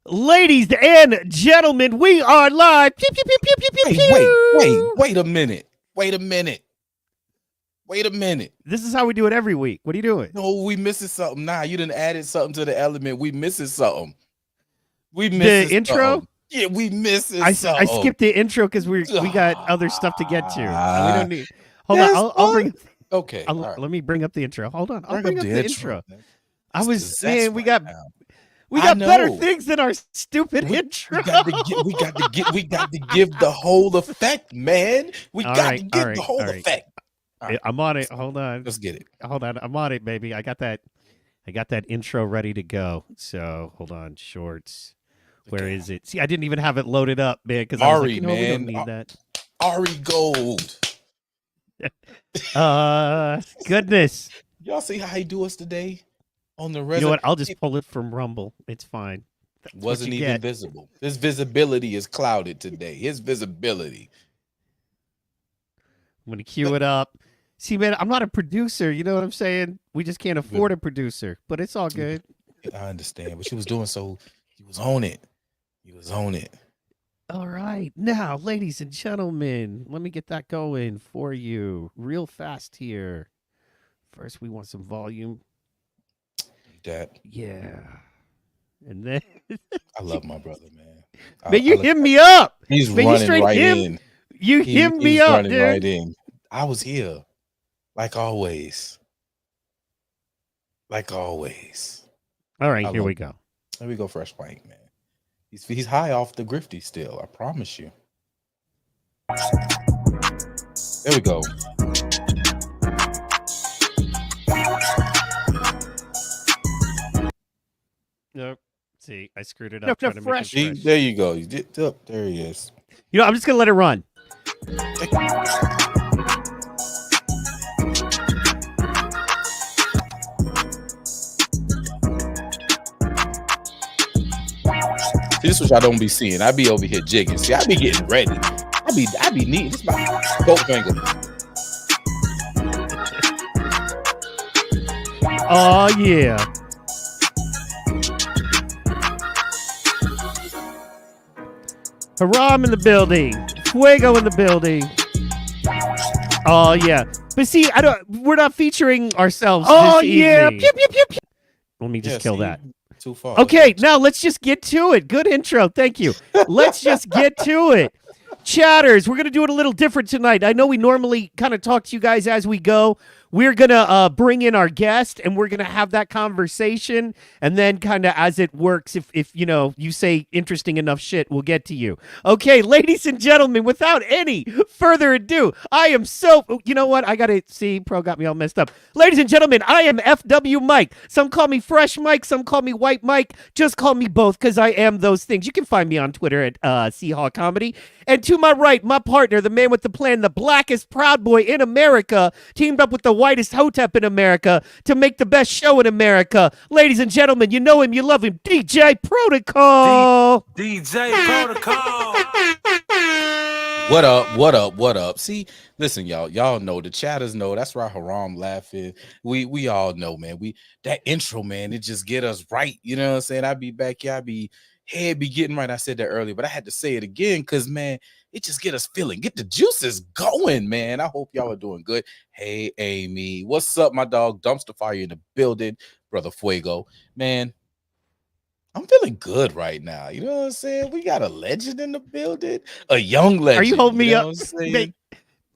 Ladies and gentlemen, we are live. Pew, pew, pew, pew, pew, pew, pew. Wait a minute. Wait a minute. This is how we do it every week. What are you doing? No, we missing something. Nah, you done added something to the element. We missing something. We missing the intro? Something. Yeah, we missing something. I skipped the intro because we got other stuff to get to. We don't need. Hold on, I'll bring. Okay, right. Let me bring up the intro. Hold on, I'll bring up the intro. I was man. We got better things than our stupid intro. We got to give the whole effect, man. We got to give the whole effect. Right. I'm on it. Hold on. Let's get it. Hold on. I'm on it, baby. I got that intro ready to go. So hold on. Shorts. Where is it? See, I didn't even have it loaded up, man. Because I was like, we don't need that. Ari Gold. Goodness. Y'all see how he do us today on the resume? You know what? I'll just pull it from Rumble. It's fine. Wasn't even visible. His visibility is clouded today. His visibility. I'm gonna cue it up. See, man, I'm not a producer. You know what I'm saying? We just can't afford a producer, but it's all good. I understand, but she was doing so. He was on it. All right. Now, ladies and gentlemen, let me get that going for you real fast here. First, we want some volume. Yeah. And then. I love my brother, man. Man, you hit me up. He's running right in. You hit me up, dude. Right in. I was here. Like always. All right, here we go. Here we go, Fresh Mike, man. He's high off the grifty still, I promise you. There we go. Nope. See, I screwed it up. Fresh. There you go. There he is. You know, I'm just going to let it run. See, this is what y'all don't be seeing. I be over here jigging. See, I be getting ready. I be neat. This is my goat finger. Oh yeah. Haram in the building. Fuego in the building. Oh yeah. But see, we're not featuring ourselves. Oh this yeah. Pew, pew, pew, pew. Let me just kill that. Too far. Okay, now let's just get to it. Good intro. Thank you. Let's just get to it. Chatters, we're going to do it a little different tonight. I know we normally kind of talk to you guys as we go. We're going to bring in our guest, and we're going to have that conversation, and then kind of as it works, if you know, you say interesting enough shit, we'll get to you. Okay, ladies and gentlemen, without any further ado, I am you know what? I got to see, Pro got me all messed up. Ladies and gentlemen, I am FW Mike. Some call me Fresh Mike, some call me White Mike. Just call me both, because I am those things. You can find me on Twitter at Seahawk Comedy. And to my right, my partner, the man with the plan, the blackest Proud Boy in America, teamed up with the whitest Hotep in America to make the best show in America. Ladies and gentlemen, you know him, you love him, DJ Protocol. DJ Protocol. What up? See, listen, y'all know, the chatters know. That's why Haram laughing. We all know, man. That intro, man, it just get us right. You know what I'm saying? I be back here, head be getting right. I said that earlier, but I had to say it again because, man, it just get us feeling, get the juices going, man. I hope y'all are doing good. Hey, Amy, what's up, my dog? Dumpster Fire in the building, brother Fuego, man. I'm feeling good right now. You know what I'm saying? We got a legend in the building, a young legend. Are you holding me up?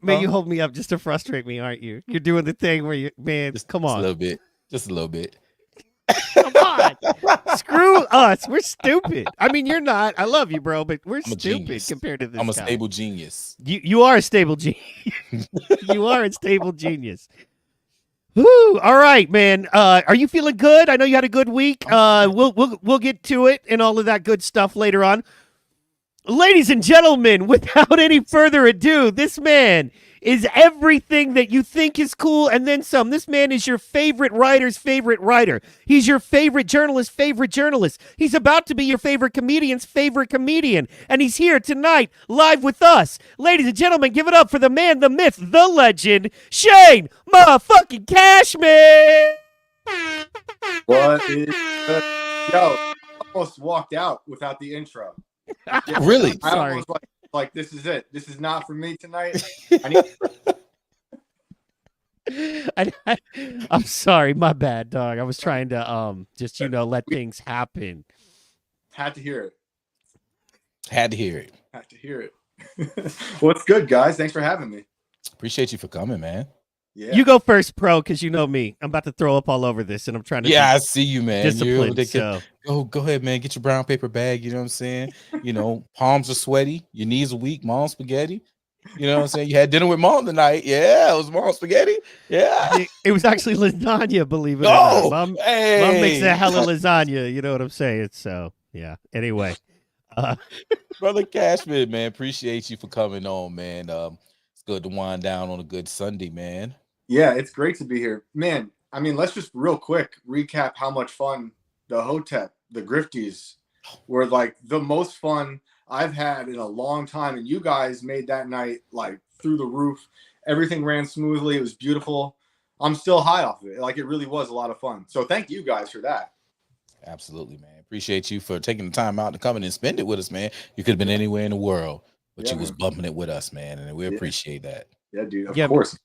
Man, you hold me up just to frustrate me, aren't you? You're doing the thing where you, man, come on. Just a little bit. Come on. Screw us. We're stupid. I mean, you're not. I love you, bro, but we're stupid compared to this. I'm a stable genius. You are a stable genius. You are a stable genius. Woo. All right, man. Are you feeling good? I know you had a good week. We'll get to it and all of that good stuff later on. Ladies and gentlemen, without any further ado, this man is everything that you think is cool and then some. This man is your favorite writer's favorite writer. He's your favorite journalist's favorite journalist. He's about to be your favorite comedian's favorite comedian. And he's here tonight live with us. Ladies and gentlemen, give it up for the man, the myth, the legend, Shane motherfucking Cashman. What is good? Yo, I almost walked out without the intro. Really? I Sorry. almost like this is it. This is not for me tonight. I need I'm sorry, my bad, dog. I was trying to just let things happen. had to hear it. Had to hear it. Had to hear it. What's good, guys? Thanks for having me. Appreciate you for coming, man. Yeah. You go first, pro, because you know me. I'm about to throw up all over this, and I'm trying to Yeah, I be see you, man. disciplined. You go ahead, man. Get your brown paper bag. You know what I'm saying? Palms are sweaty, your knees are weak. Mom spaghetti. You know what I'm saying? You had dinner with mom tonight. Yeah, it was mom spaghetti. Yeah. It was actually lasagna, believe it or Oh, not. Mom makes a hey, hella lasagna. You know what I'm saying? So yeah. Anyway, brother Cashman, man. Appreciate you for coming on, man. It's good to wind down on a good Sunday, man. Yeah, it's great to be here. Man, I mean, let's just real quick recap how much fun the Hotep, the Grifties were like the most fun I've had in a long time. And you guys made that night like through the roof. Everything ran smoothly. It was beautiful. I'm still high off of it. Like it really was a lot of fun. So thank you guys for that. Absolutely, man. Appreciate you for taking the time out to come in and spend it with us, man. You could have been anywhere in the world, but Yeah, you was man. bumping it with us, man, and we Yeah. appreciate that. Yeah, dude. Of Yeah, course.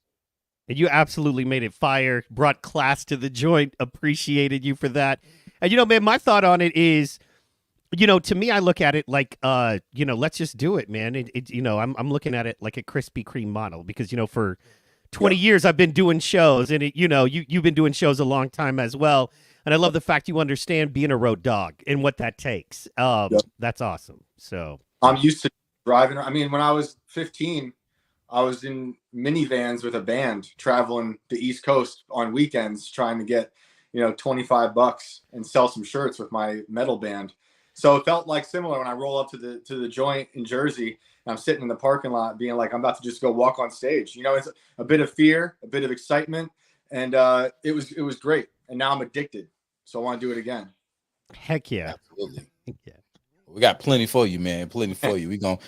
and you absolutely made it fire. Brought class to the joint. Appreciated you for that. And man, my thought on it is, to me, I look at it like, let's just do it, man. I'm looking at it like a Krispy Kreme model because, for 20 years I've been doing shows, and you've been doing shows a long time as well. And I love the fact you understand being a road dog and what that takes. That's awesome. So I'm used to driving. I mean, when I was 15, I was in minivans with a band traveling the East Coast on weekends, trying to get, $25 and sell some shirts with my metal band. So it felt like similar when I roll up to the joint in Jersey. And I'm sitting in the parking lot, being like, I'm about to just go walk on stage. It's a bit of fear, a bit of excitement, and it was great. And now I'm addicted, so I want to do it again. heck yeah. Absolutely. Yeah. We got plenty for you, man. Plenty for you. We gonna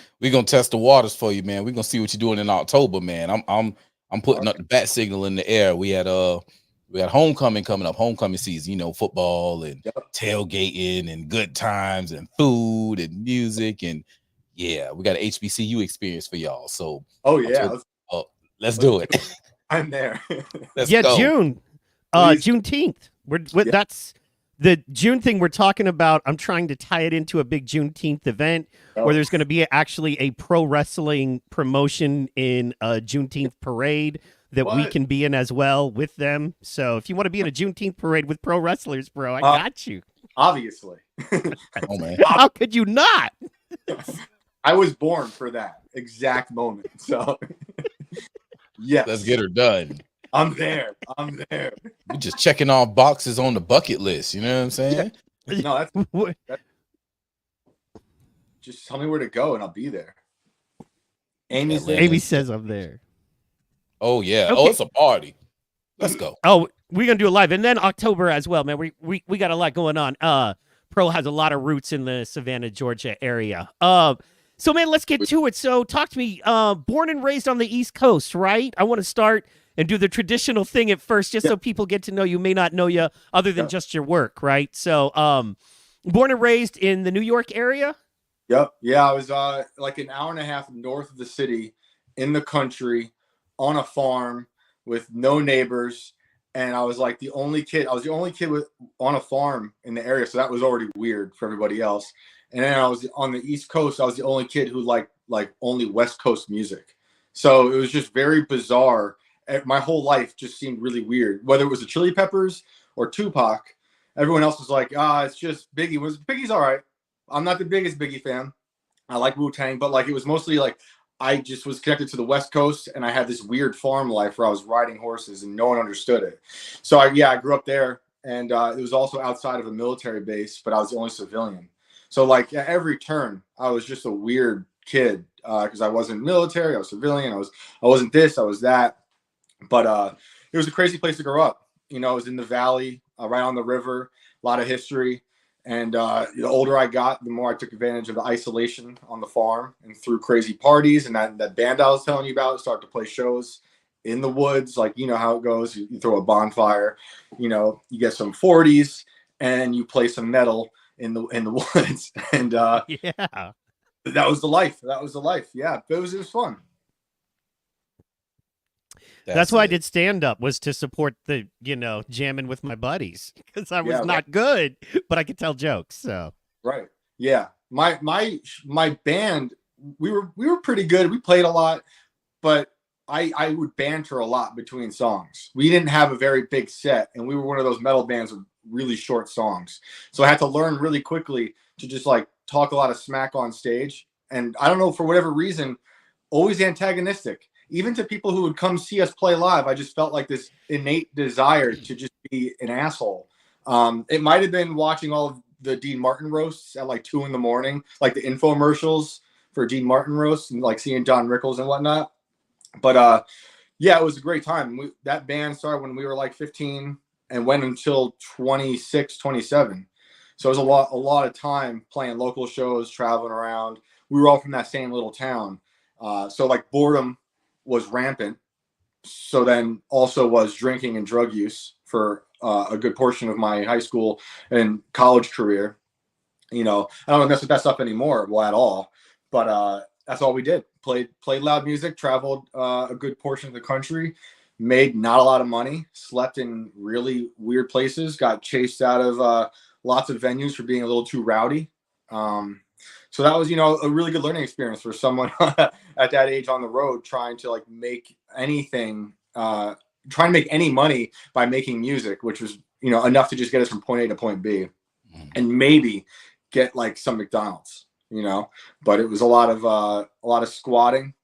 test the waters for you, man. We gonna see what you're doing in October, man. I'm putting up the bat signal in the air. We had homecoming coming up, homecoming season. Football and tailgating and good times and food and music and yeah, we got an HBCU experience for y'all. So let's do it. I'm there. Let's go. June, Juneteenth. That's the June thing we're talking about. I'm trying to tie it into a big Juneteenth event where there's going to be actually a pro wrestling promotion in a Juneteenth parade that we can be in as well with them. So if you want to be in a Juneteenth parade with pro wrestlers, bro, I got you. Obviously. Oh man, how could you not? I was born for that exact moment. So yes, let's get her done. I'm there. We're just checking off boxes on the bucket list. You know what I'm saying? Yeah. No, that's just tell me where to go and I'll be there. Amy says I'm there. Oh yeah. Okay. Oh, it's a party. Let's go. Oh, we're gonna do it live, and then October as well, man. We got a lot going on. Pro has a lot of roots in the Savannah, Georgia area. So man, let's get to it. So talk to me. Born and raised on the East Coast, right? I want to start and do the traditional thing at first, just so people get to know you, may not know you other than just your work, right? So, born and raised in the New York area? Yep. Yeah, I was like an hour and a half north of the city in the country on a farm with no neighbors. And I was like the only kid. I was the only kid on a farm in the area. So that was already weird for everybody else. And then I was on the East Coast. I was the only kid who liked only West Coast music. So it was just very bizarre. My whole life just seemed really weird, whether it was the Chili Peppers or Tupac. Everyone else was like, it's just Biggie. Biggie's all right. I'm not the biggest Biggie fan. I like Wu-Tang, but it was mostly I just was connected to the West Coast, and I had this weird farm life where I was riding horses and no one understood it. So I grew up there, and it was also outside of a military base, but I was the only civilian. So at every turn, I was just a weird kid because I wasn't military, I was civilian, I wasn't this, I was that. But it was a crazy place to grow up. It was in the valley, right on the river, a lot of history. And the older I got, the more I took advantage of the isolation on the farm and threw crazy parties. And that band I was telling you about started to play shows in the woods, like you know how it goes. You throw a bonfire, you know, you get some 40s, and you play some metal in the woods, and Yeah. that was the life. That was the life. Yeah, it was fun. That's why I it. did stand up, was to support the, jamming with my buddies, because I was Yeah, not good, but I could tell jokes. So right. Yeah. My band, we were pretty good. We played a lot, but I would banter a lot between songs. We didn't have a very big set, and we were one of those metal bands with really short songs. So I had to learn really quickly to just like talk a lot of smack on stage. And I don't know, for whatever reason, always antagonistic. Even to people who would come see us play live, I just felt like this innate desire to just be an asshole. It might have been watching all of the Dean Martin roasts at like 2 a.m, like the infomercials for Dean Martin roasts, and like seeing Don Rickles and whatnot. But yeah, it was a great time. That band started when we were like 15 and went until 26, 27. So it was a lot of time playing local shows, traveling around. We were all from that same little town. So like boredom was rampant. So then also was drinking and drug use for a good portion of my high school and college career. You know, I don't mess with that stuff anymore, well, at all. But that's all we did. Played loud music, traveled a good portion of the country, made not a lot of money, slept in really weird places, got chased out of lots of venues for being a little too rowdy. So that was, a really good learning experience for someone at that age on the road, trying to like make anything, trying to make any money by making music, which was, enough to just get us from point A to point B, and maybe get like some McDonald's, but it was a lot of squatting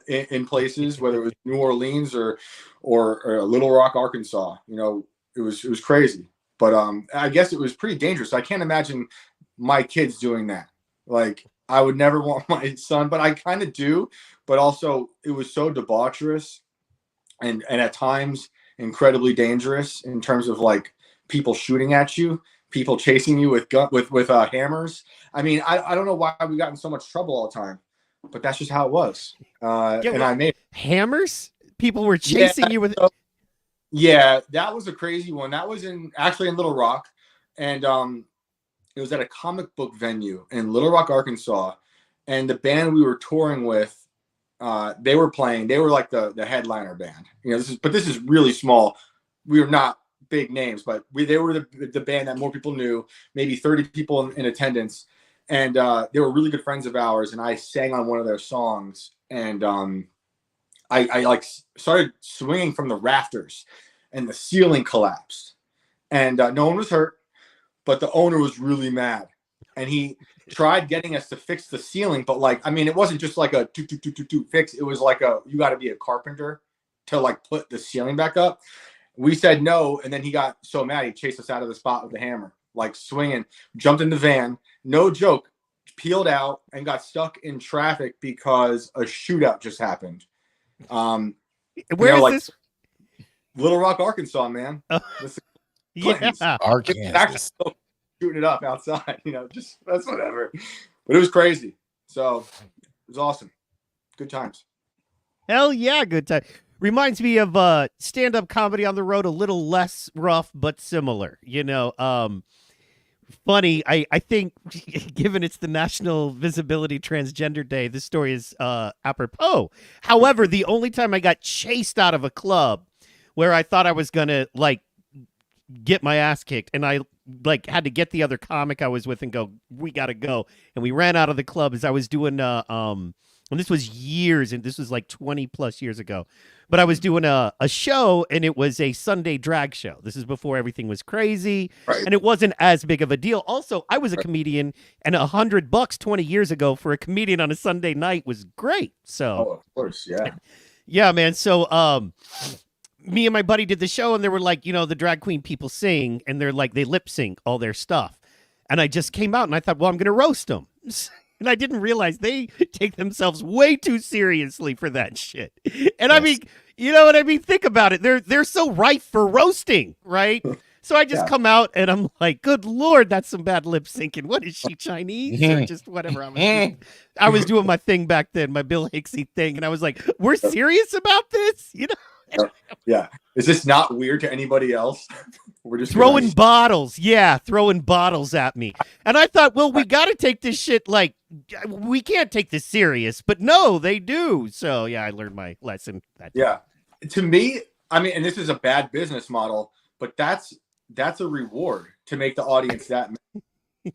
in places, whether it was New Orleans or Little Rock, Arkansas. It was crazy, but I guess it was pretty dangerous. I can't imagine my kids doing that. Like, I would never want my son, but I kind of do. But also, it was so debaucherous and at times incredibly dangerous in terms of like people shooting at you, people chasing you with hammers. I mean, I don't know why we got in so much trouble all the time, but that's just how it was. And I made hammers. People were chasing you with. Yeah, that was a crazy one. That was actually in Little Rock, and it was at a comic book venue in Little Rock, Arkansas, and the band we were touring with, they were playing. They were like the headliner band. This is really small. We were not big names, but they were the band that more people knew. Maybe 30 people in attendance, and they were really good friends of ours. And I sang on one of their songs, and I like started swinging from the rafters, and the ceiling collapsed, and no one was hurt. But the owner was really mad, and he tried getting us to fix the ceiling. But like, I mean, it wasn't just like a two fix. It was like you got to be a carpenter to like put the ceiling back up. We said no, and then he got so mad he chased us out of the spot with the hammer, like swinging. Jumped in the van, no joke, peeled out and got stuck in traffic because a shootout just happened. Where is this? Little Rock, Arkansas, man. Yeah, Arkansas. Shooting it up outside, just that's whatever. But it was crazy. So it was awesome. Good times. Hell yeah, good time. Reminds me of stand-up comedy on the road, a little less rough but similar. Funny. I think, given it's the National Visibility Transgender Day, this story is apropos. However, the only time I got chased out of a club where I thought I was gonna like get my ass kicked, and I like had to get the other comic I was with and go, we gotta go, and we ran out of the club as I was doing and this was years, and this was like 20 plus years ago, but I was doing a show, and it was a Sunday drag show. This is before everything was crazy, right, and it wasn't as big of a deal. Also, I was a comedian, and $100 20 years ago for a comedian on a Sunday night was great. So of course, yeah. Yeah, man. So me and my buddy did the show, and they were like, the drag queen people sing, and they're like, they lip sync all their stuff. And I just came out, and I thought, well, I'm going to roast them. And I didn't realize they take themselves way too seriously for that shit. And yes. I mean, you know what I mean? Think about it. They're so ripe for roasting, right? So I just Yeah. come out and I'm like, good Lord, that's some bad lip syncing. What is she, Chinese or just whatever? I was doing my thing back then, my Bill Hicksy thing, and I was like, we're serious about this, you know? Yeah. Is this not weird to anybody else? We're just Throwing bottles, throwing bottles at me, and I thought, well, we got to take this shit like we can't take this serious, but no, they do. So yeah, I learned my lesson. Yeah. To me, I mean, and this is a bad business model, but that's a reward to make the audience that mad.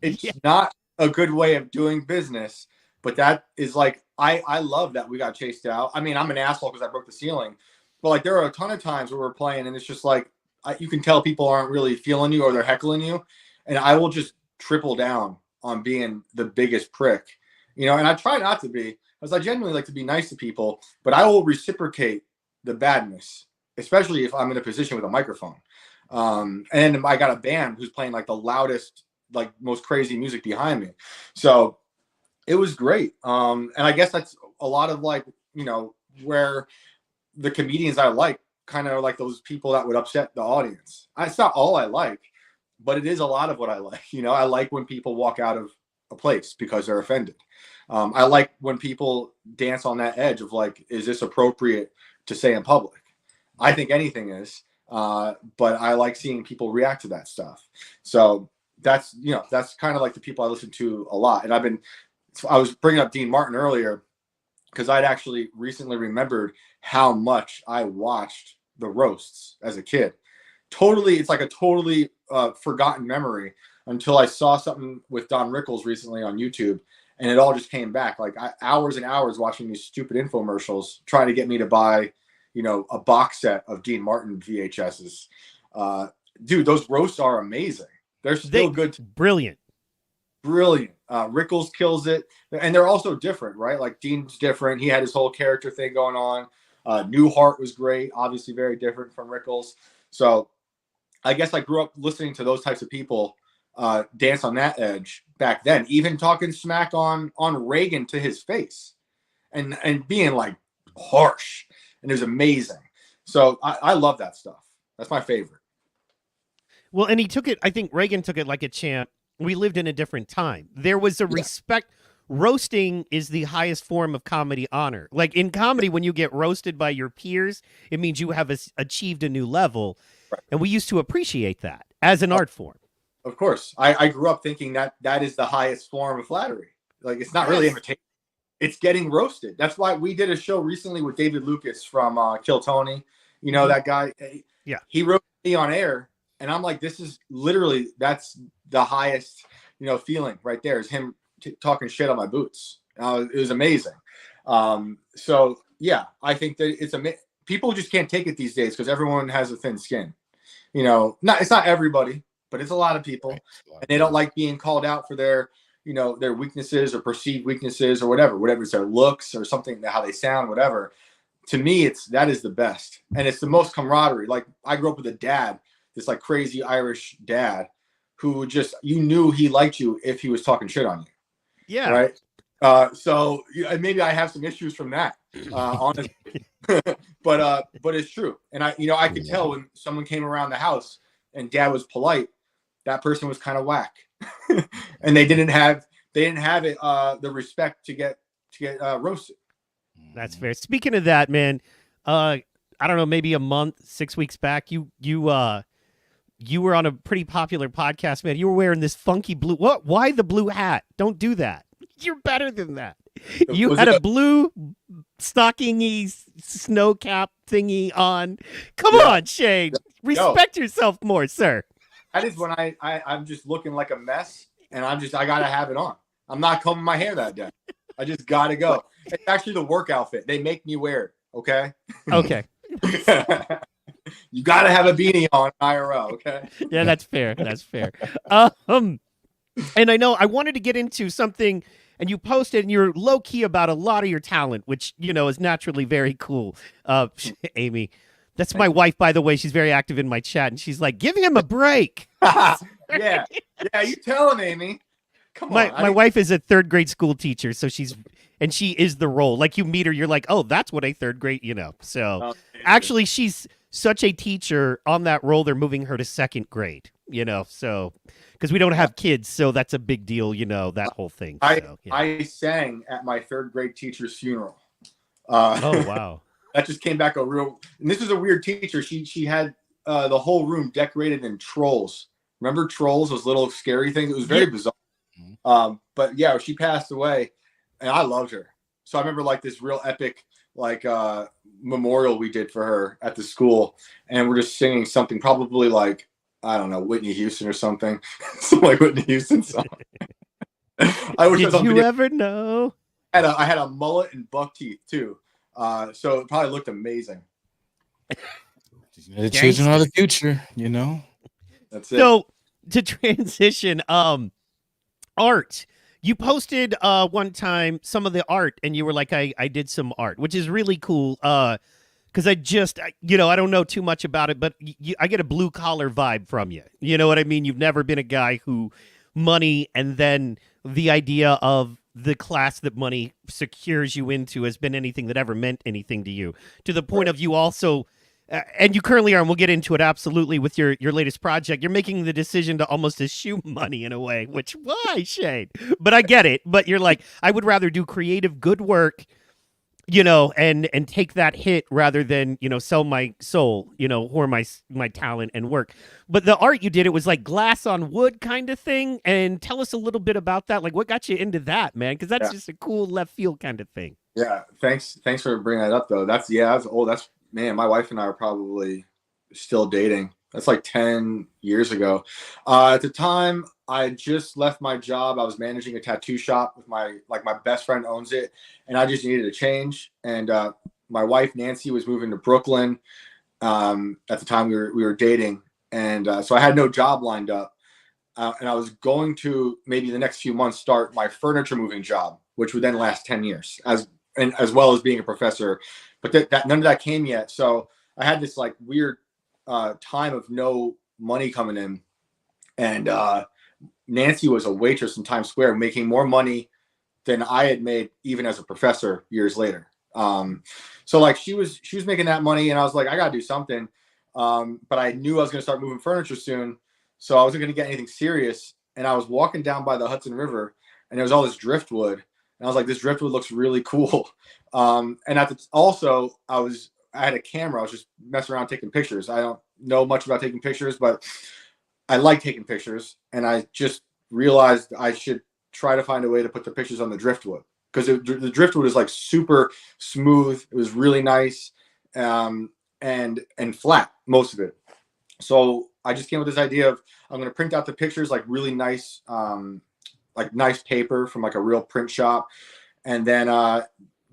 It's not a good way of doing business, but that is like I love that we got chased out. I mean, I'm an asshole because I broke the ceiling, but like there are a ton of times where we're playing and it's just like you can tell people aren't really feeling you or they're heckling you, and I will just triple down on being the biggest prick, you know. And I try not to be, because I genuinely like to be nice to people, but I will reciprocate the badness, especially if I'm in a position with a microphone. And I got a band who's playing like the loudest, like most crazy music behind me. So it was great. And I guess that's a lot of like, you know, where the comedians I like kind of like those people that would upset the audience. It's not all I like, but it is a lot of what I like. You know, I like when people walk out of a place because they're offended. I like when people dance on that edge of like, is this appropriate to say in public? I think anything is. But I like seeing people react to that stuff. So that's, you know, that's kind of like the people I listen to a lot. And I was bringing up Dean Martin earlier because I'd actually recently remembered how much I watched the roasts as a kid. It's like a totally forgotten memory until I saw something with Don Rickles recently on YouTube, and it all just came back. Like hours and hours watching these stupid infomercials trying to get me to buy, you know, a box set of Dean Martin VHSs. Dude, those roasts are amazing. They're still good. Brilliant. Rickles kills it. And they're also different, right? Like Dean's different. He had his whole character thing going on. Newhart was great. Obviously very different from Rickles. So I guess I grew up listening to those types of people dance on that edge back then, even talking smack on Reagan to his face and being like harsh. And it was amazing. So I love that stuff. That's my favorite. Well, and he took it, I think Reagan took it like a champ. We lived in a different time. There was a respect. Roasting is the highest form of comedy honor. Like in comedy, when you get roasted by your peers, it means you have achieved a new level. Right. And we used to appreciate that as an art form. Of course. I grew up thinking that is the highest form of flattery. Like it's not really imitation. It's getting roasted. That's why we did a show recently with David Lucas from Kill Tony. You know, that guy. Yeah. He roasted me on air. And I'm like, this is literally, that's the highest, you know, feeling right there is him talking shit on my boots. It was amazing. So yeah, I think that people just can't take it these days because everyone has a thin skin. You know, it's not everybody, but it's a lot of people, and they don't like being called out for their, you know, their weaknesses or perceived weaknesses or whatever it's their looks or something, how they sound, whatever. To me, that is the best, and it's the most camaraderie. Like I grew up with a dad, this like crazy Irish dad who just, you knew he liked you if he was talking shit on you. Yeah. Right. So maybe I have some issues from that, honestly, but it's true. And I could tell when someone came around the house and dad was polite, that person was kind of whack and they didn't have it, the respect to get roasted. That's fair. Speaking of that, man, I don't know, maybe a month, 6 weeks back, you were on a pretty popular podcast, man. You were wearing this funky blue. What? Why the blue hat? Don't do that. You're better than that. You had a blue stockingy snow cap thingy on. Come on, Shane. Respect yourself more, sir. That is when I'm just looking like a mess, and I gotta have it on. I'm not combing my hair that day. I just gotta go. It's actually the work outfit. They make me wear it. Okay. Okay. You got to have a beanie on IRL, okay? Yeah, that's fair. That's fair. And I know I wanted to get into something, and you posted, and you're low key about a lot of your talent, which, you know, is naturally very cool. Amy, that's my wife, by the way. She's very active in my chat, and she's like, "Give him a break." Yeah, you tell him, Amy. Come on. My wife is a third grade school teacher, so she is the role. Like you meet her, you're like, "Oh, that's what a third grade," you know. So actually, she's such a teacher on that role. They're moving her to second grade. So because we don't have kids, so that's a big deal. That whole thing. So, yeah. I sang at my third grade teacher's funeral. Oh wow. That just came back and this is a weird teacher. She had the whole room decorated in trolls. Remember trolls, those little scary things? It was very bizarre. But yeah, she passed away and I loved her. So I remember like this real epic memorial we did for her at the school, and we're just singing something probably like, I don't know, Whitney Houston or something. Some like Whitney Houston song. Did you ever know? I had a mullet and buck teeth too. So it probably looked amazing. The children are the future, That's it. So to transition, art. You posted one time some of the art, and you were like, I did some art, which is really cool. Because I don't know too much about it, but I get a blue collar vibe from you. You know what I mean? You've never been a guy who money and then the idea of the class that money secures you into has been anything that ever meant anything to you, to the point of you also, and you currently are, and we'll get into it absolutely with your latest project. You're making the decision to almost eschew money in a way, which, why, Shane? But I get it. But you're like, I would rather do creative, good work, and take that hit rather than, sell my soul, or my talent and work. But the art you did, it was like glass on wood kind of thing. And tell us a little bit about that. Like, what got you into that, man? Because that's just a cool left field kind of thing. Yeah. Thanks for bringing that up though. That's old. Man, my wife and I are probably still dating. That's like 10 years ago. At the time, I just left my job. I was managing a tattoo shop with my best friend owns it, and I just needed a change. And my wife Nancy was moving to Brooklyn. At the time, we were dating, and so I had no job lined up. And I was going to maybe the next few months start my furniture moving job, which would then last 10 years, as well as being a professor. But that none of that came yet. So I had this like weird time of no money coming in, and Nancy was a waitress in Times Square, making more money than I had made even as a professor years later. So like she was making that money, and I was like, I gotta do something. But I knew I was gonna start moving furniture soon, so I wasn't gonna get anything serious. And I was walking down by the Hudson River, and there was all this driftwood, and I was like, this driftwood looks really cool. And I had a camera. I was just messing around taking pictures. I don't know much about taking pictures, but I like taking pictures. And I just realized I should try to find a way to put the pictures on the driftwood, because the driftwood is like super smooth. It was really nice, and flat, most of it. So I just came with this idea of, I'm going to print out the pictures, like really nice, like nice paper from like a real print shop. And then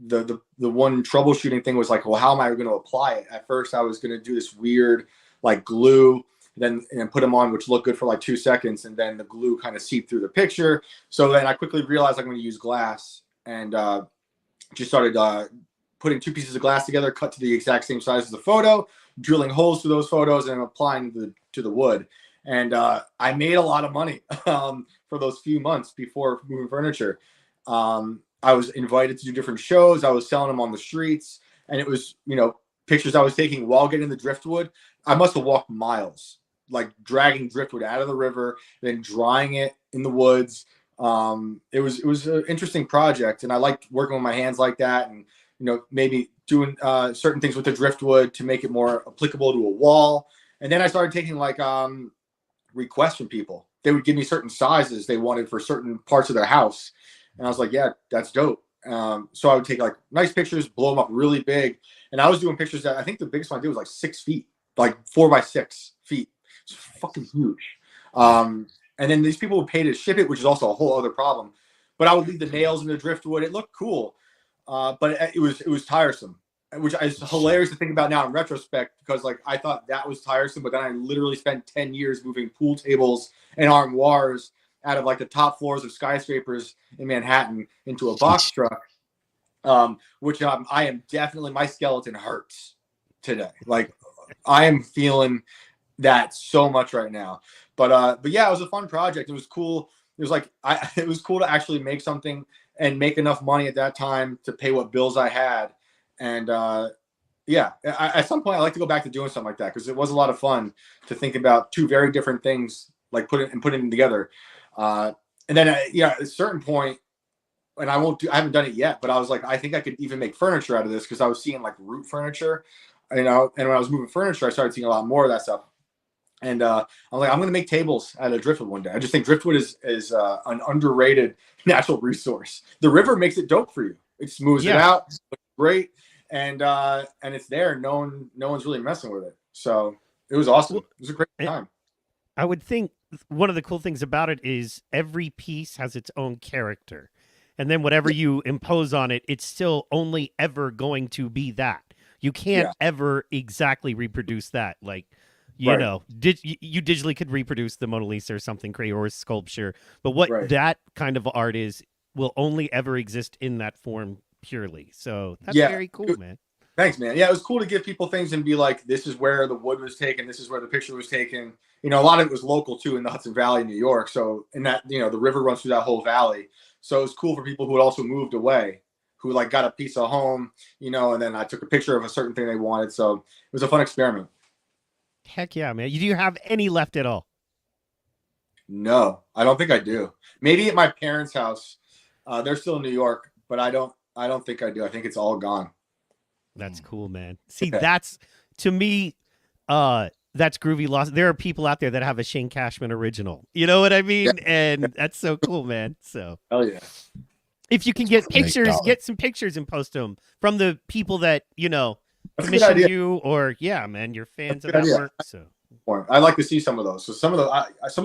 the one troubleshooting thing was like, well, how am I going to apply it? At first I was going to do this weird like glue, and put them on, which looked good for like 2 seconds, and then the glue kind of seeped through the picture. So then I quickly realized I'm going to use glass, and just started putting 2 pieces of glass together, cut to the exact same size as the photo, drilling holes through those photos, and applying to the wood. And I made a lot of money for those few months before moving furniture. I was invited to do different shows. I was selling them on the streets, and it was, pictures I was taking while getting the driftwood. I must have walked miles, like dragging driftwood out of the river, then drying it in the woods. It was an interesting project, and I liked working with my hands like that, and maybe doing certain things with the driftwood to make it more applicable to a wall. And then I started taking like requests from people. They would give me certain sizes they wanted for certain parts of their house, and I was like, yeah, that's dope. So I would take like nice pictures, blow them up really big, and I was doing pictures that I think the biggest one I did was like 6 feet, like 4 by 6 feet. It's fucking huge. And then these people would pay to ship it, which is also a whole other problem. But I would leave the nails in the driftwood. It looked cool, but it was tiresome, which is hilarious to think about now in retrospect, because like I thought that was tiresome, but then I literally spent 10 years moving pool tables and armoires out of like the top floors of skyscrapers in Manhattan into a box truck, which I am definitely, my skeleton hurts today. Like I am feeling that so much right now. But yeah, it was a fun project. It was cool. It was like it was cool to actually make something and make enough money at that time to pay what bills I had. And Yeah, at some point I like to go back to doing something like that because it was a lot of fun to think about two very different things, like putting them together. And then yeah, at a certain point, and I haven't done it yet, but I was like, I think I could even make furniture out of this because I was seeing like root furniture, and when I was moving furniture, I started seeing a lot more of that stuff. And I'm like, I'm going to make tables out of driftwood one day. I just think driftwood is an underrated natural resource. The river makes it dope for you. It smooths it out. It's great. And it's there. No one's really messing with it. So it was awesome. It was a great time. I would think one of the cool things about it is every piece has its own character. And then whatever you impose on it, it's still only ever going to be that. You can't ever exactly reproduce that. Like, you know, you digitally could reproduce the Mona Lisa or something crazy or a sculpture. But what that kind of art is will only ever exist in that form purely. So that's very cool, man. Thanks, man. Yeah, it was cool to give people things and be like, this is where the wood was taken. This is where the picture was taken. You know, a lot of it was local too in the Hudson Valley, New York. So in that, you know, the river runs through that whole valley. So it was cool for people who had also moved away, who like got a piece of home, you know, and then I took a picture of a certain thing they wanted. So it was a fun experiment. Heck yeah, man. Do you have any left at all? No, I don't think I do. Maybe at my parents' house. They're still in New York, but I don't think I do. I think it's all gone. That's cool, man. See, that's to me, that's groovy lost. There are people out there that have a Shane Cashman original. You know what I mean? Yeah. And that's so cool, man. So hell yeah. If you can get pictures, get some pictures and post them from the people that, you know, commission you, or man, you're fans of that work. So I'd like to see some of those. So some of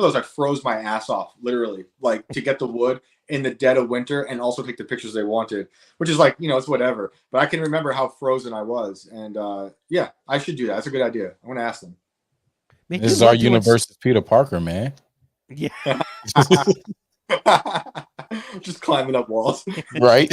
those I froze my ass off, literally, like to get the wood in the dead of winter and also take the pictures they wanted, which is like, you know, it's whatever. But I can remember how frozen I was. And I should do that. That's a good idea. I want to ask them. This is our universe is Peter Parker, man. Yeah. Just climbing up walls. Right.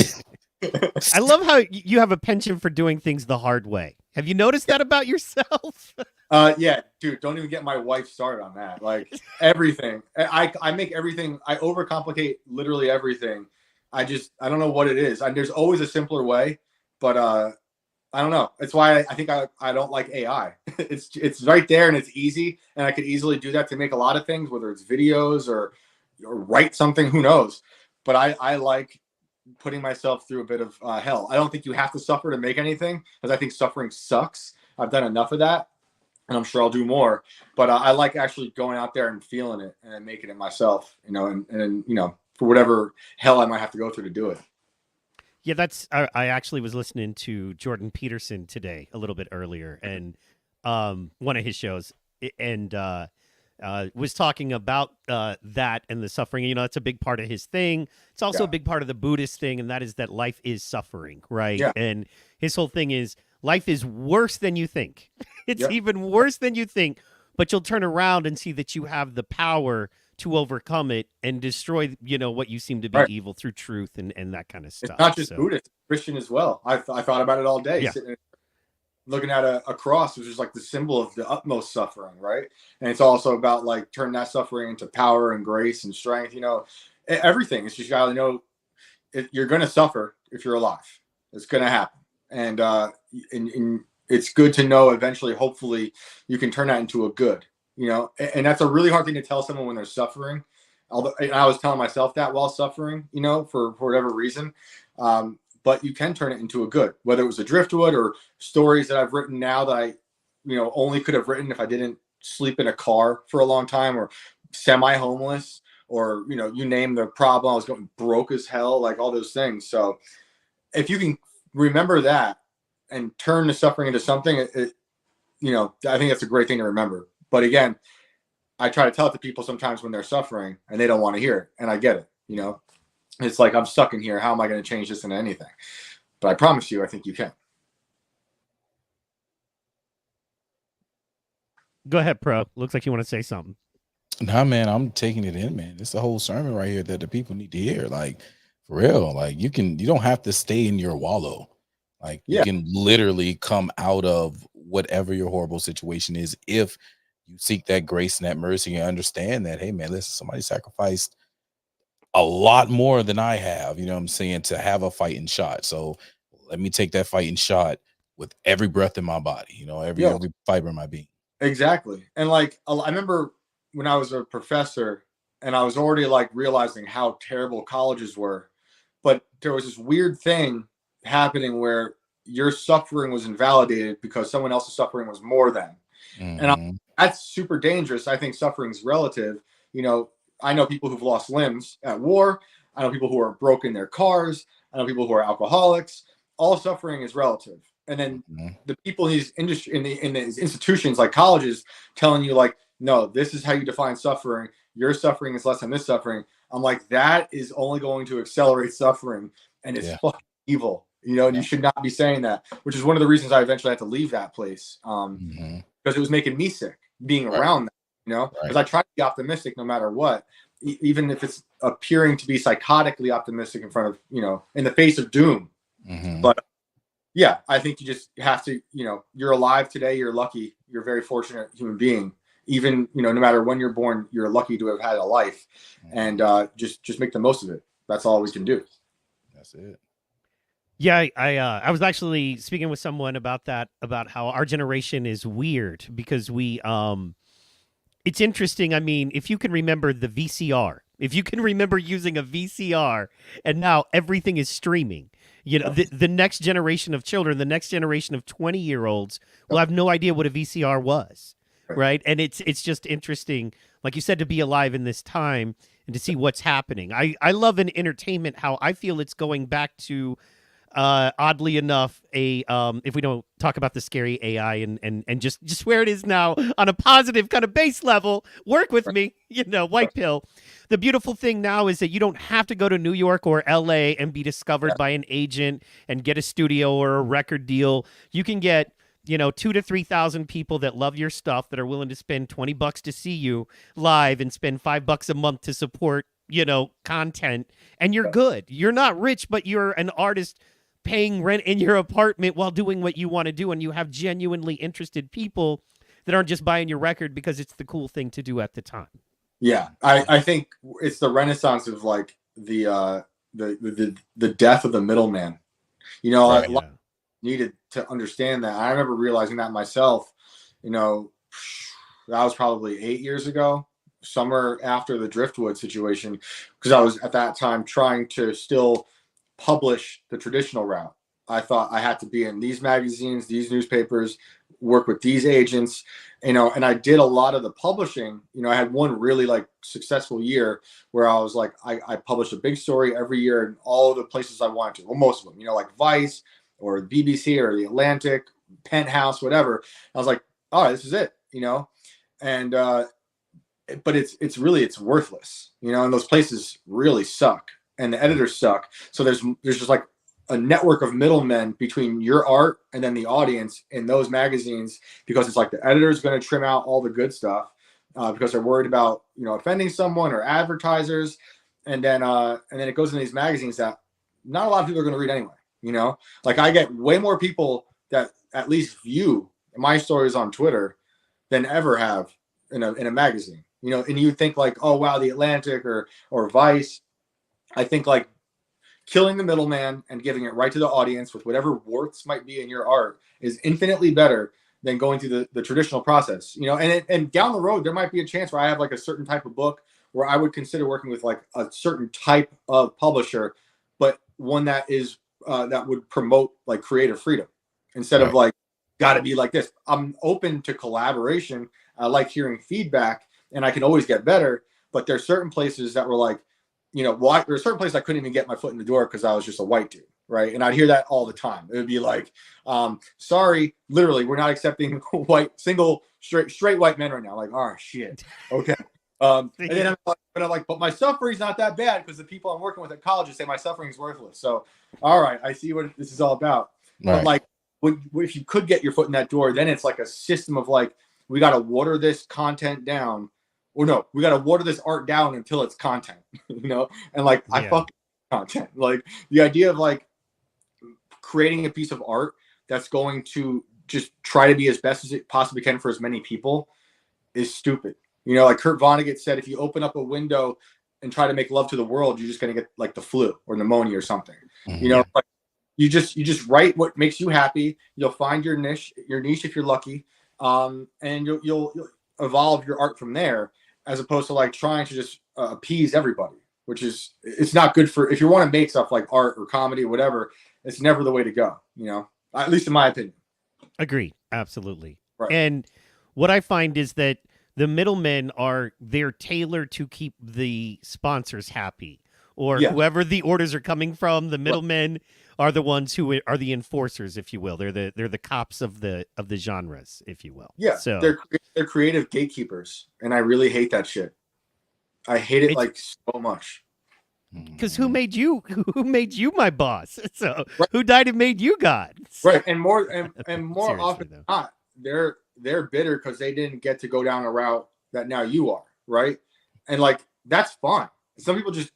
I love how you have a penchant for doing things the hard way. Have you noticed that about yourself? Yeah, dude, don't even get my wife started on that. Like everything. I make everything, I overcomplicate literally everything. I don't know what it is. There's always a simpler way, but I don't know. It's why I think I don't like AI. It's right there and it's easy, and I could easily do that to make a lot of things, whether it's videos or write something, who knows. But I like putting myself through a bit of hell. I don't think you have to suffer to make anything, because I think suffering sucks. I've done enough of that, and I'm sure I'll do more. But I like actually going out there and feeling it and making it myself, you know, and you know, for whatever hell I might have to go through to do it. Yeah, I actually was listening to Jordan Peterson today a little bit earlier, and one of his shows, and was talking about that and the suffering. You know, that's a big part of his thing. It's also a big part of the Buddhist thing, and that is that life is suffering, right? Yeah. And his whole thing is life is worse than you think. It's even worse than you think, but you'll turn around and see that you have the power to overcome it and destroy, you know, what you seem to be evil through truth and that kind of stuff. It's not just Buddhist, Christian as well. I thought about it all day. Yeah. Sitting looking at a cross, which is like the symbol of the utmost suffering, right? And it's also about like turning that suffering into power and grace and strength, you know, everything. It's just, you gotta know you're going to suffer if you're alive. It's going to happen. And it's good to know eventually, hopefully, you can turn that into a good, you know, and that's a really hard thing to tell someone when they're suffering. Although I was telling myself that while suffering, you know, for whatever reason. But you can turn it into a good, whether it was a driftwood or stories that I've written now that I, you know, only could have written if I didn't sleep in a car for a long time, or semi-homeless, or, you know, you name the problem. I was going broke as hell, like all those things. So if you can remember that and turn the suffering into something, you know, I think that's a great thing to remember. But again, I try to tell it to people sometimes when they're suffering and they don't want to hear it. And I get it, you know. It's like, I'm stuck in here. How am I going to change this into anything? But I promise you, I think you can. Go ahead, Pro. Looks like you want to say something. Nah, man, I'm taking it in, man. It's a whole sermon right here that the people need to hear. Like, for real. Like, you don't have to stay in your wallow. Like, you can literally come out of whatever your horrible situation is if you seek that grace and that mercy and understand that, hey, man, listen, somebody sacrificed a lot more than I have, you know what I'm saying, to have a fighting shot. So let me take that fighting shot with every breath in my body, you know, every fiber in my being. Exactly. And like I remember when I was a professor and I was already like realizing how terrible colleges were, but there was this weird thing happening where your suffering was invalidated because someone else's suffering was more than. And that's super dangerous. I think suffering is relative. You know, I know people who've lost limbs at war. I know people who are broken their cars. I know people who are alcoholics. All suffering is relative. And then the people in these industry in these institutions like colleges telling you like, no, this is how you define suffering. Your suffering is less than this suffering. I'm like, that is only going to accelerate suffering, and it's fucking evil. You know, and you should not be saying that. Which is one of the reasons I eventually had to leave that place, because it was making me sick being around that. You know, because I try to be optimistic no matter what, even if it's appearing to be psychotically optimistic in front of, you know, in the face of doom. But yeah, I think you just have to, you know, you're alive today. You're lucky. You're a very fortunate human being. Even, you know, no matter when you're born, you're lucky to have had a life, and just make the most of it. That's all we can do. That's it. Yeah, I was actually speaking with someone about that, about how our generation is weird because we it's interesting. I mean, if you can remember the VCR, if you can remember using a VCR, and now everything is streaming. You know, the next generation of children, the next generation of 20-year-olds will have no idea what a VCR was, right? And it's just interesting, like you said, to be alive in this time and to see what's happening. I love in entertainment how I feel it's going back to, oddly enough, if we don't talk about the scary AI and just where it is now on a positive kind of base level, work with me, you know, white pill. The beautiful thing now is that you don't have to go to New York or LA and be discovered by an agent and get a studio or a record deal. You can get, you know, 2,000 to 3,000 people that love your stuff that are willing to spend $20 to see you live and spend $5 a month to support, you know, content, and you're good. You're not rich, but you're an artist paying rent in your apartment while doing what you want to do, and you have genuinely interested people that aren't just buying your record because it's the cool thing to do at the time. Yeah, I think it's the renaissance of like the death of the middleman. You know, a lot needed to understand that. I remember realizing that myself. You know, that was probably 8 years ago, somewhere after the Driftwood situation, because I was at that time trying to still publish the traditional route. I thought I had to be in these magazines, these newspapers, work with these agents, you know, and I did a lot of the publishing. You know, I had one really like successful year where I was like, I published a big story every year in all the places I wanted to, well, most of them, you know, like Vice or the BBC or the Atlantic, Penthouse, whatever. I was like, all right, this is it, you know, and but it's worthless, you know, and those places really suck, and the editors suck. So there's just like a network of middlemen between your art and then the audience in those magazines, because it's like the editor is going to trim out all the good stuff because they're worried about, you know, offending someone or advertisers, and then it goes in these magazines that not a lot of people are going to read anyway. You know, like I get way more people that at least view my stories on Twitter than ever have in a magazine. You know, and you think like, oh wow, the Atlantic or Vice. I think like killing the middleman and giving it right to the audience with whatever warts might be in your art is infinitely better than going through the traditional process, you know, and down the road, there might be a chance where I have like a certain type of book where I would consider working with like a certain type of publisher, but one that is, that would promote like creative freedom instead of like, got to be like this. I'm open to collaboration. I like hearing feedback, and I can always get better, but there's certain places that were like, you know, there's certain places I couldn't even get my foot in the door because I was just a white dude, right? And I'd hear that all the time. It would be like, sorry, literally, we're not accepting straight white men right now. Like, oh shit, okay. And then I'm like, but my suffering's not that bad because the people I'm working with at colleges say my suffering is worthless. So, all right, I see what this is all about. But like, if you could get your foot in that door, then it's like a system of like, we got to water this content down. Or no, we got to water this art down until it's content, you know? And like, I fucking content. Like the idea of like creating a piece of art that's going to just try to be as best as it possibly can for as many people is stupid. You know, like Kurt Vonnegut said, if you open up a window and try to make love to the world, you're just going to get like the flu or pneumonia or something, you know? Like, you just write what makes you happy. You'll find your niche if you're lucky, and you'll evolve your art from there, as opposed to like trying to just appease everybody, which is it's not good for if you want to make stuff like art or comedy or whatever. It's never the way to go, at least in my opinion. Agreed. Absolutely. Right. And what I find is that the middlemen they're tailored to keep the sponsors happy, or Yeah. whoever the orders are coming from. The middlemen are the ones who are the enforcers, if you will. They're the cops of the genres, if you will. Yeah. So They're creative gatekeepers, and I really hate that shit. I hate it like so much. because who made you? Who made you my boss? So Right. who died and made you God? Right, and more Seriously, often though. than not, they're bitter because they didn't get to go down a route that now you are, right? And like that's fine. Some people just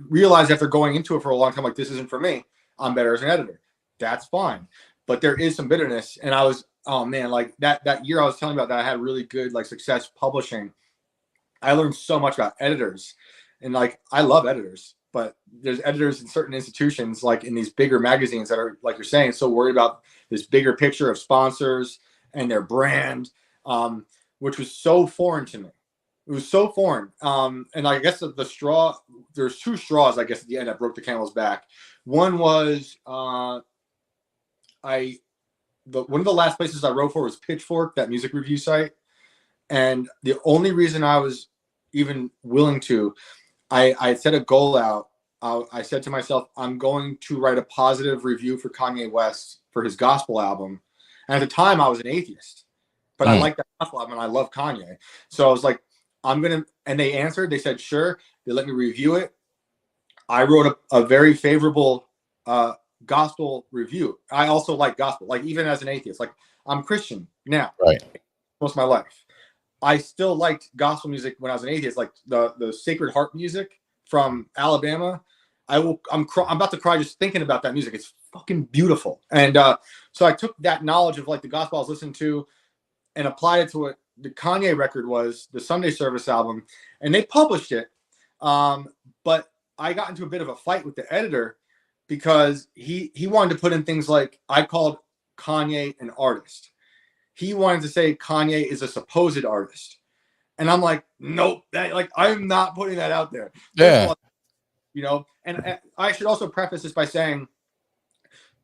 realize after going into it for a long time, like this isn't for me. I'm better as an editor. That's fine, but there is some bitterness. And I was, oh man, like that year I was telling you about that I had really good like success publishing. I learned so much about editors, and like I love editors. But there's editors in certain institutions, like in these bigger magazines that are, like you're saying, so worried about this bigger picture of sponsors and their brand, which was so foreign to me. It was so foreign. And I guess the straw, there's two straws, I guess, at the end that broke the camel's back. One was one of the last places I wrote for was Pitchfork, that music review site. And the only reason I was even willing to, I set a goal out. I said to myself, I'm going to write a positive review for Kanye West for his gospel album. And at the time, I was an atheist, but I liked that gospel album and I love Kanye. So I was like, and they answered. They said, sure. They let me review it. I wrote a very favorable gospel review. I also like gospel, like even as an atheist. Like I'm Christian now, Right? most of my life. I still liked gospel music when I was an atheist, like the Sacred Heart music from Alabama. I'm about to cry just thinking about that music. It's fucking beautiful. And so I took that knowledge of like the gospel I was listening to and applied it to what the Kanye record was, the Sunday Service album, and they published it. But I got into a bit of a fight with the editor because he wanted to put in things like I called Kanye an artist. He wanted to say Kanye is a supposed artist. And I'm like, nope, I'm not putting that out there. Yeah. And I should also preface this by saying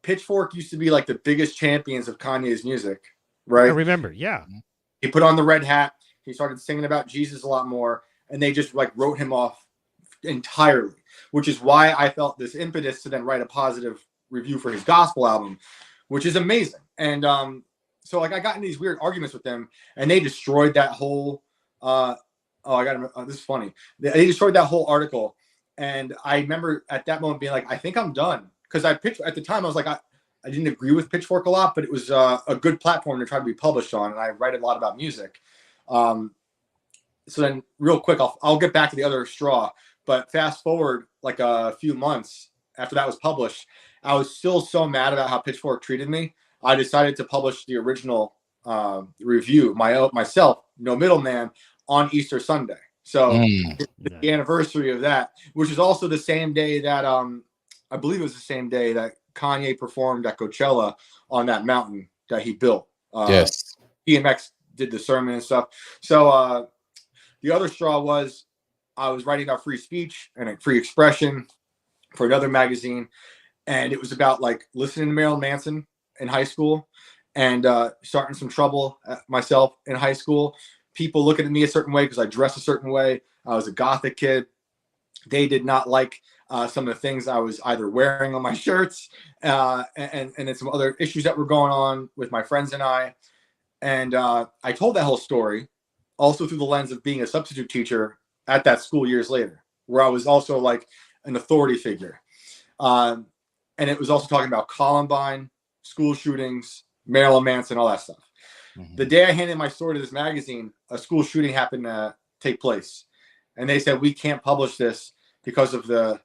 Pitchfork used to be like the biggest champions of Kanye's music, right? I remember, yeah. He put on the red hat. He started singing about Jesus a lot more. And they just like wrote him off entirely, which is why I felt this impetus to then write a positive review for his gospel album, which is amazing. And so like I got in these weird arguments with them, and they destroyed that whole. This is funny. They destroyed that whole article, and I remember at that moment being like, I think I'm done, because at the time I was like, I didn't agree with Pitchfork a lot, but it was a good platform to try to be published on, and I write a lot about music. So then, real quick, I'll get back to the other straw, but fast forward like a few months after that was published, I was still so mad about how Pitchfork treated me. I decided to publish the original review myself, no middleman, on Easter Sunday. So the anniversary of that, which is also the same day that I believe it was the same day that Kanye performed at Coachella on that mountain that he built. Yes. DMX did the sermon and stuff. So the other straw was I was writing about free speech and free expression for another magazine. And it was about like listening to Marilyn Manson in high school and starting some trouble myself in high school. People looking at me a certain way because I dressed a certain way. I was a gothic kid. They did not like some of the things I was either wearing on my shirts and then some other issues that were going on with my friends and I. And I told that whole story also through the lens of being a substitute teacher at that school years later, where I was also like an authority figure. And it was also talking about Columbine, school shootings, Marilyn Manson, all that stuff. Mm-hmm. The day I handed my story to this magazine, a school shooting happened to take place. And they said, we can't publish this because of the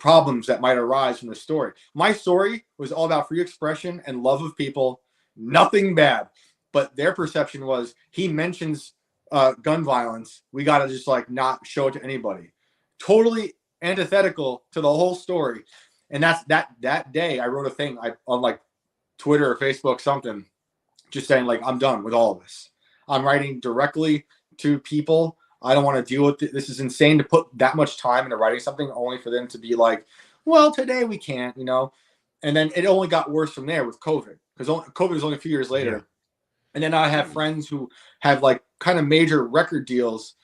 problems that might arise from the story. My story was all about free expression and love of people, nothing bad. But their perception was he mentions gun violence. We got to just like not show it to anybody. Totally antithetical to the whole story. And that day I wrote a thing on like Twitter or Facebook, something, just saying like, I'm done with all of this. I'm writing directly to people. I don't want to deal with it. This is insane to put that much time into writing something only for them to be like, well, today we can't, you know? And then it only got worse from there with COVID, because COVID was only a few years later. Yeah. And then I have friends who have like kind of major record deals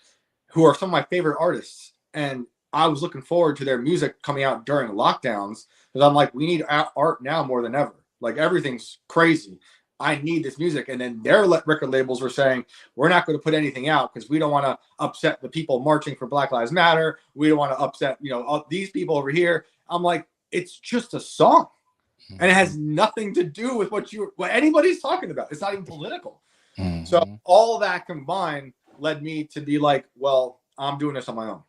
who are some of my favorite artists. And I was looking forward to their music coming out during lockdowns, because I'm like, we need art now more than ever. Like, everything's crazy. I need this music. And then their record labels were saying, we're not going to put anything out because we don't want to upset the people marching for Black Lives Matter. We don't want to upset, you know, these people over here. I'm like, it's just a song. And it has nothing to do with what anybody's talking about. It's not even political. Mm-hmm. So all that combined led me to be like, well, I'm doing this on my own.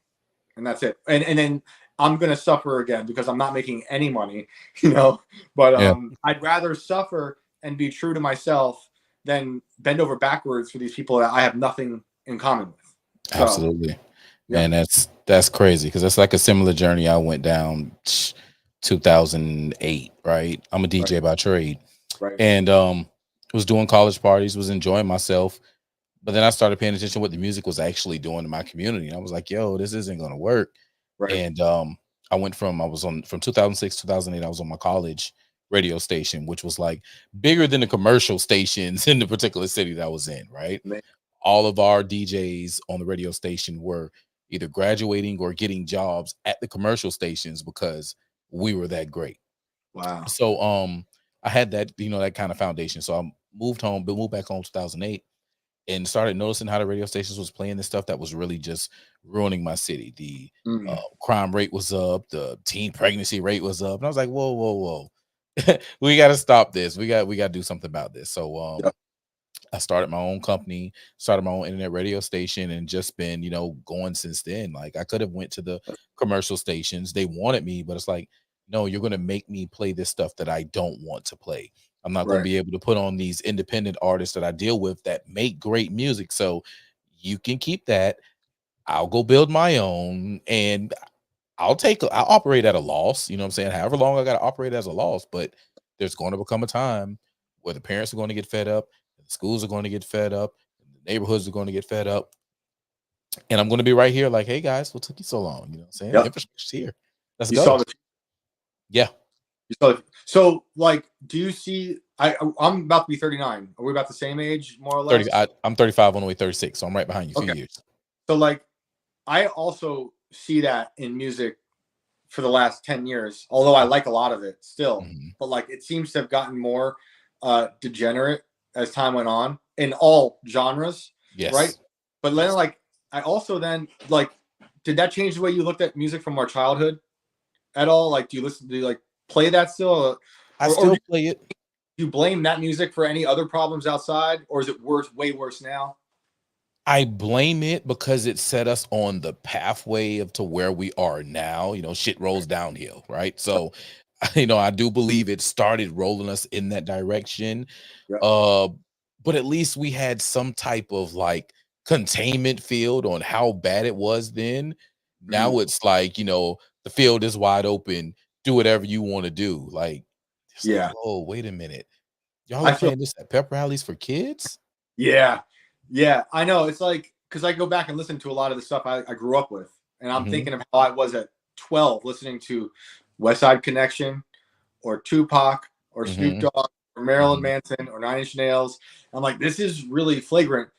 And that's it. And then I'm going to suffer again because I'm not making any money, you know, but I'd rather suffer and be true to myself than bend over backwards for these people that I have nothing in common with. So, absolutely. Yeah. Man, that's crazy, because that's like a similar journey I went down 2008, right? I'm a DJ by trade. Right. And was doing college parties, was enjoying myself. But then I started paying attention to what the music was actually doing in my community. And I was like, yo, this isn't going to work. Right. And I was from 2006 to 2008, I was on my college radio station, which was like bigger than the commercial stations in the particular city that I was in, right? Man. All of our DJs on the radio station were either graduating or getting jobs at the commercial stations because we were that great. Wow. So I had that, you know, that kind of foundation. So I moved back home 2008 and started noticing how the radio stations was playing this stuff that was really just ruining my city. The crime rate was up, the teen pregnancy rate was up. And I was like, whoa. We got to stop this. We got to do something about this. So I started my own company, started my own internet radio station, and just been, you know, going since then. Like, I could have went to the commercial stations. They wanted me, but it's like, no, you're going to make me play this stuff that I don't want to play. I'm not going to be able to put on these independent artists that I deal with that make great music. So you can keep that. I'll go build my own, and I'll operate at a loss. You know what I'm saying? However long I got to operate as a loss, but there's going to become a time where the parents are going to get fed up. The schools are going to get fed up. The neighborhoods are going to get fed up. And I'm going to be right here like, hey, guys, what took you so long? You know what I'm saying? Yep. Infrastructure's here. Let's go. Yeah. So, like, do you see, I'm about to be 39. Are we about the same age, more or less? I'm 35 on the way 36, so I'm right behind you a few years. So, like, I also see that in music for the last 10 years, although I like a lot of it still. But, like, it seems to have gotten more degenerate as time went on in all genres. Yes. Right? But then, like, I also then, like, did that change the way you looked at music from our childhood at all? Like, do you like play that still? I still play it. Do you blame that music for any other problems outside, or is it way worse now? I blame it because it set us on the pathway to where we are now. You know, shit rolls downhill, right? So, you know, I do believe it started rolling us in that direction. Yeah. But at least we had some type of like containment field on how bad it was then. Now it's like, you know, the field is wide open. Do whatever you want to do. Like, like, oh, wait a minute. Y'all are playing this at pep rallies for kids? Yeah. I know. It's like, because I go back and listen to a lot of the stuff I grew up with. And I'm thinking of how I was at 12 listening to West Side Connection or Tupac or Snoop Dogg or Marilyn Manson or Nine Inch Nails. I'm like, this is really flagrant.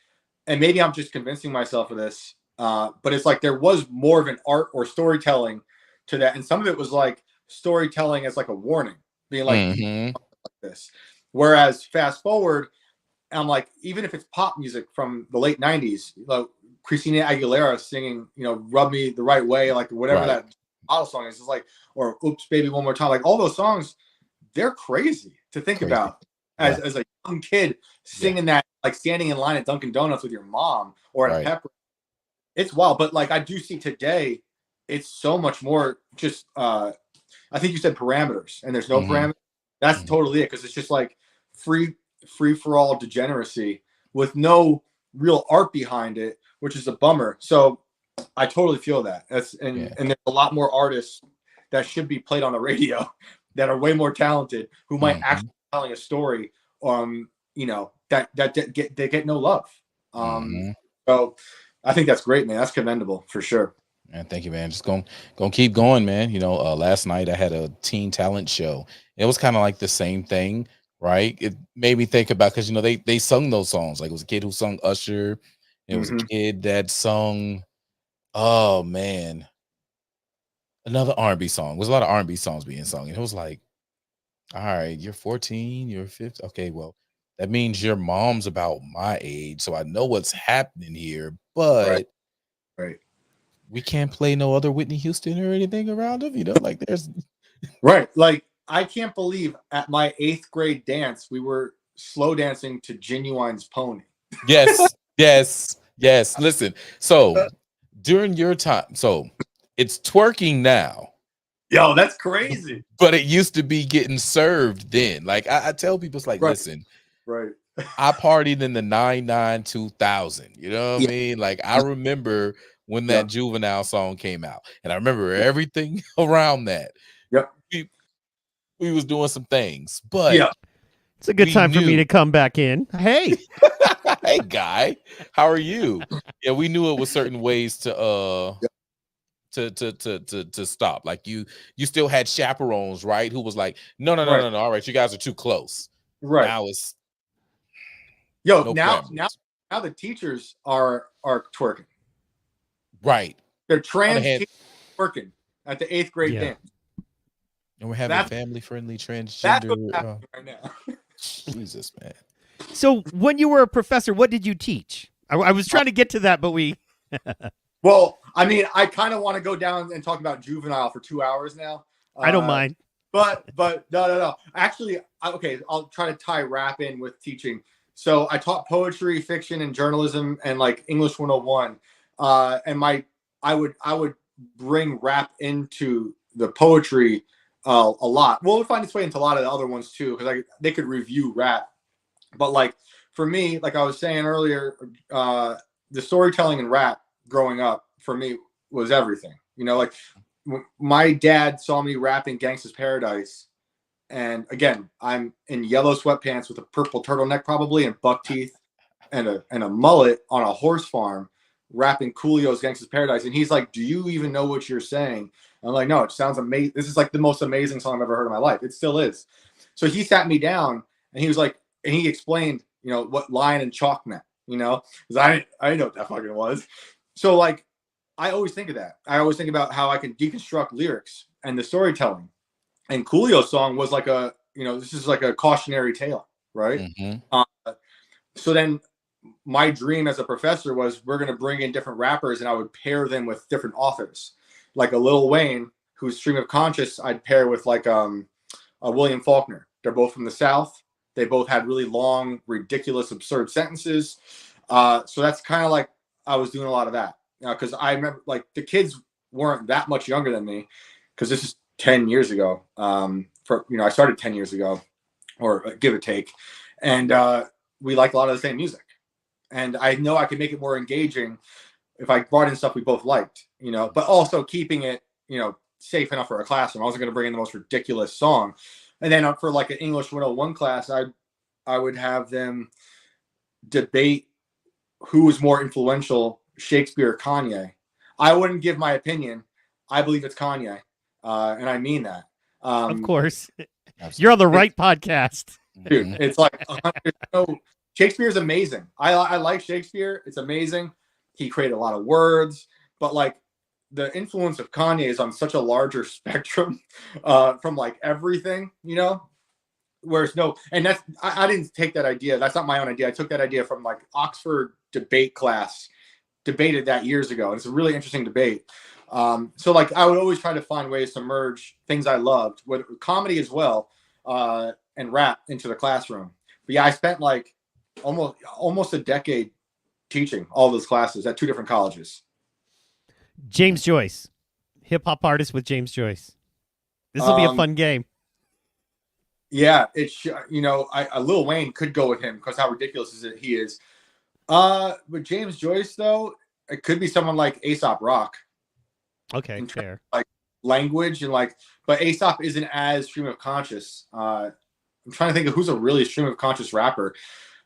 And maybe I'm just convincing myself of this. But it's like there was more of an art or storytelling to that. And some of it was like storytelling as like a warning, being like, like this. Whereas fast forward, I'm like, even if it's pop music from the late 90s, like Christina Aguilera singing, you know, Rub Me the Right Way, like whatever that model song is, it's like, or Oops Baby One More Time, like all those songs, they're crazy to think about as a young kid singing that, like standing in line at Dunkin' Donuts with your mom or at Pepper. It's wild. But like I do see today, it's so much more just, I think you said parameters, and there's no parameters. That's totally it, because it's just like free for all degeneracy with no real art behind it, which is a bummer. So I totally feel that. And there's a lot more artists that should be played on the radio that are way more talented, who might actually be telling a story, you know, that get no love. So I think that's great, man. That's commendable for sure. Man, thank you, man. Just gonna keep going, man. You know, last night I had a teen talent show. It was kind of like the same thing, right? It made me think about, because you know they sung those songs. Like, it was a kid who sung Usher. It was a kid that sung, oh man, another R&B song. There was a lot of R&B songs being sung, and it was like, all right, you're 14, you're 15. Okay, well, that means your mom's about my age, so I know what's happening here, but Right. we can't play no other Whitney Houston or anything around him, you know, like there's Right. Like, I can't believe at my 8th grade dance, we were slow dancing to Genuine's Pony. yes, yes, yes. Listen, so during your time, so it's twerking now. Yo, that's crazy. But it used to be getting served then. Like, I tell people, it's like, listen, right. I partied in the 99 2000. You know what I mean? Like, I remember when that Juvenile song came out, and I remember everything around that. Yep. We was doing some things, but it's a good time for me to come back in. Hey, hey, guy, how are you? Yeah, we knew it was certain ways to stop. Like, you still had chaperones, right? Who was like, no. All right, you guys are too close. Right. Now it's now the teachers are twerking. Right. They're trans twerking at the 8th grade dance. And we're having family-friendly transgender. That's what's right now. Jesus, man. So when you were a professor, what did you teach? I was trying to get to that, but we. Well, I mean, I kind of want to go down and talk about Juvenile for 2 hours now. I don't mind. But no. Actually, okay, I'll try to tie rap in with teaching. So I taught poetry, fiction, and journalism, and like English 101. And I would bring rap into the poetry a lot. Well, it would find its way into a lot of the other ones too, because they could review rap. But like for me, like I was saying earlier, the storytelling in rap growing up for me was everything. You know, like my dad saw me rapping Gangsta's Paradise, and again, I'm in yellow sweatpants with a purple turtleneck probably and buck teeth and a mullet on a horse farm rapping Coolio's Gangsta's Paradise, and he's like, "Do you even know what you're saying?" I'm like, "No, it sounds amazing. This is like the most amazing song I've ever heard in my life. It still is." So he sat me down and he was like, and he explained, you know, what lion and chalk meant, you know, because I didn't know what that fucking was. So like, I always think of that. I always think about how I can deconstruct lyrics and the storytelling. And Coolio's song was like a, you know, this is like a cautionary tale, right? So then my dream as a professor was we're going to bring in different rappers and I would pair them with different authors. Like a Lil Wayne, whose Stream of Conscious I'd pair with like a William Faulkner. They're both from the South. They both had really long, ridiculous, absurd sentences. So that's kind of like I was doing a lot of that. Because I remember like the kids weren't that much younger than me, because this is 10 years ago. I started 10 years ago, or give or take. And we like a lot of the same music. And I know I could make it more engaging if I brought in stuff we both liked, you know, but also keeping it, you know, safe enough for a classroom. I wasn't going to bring in the most ridiculous song. And then for like an English 101 class, I would have them debate who was more influential, Shakespeare or Kanye. I wouldn't give my opinion. I believe it's Kanye. And I mean that. Of course. You're on the right podcast. Dude, it's like, Shakespeare is amazing. I like Shakespeare. It's amazing. He created a lot of words, but like the influence of Kanye is on such a larger spectrum from like everything, you know, whereas and that's, I didn't take that idea. That's not my own idea. I took that idea from like Oxford debate class, debated that years ago. And it's a really interesting debate. So like I would always try to find ways to merge things I loved with comedy as well, and rap into the classroom. But yeah, I spent like almost a decade teaching all those classes at 2 different colleges. James Joyce, hip hop artist with James Joyce. This will be a fun game. Yeah, it's, you know, Lil Wayne could go with him because how ridiculous he is. With James Joyce though, it could be someone like Aesop Rock. Okay, fair. Like language and like, but Aesop isn't as stream of conscious. I'm trying to think of who's a really stream of conscious rapper.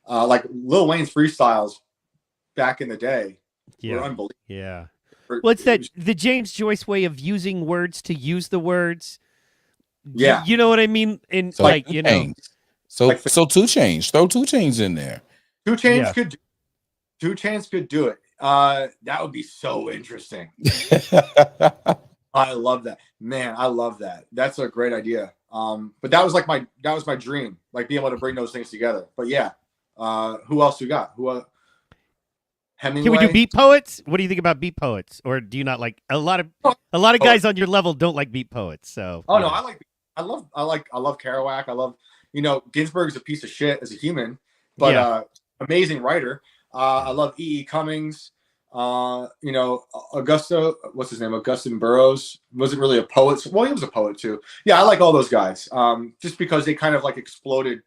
Like Lil Wayne's freestyles back in the day were unbelievable. Yeah. Well, it's the James Joyce way of using words to use the words. Yeah. You know what I mean? And So, like, you know. So 2 Chainz. Throw 2 Chainz in there. 2 Chainz could do it. That would be so interesting. I love that. Man, I love that. That's a great idea. But that was my dream, like being able to bring those things together. But yeah. Who else we got? Hemingway. Can we do beat poets? What do you think about beat poets? Or do you not like a lot of guys on your level don't like beat poets? So no, I love Kerouac. I love, Ginsberg's a piece of shit as a human, but amazing writer. I love E.E. Cummings. what's his name? Augustine Burroughs wasn't really a poet. Well, he was a poet too. Yeah, I like all those guys. Just because they kind of like exploded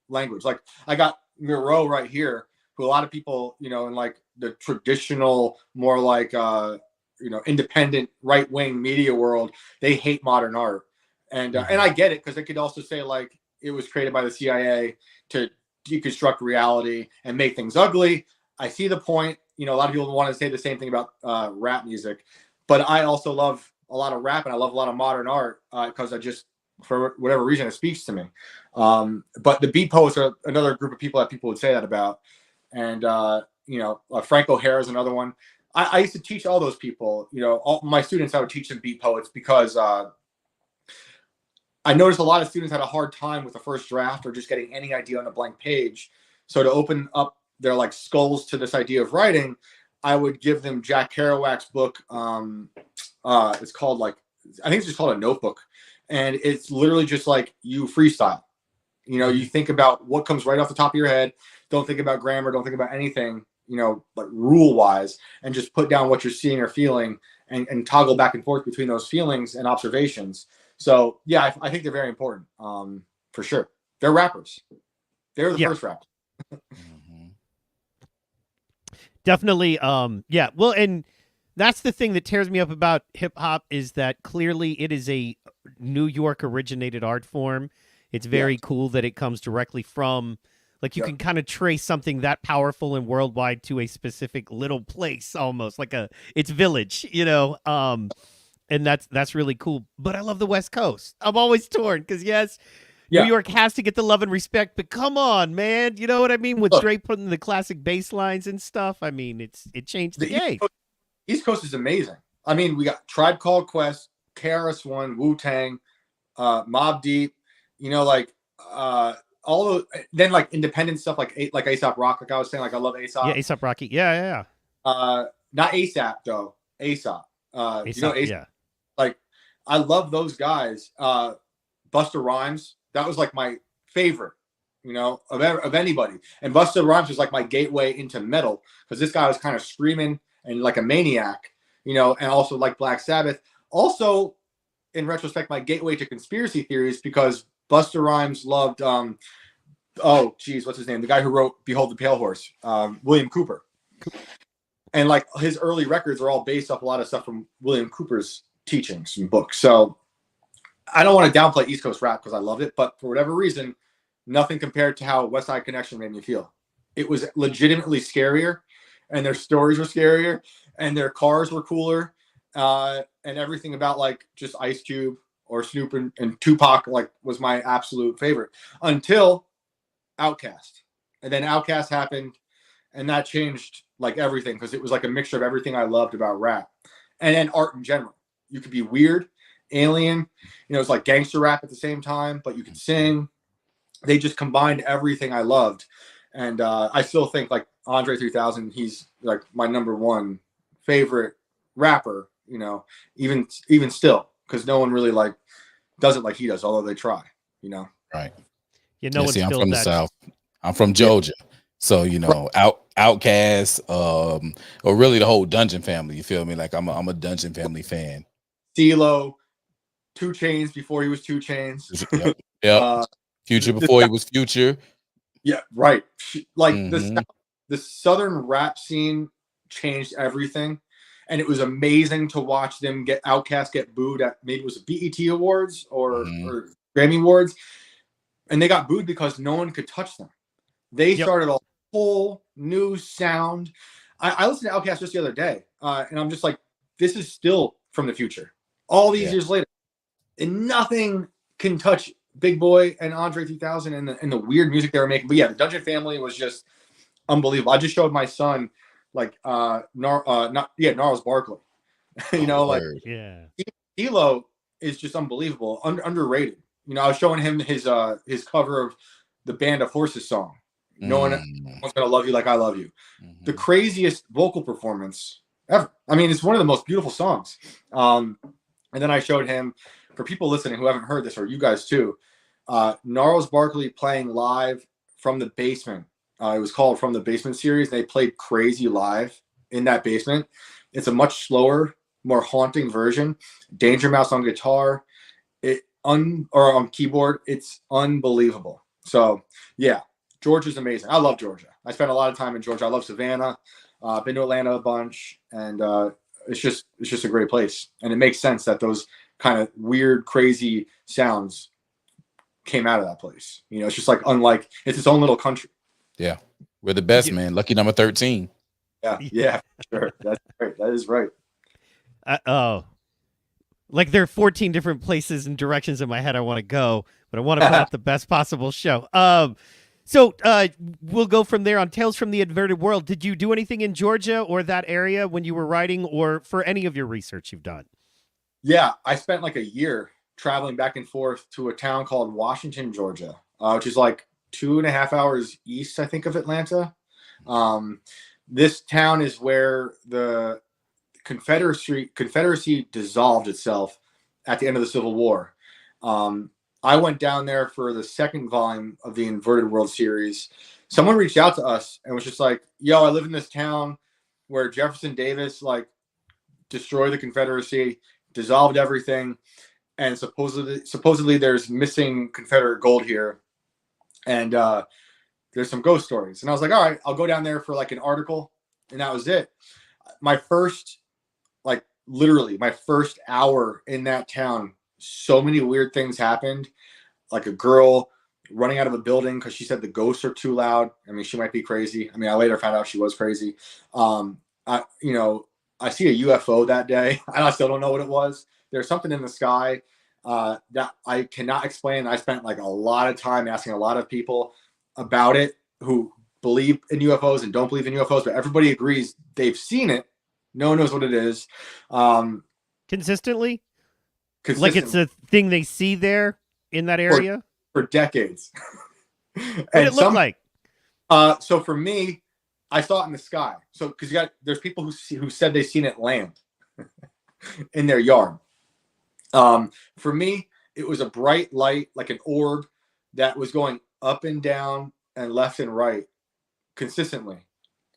language. Like I got Miro right here, who a lot of people, in like the traditional, more like independent right wing media world, they hate modern art, and I get it, because they could also say like it was created by the CIA to deconstruct reality and make things ugly. I see the point. A lot of people want to say the same thing about rap music, but I also love a lot of rap and I love a lot of modern art because for whatever reason, it speaks to me. But the beat poets are another group of people that people would say that about. And, Frank O'Hara is another one. I used to teach all those people, all my students, I would teach them beat poets because I noticed a lot of students had a hard time with the first draft or just getting any idea on a blank page. So to open up their like skulls to this idea of writing, I would give them Jack Kerouac's book. It's called I think it's just called A Notebook. And it's literally just like you freestyle. You think about what comes right off the top of your head. Don't think about grammar. Don't think about anything, like rule wise, and just put down what you're seeing or feeling and toggle back and forth between those feelings and observations. So yeah, I think they're very important. For sure. They're rappers. They're the first rappers. Definitely. Yeah. Well, and that's the thing that tears me up about hip hop is that clearly it is a New York originated art form. It's very cool that it comes directly from, like, you can kind of trace something that powerful and worldwide to a specific little place, almost like it's village, and that's really cool. But I love the West Coast. I'm always torn because New York has to get the love and respect, but come on, man. You know what I mean? With Drake putting the classic bass lines and stuff, I mean, it changed the game. East Coast is amazing. I mean, we got Tribe Called Quest, KRS-One, Wu-Tang, Mobb Deep, all those, then like independent stuff like A$AP Rock, like I was saying, like I love A$AP. Yeah, A$AP Rocky. Yeah. Not ASAP though. A$AP. A$AP, like I love those guys. Busta Rhymes, that was like my favorite, of anybody. And Busta Rhymes was like my gateway into metal because this guy was kind of screaming and like a maniac, and also like Black Sabbath. Also, in retrospect, my gateway to conspiracy theories because Busta Rhymes loved, what's his name? The guy who wrote Behold the Pale Horse, William Cooper. And like his early records are all based off a lot of stuff from William Cooper's teachings and books. So I don't want to downplay East Coast rap because I loved it, but for whatever reason, nothing compared to how West Side Connection made me feel. It was legitimately scarier, and their stories were scarier, and their cars were cooler, and everything about like just Ice Cube or Snoop and Tupac like was my absolute favorite until Outkast. And then Outkast happened, and that changed like everything because it was like a mixture of everything I loved about rap and then art in general. You could be weird, alien, it's like gangster rap at the same time, but you can sing. They just combined everything I loved. And I still think like Andre 3000, he's like my number one favorite rapper, even still, because no one really like does it like he does, although they try, Right. I'm from the South. I'm from Georgia. So, Outkast, or really the whole Dungeon family, you feel me? Like I'm a Dungeon family fan. CeeLo, 2 Chainz before he was 2 Chainz. Yep. Future before he was Future. Yeah, right. Like the Southern rap scene changed everything. and it was amazing to watch them get Outkast get booed at maybe it was BET Awards or Grammy Awards, and they got booed because no one could touch them. They started a whole new sound. I listened to Outkast just the other day, and I'm just like, this is still from the future. All these years later, and nothing can touch Big Boy and Andre 3000 and the weird music they were making. But yeah, the Dungeon Family was just unbelievable. I just showed my son like Gnarls Barkley. You know, like Elo is just unbelievable, underrated. You know, I was showing him his cover of the Band of Horses song. No one's gonna love you like I love you. The craziest vocal performance ever. I mean, it's one of the most beautiful songs. And then I showed him, for people listening who haven't heard this, or you guys too, Gnarls Barkley playing live from the basement. It was called From the Basement series. They played Crazy live in that basement. It's a much slower, more haunting version. Danger Mouse on guitar, or on keyboard. It's unbelievable. So yeah, Georgia's amazing. I love Georgia. I spent a lot of time in Georgia. I love Savannah. Been to Atlanta a bunch, and it's just a great place. And it makes sense that those kind of weird, crazy sounds came out of that place. You know, it's just like it's its own little country. Yeah, we're the best, man. Lucky number 13. Yeah, sure. That's right. That is right. Like there are 14 different places and directions in my head I want to go, but I want to put out the best possible show. So we'll go from there on Tales from the Inverted World. Did you do anything in Georgia or that area when you were writing, or for any of your research you've done? Yeah, I spent like a year traveling back and forth to a town called Washington, Georgia, which is like 2.5 hours east, I think, of Atlanta. This town is where the Confederacy dissolved itself at the end of the Civil War. I went down there for the second volume of the Inverted World series. Someone reached out to us and was just like, yo, I live in this town where Jefferson Davis like destroyed the Confederacy, dissolved everything, and supposedly there's missing Confederate gold here, and there's some ghost stories. And I was like, all right, I'll go down there for like an article, and that was it. Literally my first hour in that town, so many weird things happened. Like a girl running out of a building because she said the ghosts are too loud. I mean, she might be crazy. I mean, I later found out she was crazy. I see a UFO that day. I still don't know what it was. There's something in the sky that I cannot explain. I spent like a lot of time asking a lot of people about it who believe in UFOs and don't believe in UFOs, but everybody agrees they've seen it. No one knows what it is. Consistently? Like it's a thing they see there in that area? For decades. What did it look like? So for me, I saw it in the sky. So because there's people who said they've seen it land in their yard. For me, it was a bright light, like an orb that was going up and down and left and right consistently.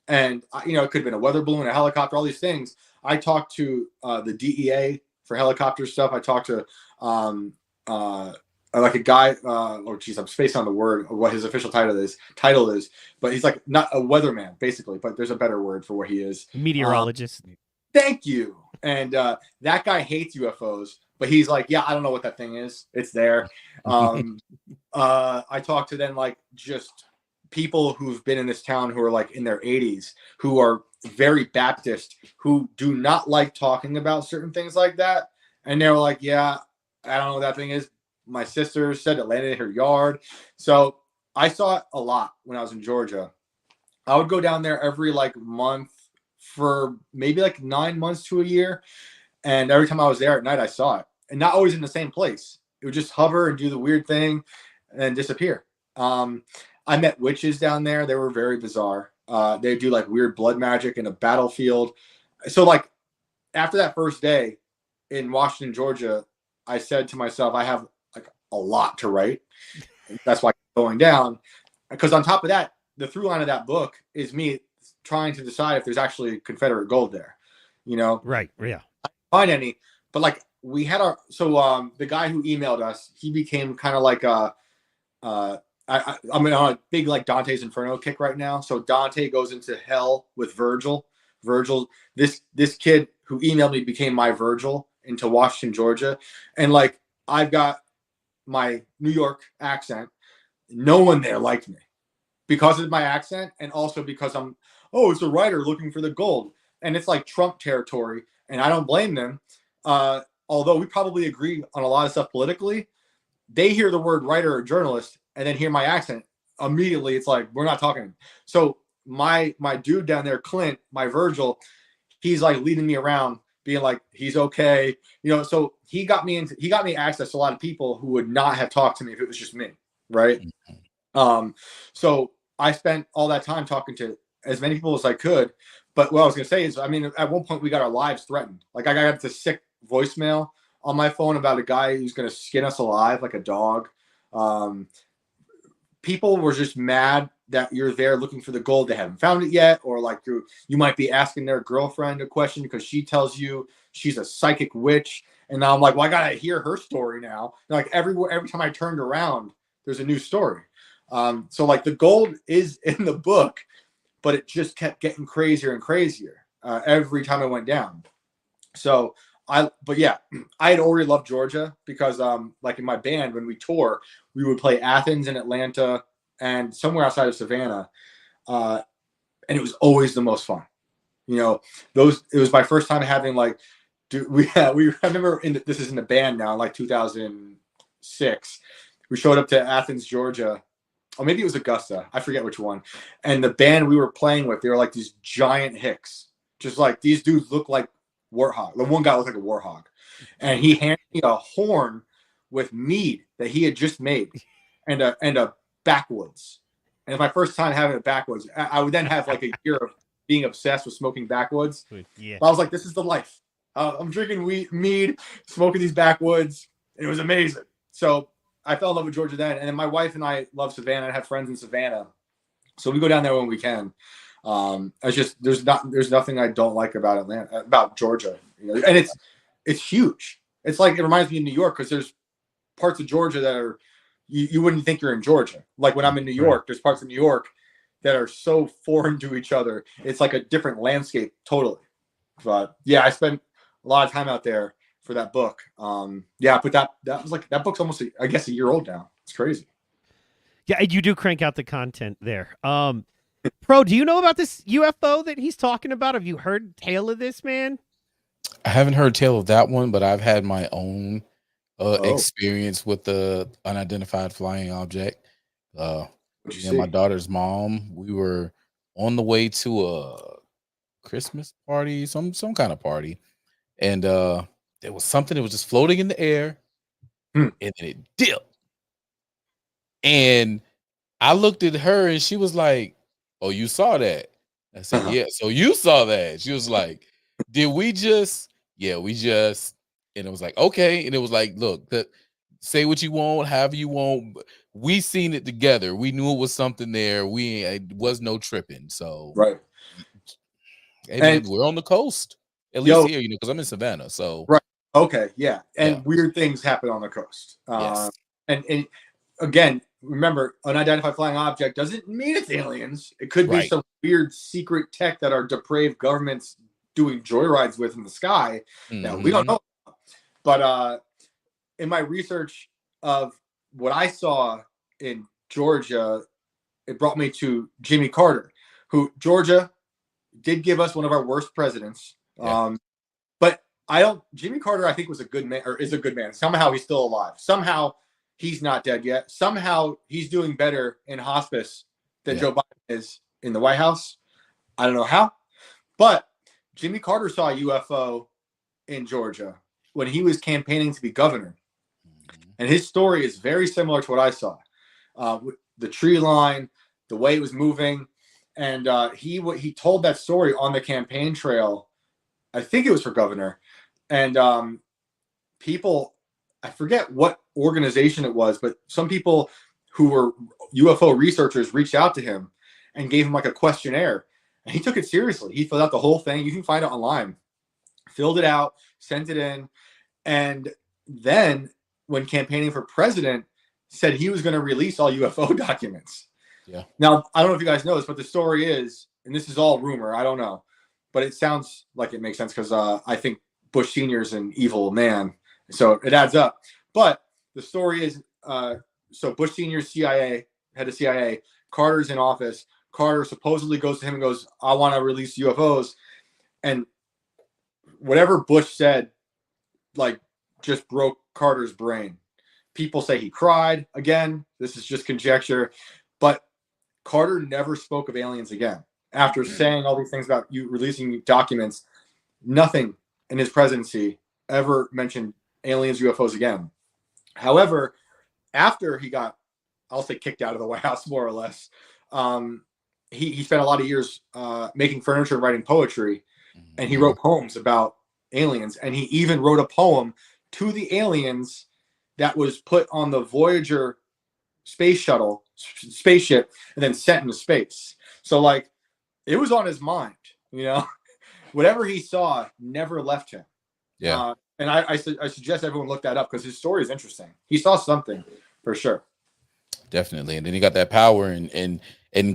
And it could have been a weather balloon, a helicopter, all these things. I talked to the DEA for helicopter stuff. I talked to like a guy. I'm spacing on the word of what his official title is, but he's like not a weatherman basically, but there's a better word for what he is. Meteorologist. Thank you. And that guy hates UFOs, but he's like, yeah, I don't know what that thing is. It's there. I talked to then like just people who've been in this town who are like in their 80s, who are very Baptist, who do not like talking about certain things like that. And they were like, yeah, I don't know what that thing is. My sister said it landed in her yard. So I saw it a lot when I was in Georgia. I would go down there every like month for maybe like 9 months to a year. And every time I was there at night, I saw it. And not always in the same place. It would just hover and do the weird thing and disappear. I met witches down there. They were very bizarre. They do like weird blood magic in a battlefield. So like after that first day in Washington, Georgia, I said to myself, I have like a lot to write. That's why I'm going down. Because on top of that, the through line of that book is me trying to decide if there's actually Confederate gold there. Right. Yeah. I didn't find any, but like we had the guy who emailed us, he became kind of like I'm on a big like Dante's Inferno kick right now. So Dante goes into hell with Virgil. This kid who emailed me became my Virgil into Washington, Georgia. And like, I've got my New York accent. No one there liked me because of my accent, and also because it's a writer looking for the gold. And it's like Trump territory, and I don't blame them. Although we probably agree on a lot of stuff politically, they hear the word writer or journalist and then hear my accent. Immediately, it's like, we're not talking. So my dude down there, Clint, my Virgil, he's like leading me around, being like, he's okay. So he got me access to a lot of people who would not have talked to me if it was just me. Right. So I spent all that time talking to as many people as I could. But what I was going to say is, I mean, at one point we got our lives threatened. Like, I got this sick voicemail on my phone about a guy who's going to skin us alive like a dog. People were just mad that you're there looking for the gold. They haven't found it yet. Or like you might be asking their girlfriend a question because she tells you she's a psychic witch. And now I'm like, well, I got to hear her story now. And like every time I turned around, there's a new story. So like the gold is in the book, but it just kept getting crazier and crazier every time I went down. So I had already loved Georgia because like in my band, when we tour, we would play Athens and Atlanta and somewhere outside of Savannah. And it was always the most fun. It was my first time having like, I remember this is in the band now, like 2006. We showed up to Athens, Georgia. Or maybe it was Augusta. I forget which one. And the band we were playing with, they were like these giant hicks. Just like these dudes look like warthog. The one guy looked like a warthog. And he handed me a horn with mead that he had just made and a backwoods. And it's my first time having a backwoods. I would then have like a year of being obsessed with smoking backwoods. Yeah. But I was like, this is the life. I'm drinking mead, smoking these backwoods. And it was amazing. So I fell in love with Georgia then. And then my wife and I love Savannah. I have friends in Savannah. So we go down there when we can. It's just there's nothing I don't like about Georgia. And it's huge. It's like, it reminds me of New York because there's parts of Georgia that are you wouldn't think you're in Georgia. Like when I'm in New York, there's parts of New York that are so foreign to each other. It's like a different landscape totally. But yeah, I spent a lot of time out there for that book. But that book's almost I guess a year old now. It's crazy. Yeah, you do crank out the content there. Pro, do you know about this UFO that he's talking about? Have you heard tale of this, man? I haven't heard tale of that one, but I've had my own experience with the unidentified flying object. My daughter's mom, we were on the way to a Christmas party, some kind of party, and there was something that was just floating in the air, and then it dipped. And I looked at her, and she was like, "Oh, you saw that?" I said, "Yeah." So you saw that? She was like, "Did we just?" Yeah, we just. And it was like, okay. And it was like, look, say what you want, however you want. We seen it together. We knew it was something there. It was no tripping. So right. And we're on the coast, at least here, because I'm in Savannah. So right. Okay. Yeah. And weird things happen on the coast. Yes. And again, remember, unidentified flying object doesn't mean it's aliens. It could be some weird secret tech that our depraved governments doing joyrides with in the sky that we don't know. But in my research of what I saw in Georgia, it brought me to Jimmy Carter, who Georgia did give us one of our worst presidents. Yeah. But Jimmy Carter, I think, was a good man, or is a good man. Somehow he's still alive. Somehow he's not dead yet. Somehow he's doing better in hospice than Joe Biden is in the White House. I don't know how, but Jimmy Carter saw a UFO in Georgia when he was campaigning to be governor. And his story is very similar to what I saw. The tree line, the way it was moving. And he told that story on the campaign trail. I think it was for governor. And people, I forget what organization it was, but some people who were UFO researchers reached out to him and gave him like a questionnaire. And he took it seriously. He filled out the whole thing. You can find it online. Filled it out, sent it in. And then when campaigning for president, said he was going to release all UFO documents. Yeah. Now, I don't know if you guys know this, but the story is, and this is all rumor, I don't know, but it sounds like it makes sense because I think Bush Sr. is an evil man, so it adds up. But the story is, so Bush Sr. CIA, head of CIA, Carter's in office. Carter supposedly goes to him and goes, "I want to release UFOs," and whatever Bush said, like, just broke Carter's brain. People say he cried. Again, this is just conjecture, but Carter never spoke of aliens again. After saying all these things about you releasing documents, nothing in his presidency ever mentioned aliens, UFOs again. However, after he got, I'll say, kicked out of the White House, more or less, he spent a lot of years making furniture and writing poetry, and he wrote poems about aliens, and he even wrote a poem to the aliens that was put on the Voyager spaceship, and then sent into space. So, like, it was on his mind, whatever he saw never left him. Yeah. And I suggest everyone look that up because his story is interesting. He saw something for sure. Definitely. And then he got that power and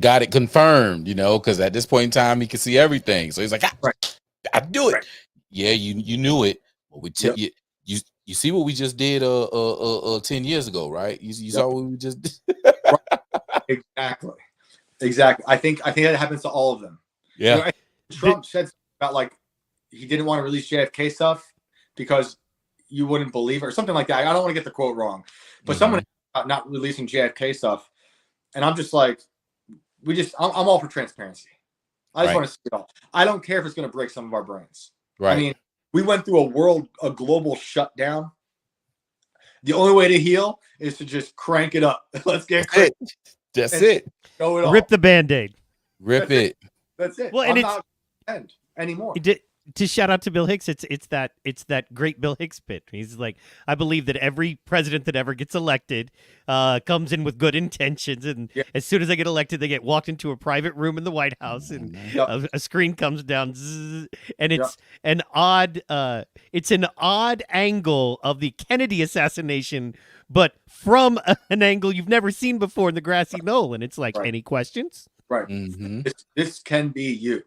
got it confirmed, because at this point in time he could see everything. So he's like, I do it. Right. Yeah, you knew it. But we tell you see what we just did 10 years ago, right? You saw what we just did. Exactly. I think that happens to all of them. Yeah. Trump said about, like, he didn't want to release JFK stuff because you wouldn't believe it or something like that. I don't want to get the quote wrong, but someone about not releasing JFK stuff, and I'm just like, I'm all for transparency. I just want to see it all. I don't care if it's going to break some of our brains. Right. I mean, we went through a global shutdown. The only way to heal is to just crank it up. Let's get crazy. That's it. Rip the Band-Aid. Rip it. That's it. Well, and I'm not anymore. To shout out to Bill Hicks, it's that great Bill Hicks bit. He's like, I believe that every president that ever gets elected comes in with good intentions, and as soon as they get elected, they get walked into a private room in the White House, and a screen comes down, and it's an odd angle of the Kennedy assassination, but from an angle you've never seen before in the grassy knoll, and it's like, any questions? Right. This can be you.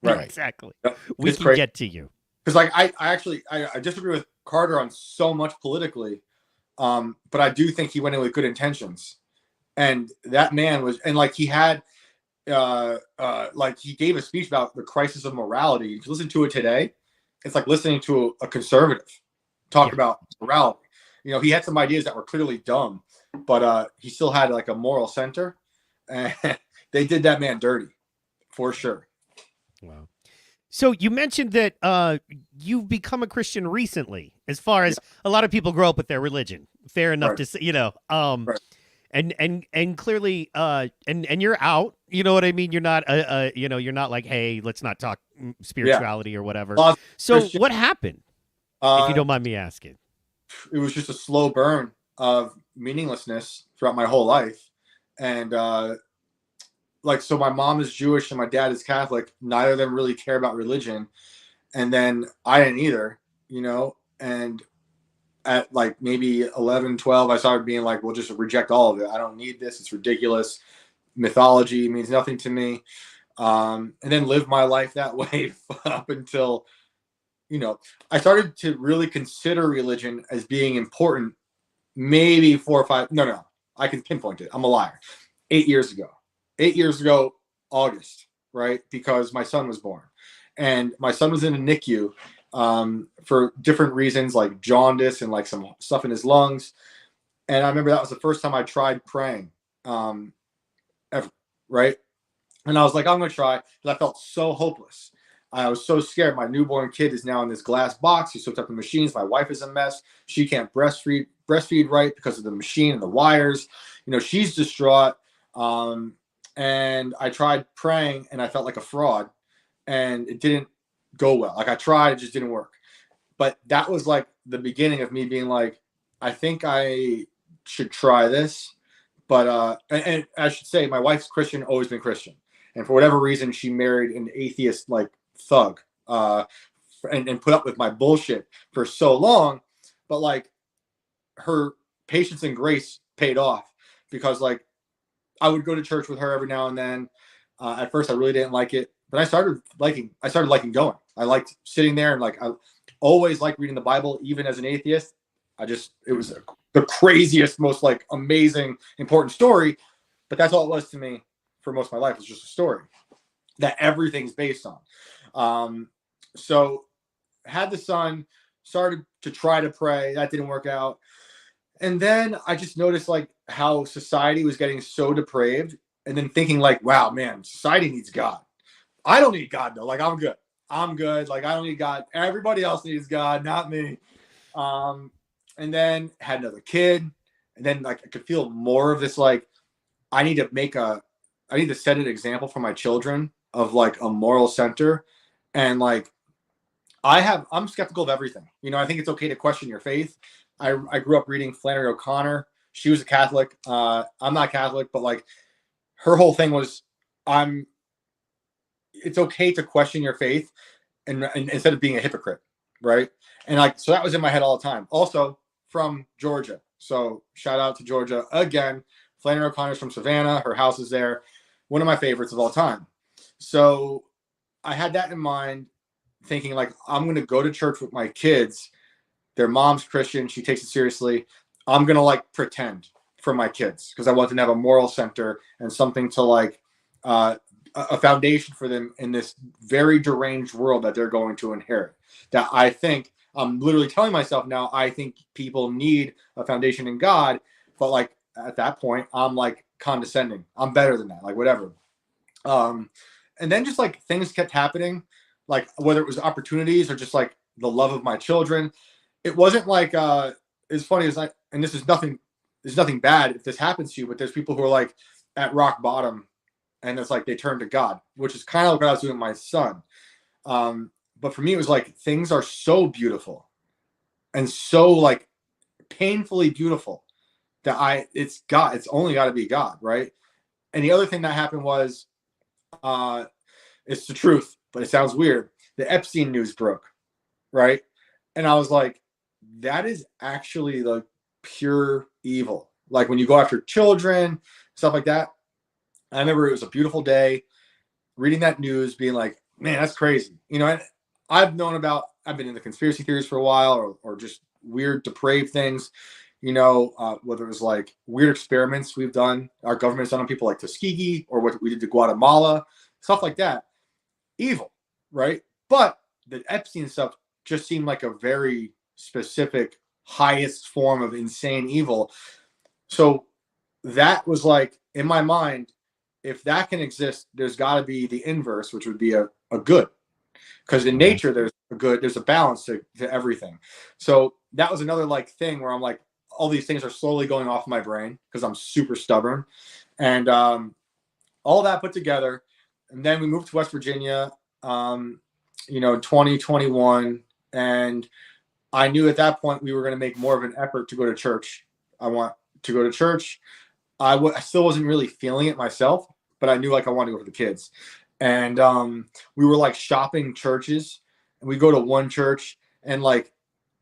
Right. Exactly. We can get to you. Because, like, I disagree with Carter on so much politically, but I do think he went in with good intentions. And that man was, and like he had, like he gave a speech about the crisis of morality. If you listen to it today, it's like listening to a conservative talk about morality. He had some ideas that were clearly dumb, but he still had like a moral center, and they did that man dirty, for sure. Wow. So you mentioned that you've become a Christian recently, as far as a lot of people grow up with their religion. Fair enough to say, and clearly, and you're out. You know what I mean? You're not, you're not like, hey, let's not talk spirituality or whatever. So what happened, if you don't mind me asking? It was just a slow burn of meaninglessness throughout my whole life, and so my mom is Jewish and my dad is Catholic. Neither of them really care about religion. And then I didn't either, and at like maybe 11, 12, I started being like, well, just reject all of it. I don't need this. It's ridiculous. Mythology means nothing to me. And then live my life that way up until, I started to really consider religion as being important. Maybe 4 or 5. No, I can pinpoint it. I'm a liar. 8 years ago. 8 years ago, August, right? Because my son was born. And my son was in a NICU for different reasons, like jaundice and like some stuff in his lungs. And I remember that was the first time I tried praying ever, right? And I was like, I'm going to try, because I felt so hopeless. I was so scared. My newborn kid is now in this glass box. He's hooked up to machines. My wife is a mess. She can't breastfeed right because of the machine and the wires. She's distraught. And I tried praying and I felt like a fraud, and it didn't go well. Like I tried, it just didn't work. But that was like the beginning of me being like, I think I should try this. But, and I should say my wife's Christian, always been Christian. And for whatever reason, she married an atheist, like thug, and put up with my bullshit for so long. But like her patience and grace paid off, because like, I would go to church with her every now and then. At first, I really didn't like it, But I started liking going. I liked sitting there, and like I always liked reading the Bible, even as an atheist. It was the craziest, most like amazing, important story. But that's all it was to me for most of my life. It was just a story that everything's based on. So had the son, started to try to pray. That didn't work out. And then I just noticed like how society was getting so depraved, and then thinking like, wow, man, society needs God. I don't need God though. Like I'm good. I'm good. Like I don't need God. Everybody else needs God, not me. And then had another kid, and then like I could feel more of this like I need to set an example for my children of like a moral center. And like I'm skeptical of everything. You know, I think it's okay to question your faith. I grew up reading Flannery O'Connor. She was a Catholic. I'm not Catholic, but like her whole thing was it's okay to question your faith and instead of being a hypocrite, right? And like so that was in my head all the time. Also from Georgia. So shout out to Georgia again. Flannery O'Connor's from Savannah. Her house is there. One of my favorites of all time. So I had that in mind, thinking like I'm going to go to church with my kids. Their mom's Christian. She takes it seriously. I'm going to like pretend for my kids because I want them to have a moral center and something to like a foundation for them in this very deranged world that they're going to inherit. That I think I'm literally telling myself now, I think people need a foundation in God. But like at that point, I'm like condescending. I'm better than that. Like whatever. And then just like things kept happening, like whether it was opportunities or just like the love of my children. It wasn't like as funny as and there's nothing bad if this happens to you, but there's people who are like at rock bottom and it's like they turn to God, which is kind of like what I was doing with my son. But for me, it was like things are so beautiful and so like painfully beautiful that it's God. It's only got to be God, right? And the other thing that happened was, it's the truth, but it sounds weird. The Epstein news broke, right? And I was like, that is actually the pure evil. Like when you go after children, stuff like that. I remember it was a beautiful day, reading that news, being like, man, that's crazy. You know, I've been in the conspiracy theories for a while, or just weird, depraved things. You know, whether it was like weird experiments we've done, our government's done on people like Tuskegee, or what we did to Guatemala, stuff like that. Evil, right? But the Epstein stuff just seemed like a very specific, highest form of insane evil. So that was like, in my mind, if that can exist, there's got to be the inverse, which would be a good. Because in nature, there's a balance to everything. So that was another like thing where I'm like, all these things are slowly going off my brain because I'm super stubborn. And all that put together. And then we moved to West Virginia, you know, 2021. And I knew at that point we were going to make more of an effort to go to church. I want to go to church. I still wasn't really feeling it myself, but I knew like I wanted to go for the kids. And we were like shopping churches, and we go to one church, and like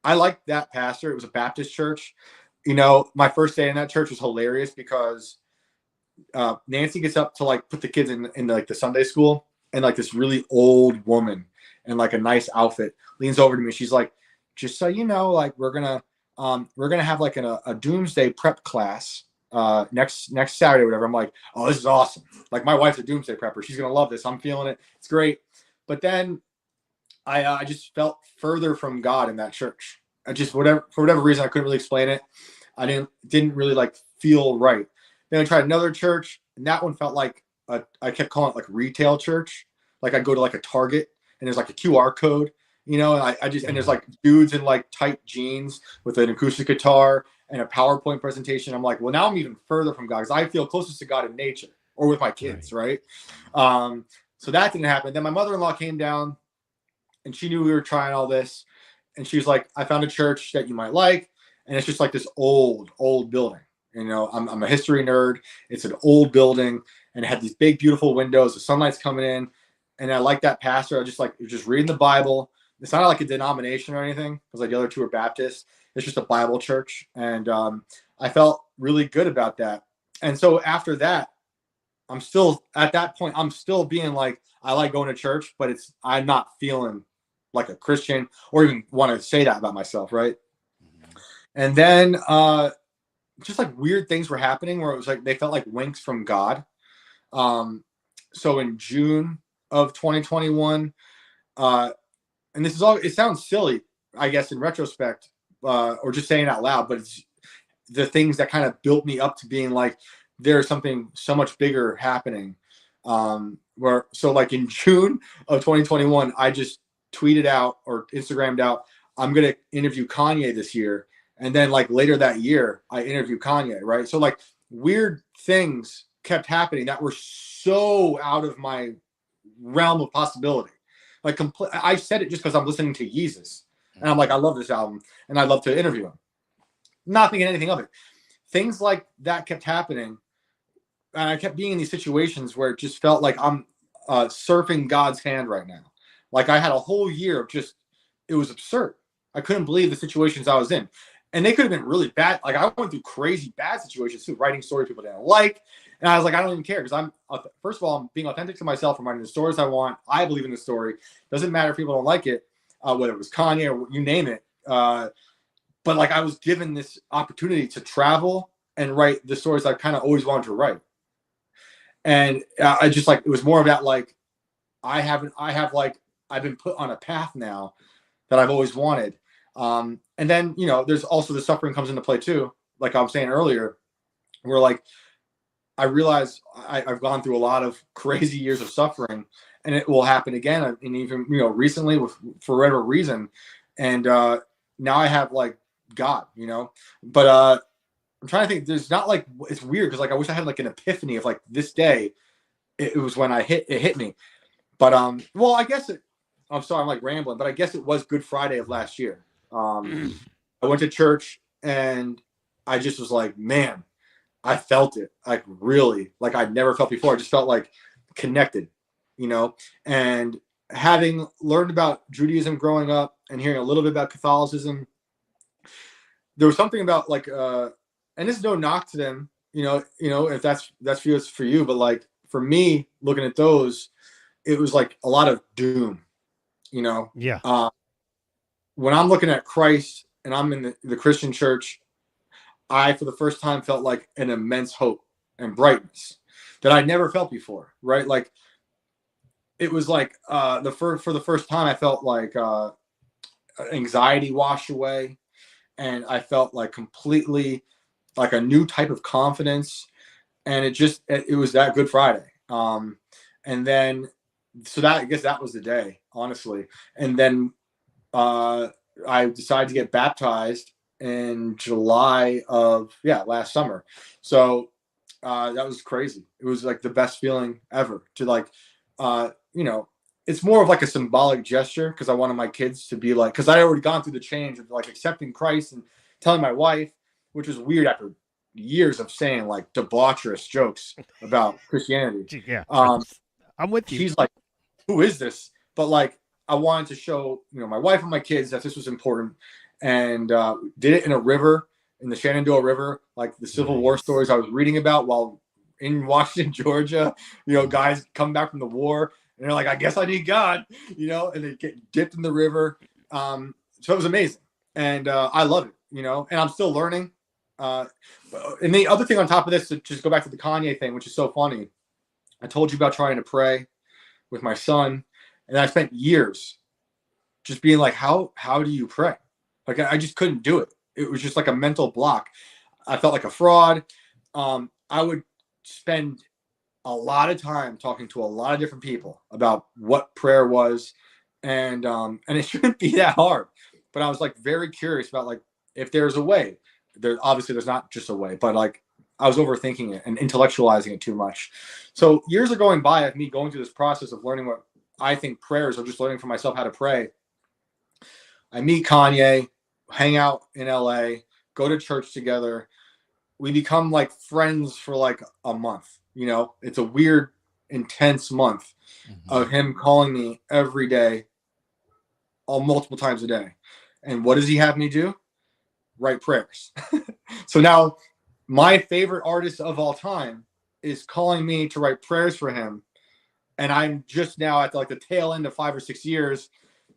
I liked that pastor. It was a Baptist church. You know, my first day in that church was hilarious because Nancy gets up to like put the kids in like the Sunday school, and like this really old woman in like a nice outfit leans over to me. She's like, just so you know, like we're gonna have like a doomsday prep class next Saturday or whatever. I'm like, oh, this is awesome. Like my wife's a doomsday prepper. She's gonna love this. I'm feeling it. It's great. But then I just felt further from God in that church. I just for whatever reason I couldn't really explain it. I didn't really like feel right. Then I tried another church, and that one felt like I kept calling it like retail church. Like I'd go to like a Target, and there's like a QR code, you know, and and there's like dudes in like tight jeans with an acoustic guitar and a PowerPoint presentation. I'm like, well, now I'm even further from God because I feel closest to God in nature or with my kids, right? So that didn't happen. Then my mother-in-law came down, and she knew we were trying all this, and she was like, I found a church that you might like, and it's just like this old building. You know, I'm a history nerd. It's an old building, and it had these big, beautiful windows. The sunlight's coming in, and I like that pastor. I just like just reading the Bible. It's not like a denomination or anything, because like the other two are Baptists. It's just a Bible church, and I felt really good about that. And so after that, I'm still at that point. I'm still being like, I like going to church, but I'm not feeling like a Christian or even want to say that about myself, right? And then just like weird things were happening where it was like they felt like winks from God. So in June of 2021, and this is all, it sounds silly, I guess, in retrospect, or just saying it out loud, but it's the things that kind of built me up to being like, there's something so much bigger happening. So like in June of 2021, I just tweeted out or Instagrammed out, I'm going to interview Kanye this year. And then like later that year, I interviewed Kanye, right? So like weird things kept happening that were so out of my realm of possibility. Like I said it just because I'm listening to Yeezus. And I'm like, I love this album and I'd love to interview him. Not thinking anything of it. Things like that kept happening. And I kept being in these situations where it just felt like I'm surfing God's hand right now. Like I had a whole year of just, it was absurd. I couldn't believe the situations I was in. And they could have been really bad. Like I went through crazy bad situations too, writing stories people didn't like. And I was like, I don't even care because first of all, I'm being authentic to myself. I'm writing the stories I want. I believe in the story. Doesn't matter if people don't like it, whether it was Kanye or you name it. But like I was given this opportunity to travel and write the stories I kind of always wanted to write. And I just like, it was more of that, like, I've been put on a path now that I've always wanted. And then, you know, there's also the suffering comes into play too. Like I was saying earlier, where like, I realize I've gone through a lot of crazy years of suffering and it will happen again. And even, you know, recently for whatever reason. And now I have like God, you know, but I'm trying to think. There's not like, it's weird because like I wish I had like an epiphany of like this day. It was when it hit me. But well, I guess I'm sorry, I'm like rambling, but I guess it was Good Friday of last year. I went to church and I just was like, man, I felt it like really like I'd never felt before. I just felt like connected, you know, and having learned about Judaism growing up and hearing a little bit about Catholicism, there was something about like, and this is no knock to them, you know, if that's for you, it's for you. But like for me, looking at those, it was like a lot of doom, you know. Yeah. When I'm looking at Christ and I'm in the Christian church, I for the first time felt like an immense hope and brightness that I never felt before. Right, like it was like for the first time I felt like anxiety washed away, and I felt like completely like a new type of confidence, and it was that Good Friday. And then so that I guess that was the day, honestly. And then I decided to get baptized in July of last summer. So that was crazy. It was like the best feeling ever to like you know, it's more of like a symbolic gesture because I wanted my kids to be like, because I already gone through the change of like accepting Christ and telling my wife, which was weird after years of saying like debaucherous jokes about Christianity. Yeah. I'm with you. She's like, who is this? But like, I wanted to show, you know, my wife and my kids that this was important, and did it in a river, in the Shenandoah River, like the Civil War stories I was reading about while in Washington, Georgia. You know, guys come back from the war and they're like, I guess I need God, you know, and they get dipped in the river. So it was amazing, and I love it, you know, and I'm still learning. And the other thing on top of this, to just go back to the Kanye thing, which is so funny. I told you about trying to pray with my son, and I spent years just being like, how do you pray? Like I just couldn't do it. It was just like a mental block. I felt like a fraud. I would spend a lot of time talking to a lot of different people about what prayer was, and it shouldn't be that hard. But I was like very curious about like if there's a way. There's not just a way, but like I was overthinking it and intellectualizing it too much. So years are going by of me going through this process of learning what I think prayers, or just learning for myself how to pray. I meet Kanye, hang out in LA, go to church together. We become like friends for like a month. You know, it's a weird, intense month of him calling me every day, multiple times a day. And what does he have me do? Write prayers. So now my favorite artist of all time is calling me to write prayers for him, and I'm just now at like the tail end of 5 or 6 years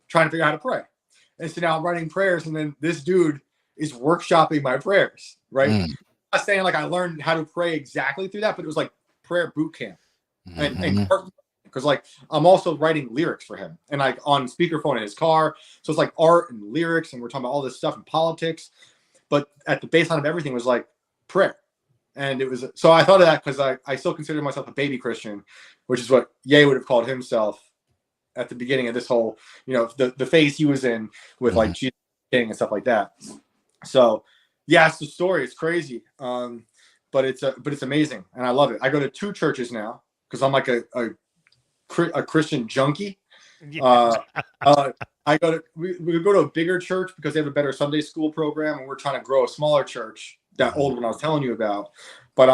trying to figure out how to pray. And so now I'm writing prayers, and then this dude is workshopping my prayers, right? Mm. I'm not saying like I learned how to pray exactly through that, but it was like prayer boot camp. And because like I'm also writing lyrics for him, and like on speakerphone in his car, so it's like art and lyrics, and we're talking about all this stuff and politics, but at the baseline of everything was like prayer. And it was, so I thought of that because I still consider myself a baby Christian, which is what Ye would have called himself at the beginning of this whole, the phase he was in with like Jesus King and stuff like that. So yeah, it's the story. It's crazy. But it's amazing, and I love it. I go to 2 churches now because I'm like a Christian junkie. We go to a bigger church because they have a better Sunday school program, and we're trying to grow a smaller church, that old one I was telling you about. But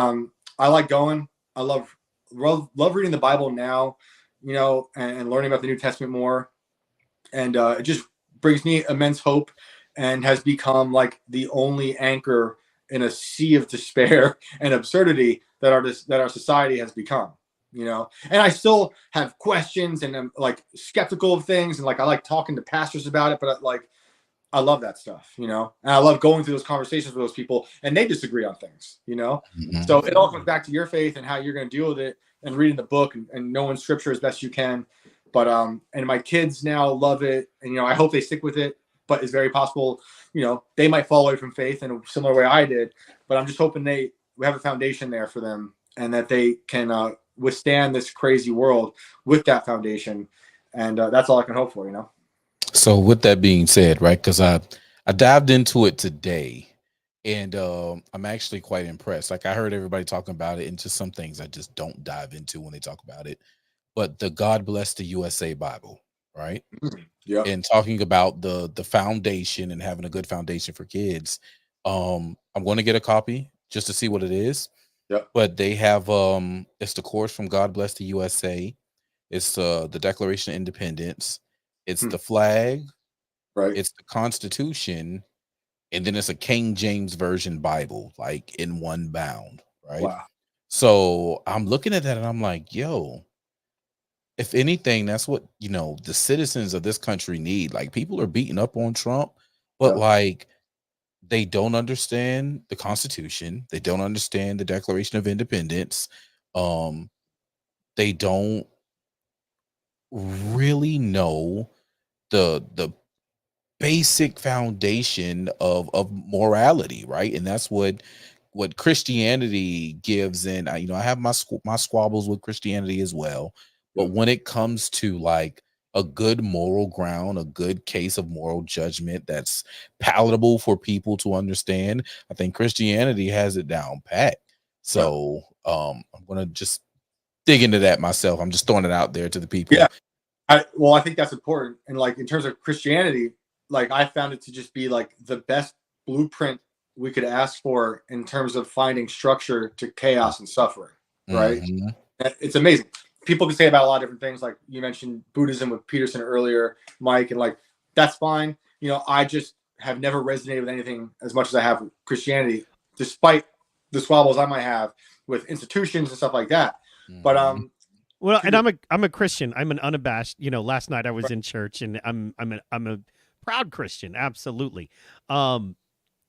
I like going. I love reading the Bible now, and learning about the New Testament more, and it just brings me immense hope, and has become like the only anchor in a sea of despair and absurdity that our society has become. And I still have questions, and I'm like skeptical of things, and like I like talking to pastors about it, but like I love that stuff, and I love going through those conversations with those people, and they disagree on things, So it all comes back to your faith and how you're going to deal with it, and reading the book and knowing scripture as best you can. But and my kids now love it, and I hope they stick with it, but it's very possible, they might fall away from faith in a similar way I did, but I'm just hoping we have a foundation there for them, and that they can withstand this crazy world with that foundation. And that's all I can hope for, So with that being said, right, because I dived into it today, and I'm actually quite impressed. Like I heard everybody talking about it, and just some things I just don't dive into when they talk about it. But the God Bless the USA Bible, right? Yeah. And talking about the foundation and having a good foundation for kids. I'm going to get a copy just to see what it is. Yep. But they have it's the course from God Bless the USA. It's the Declaration of Independence. It's the flag. Right. It's the Constitution, and then it's a King James Version Bible, like in one bound, right? Wow. So I'm looking at that and I'm like, yo, if anything, that's what the citizens of this country need. Like people are beating up on Trump, but like they don't understand the Constitution. They don't understand the Declaration of Independence. They don't really know the basic foundation of morality, right? And that's what Christianity gives. And I have my squabbles with Christianity as well, but when it comes to like a good moral ground, a good case of moral judgment that's palatable for people to understand, I think Christianity has it down pat. So I'm gonna just dig into that myself. I'm just throwing it out there to the people. Yeah. I think that's important. And like in terms of Christianity, like I found it to just be like the best blueprint we could ask for in terms of finding structure to chaos and suffering. Right. It's amazing. People can say about a lot of different things. Like you mentioned Buddhism with Peterson earlier, Mike, and like, that's fine. I just have never resonated with anything as much as I have with Christianity, despite the squabbles I might have with institutions and stuff like that. But, well, and I'm a Christian. I'm an unabashed. Last night I was in church, and I'm a proud Christian, absolutely. And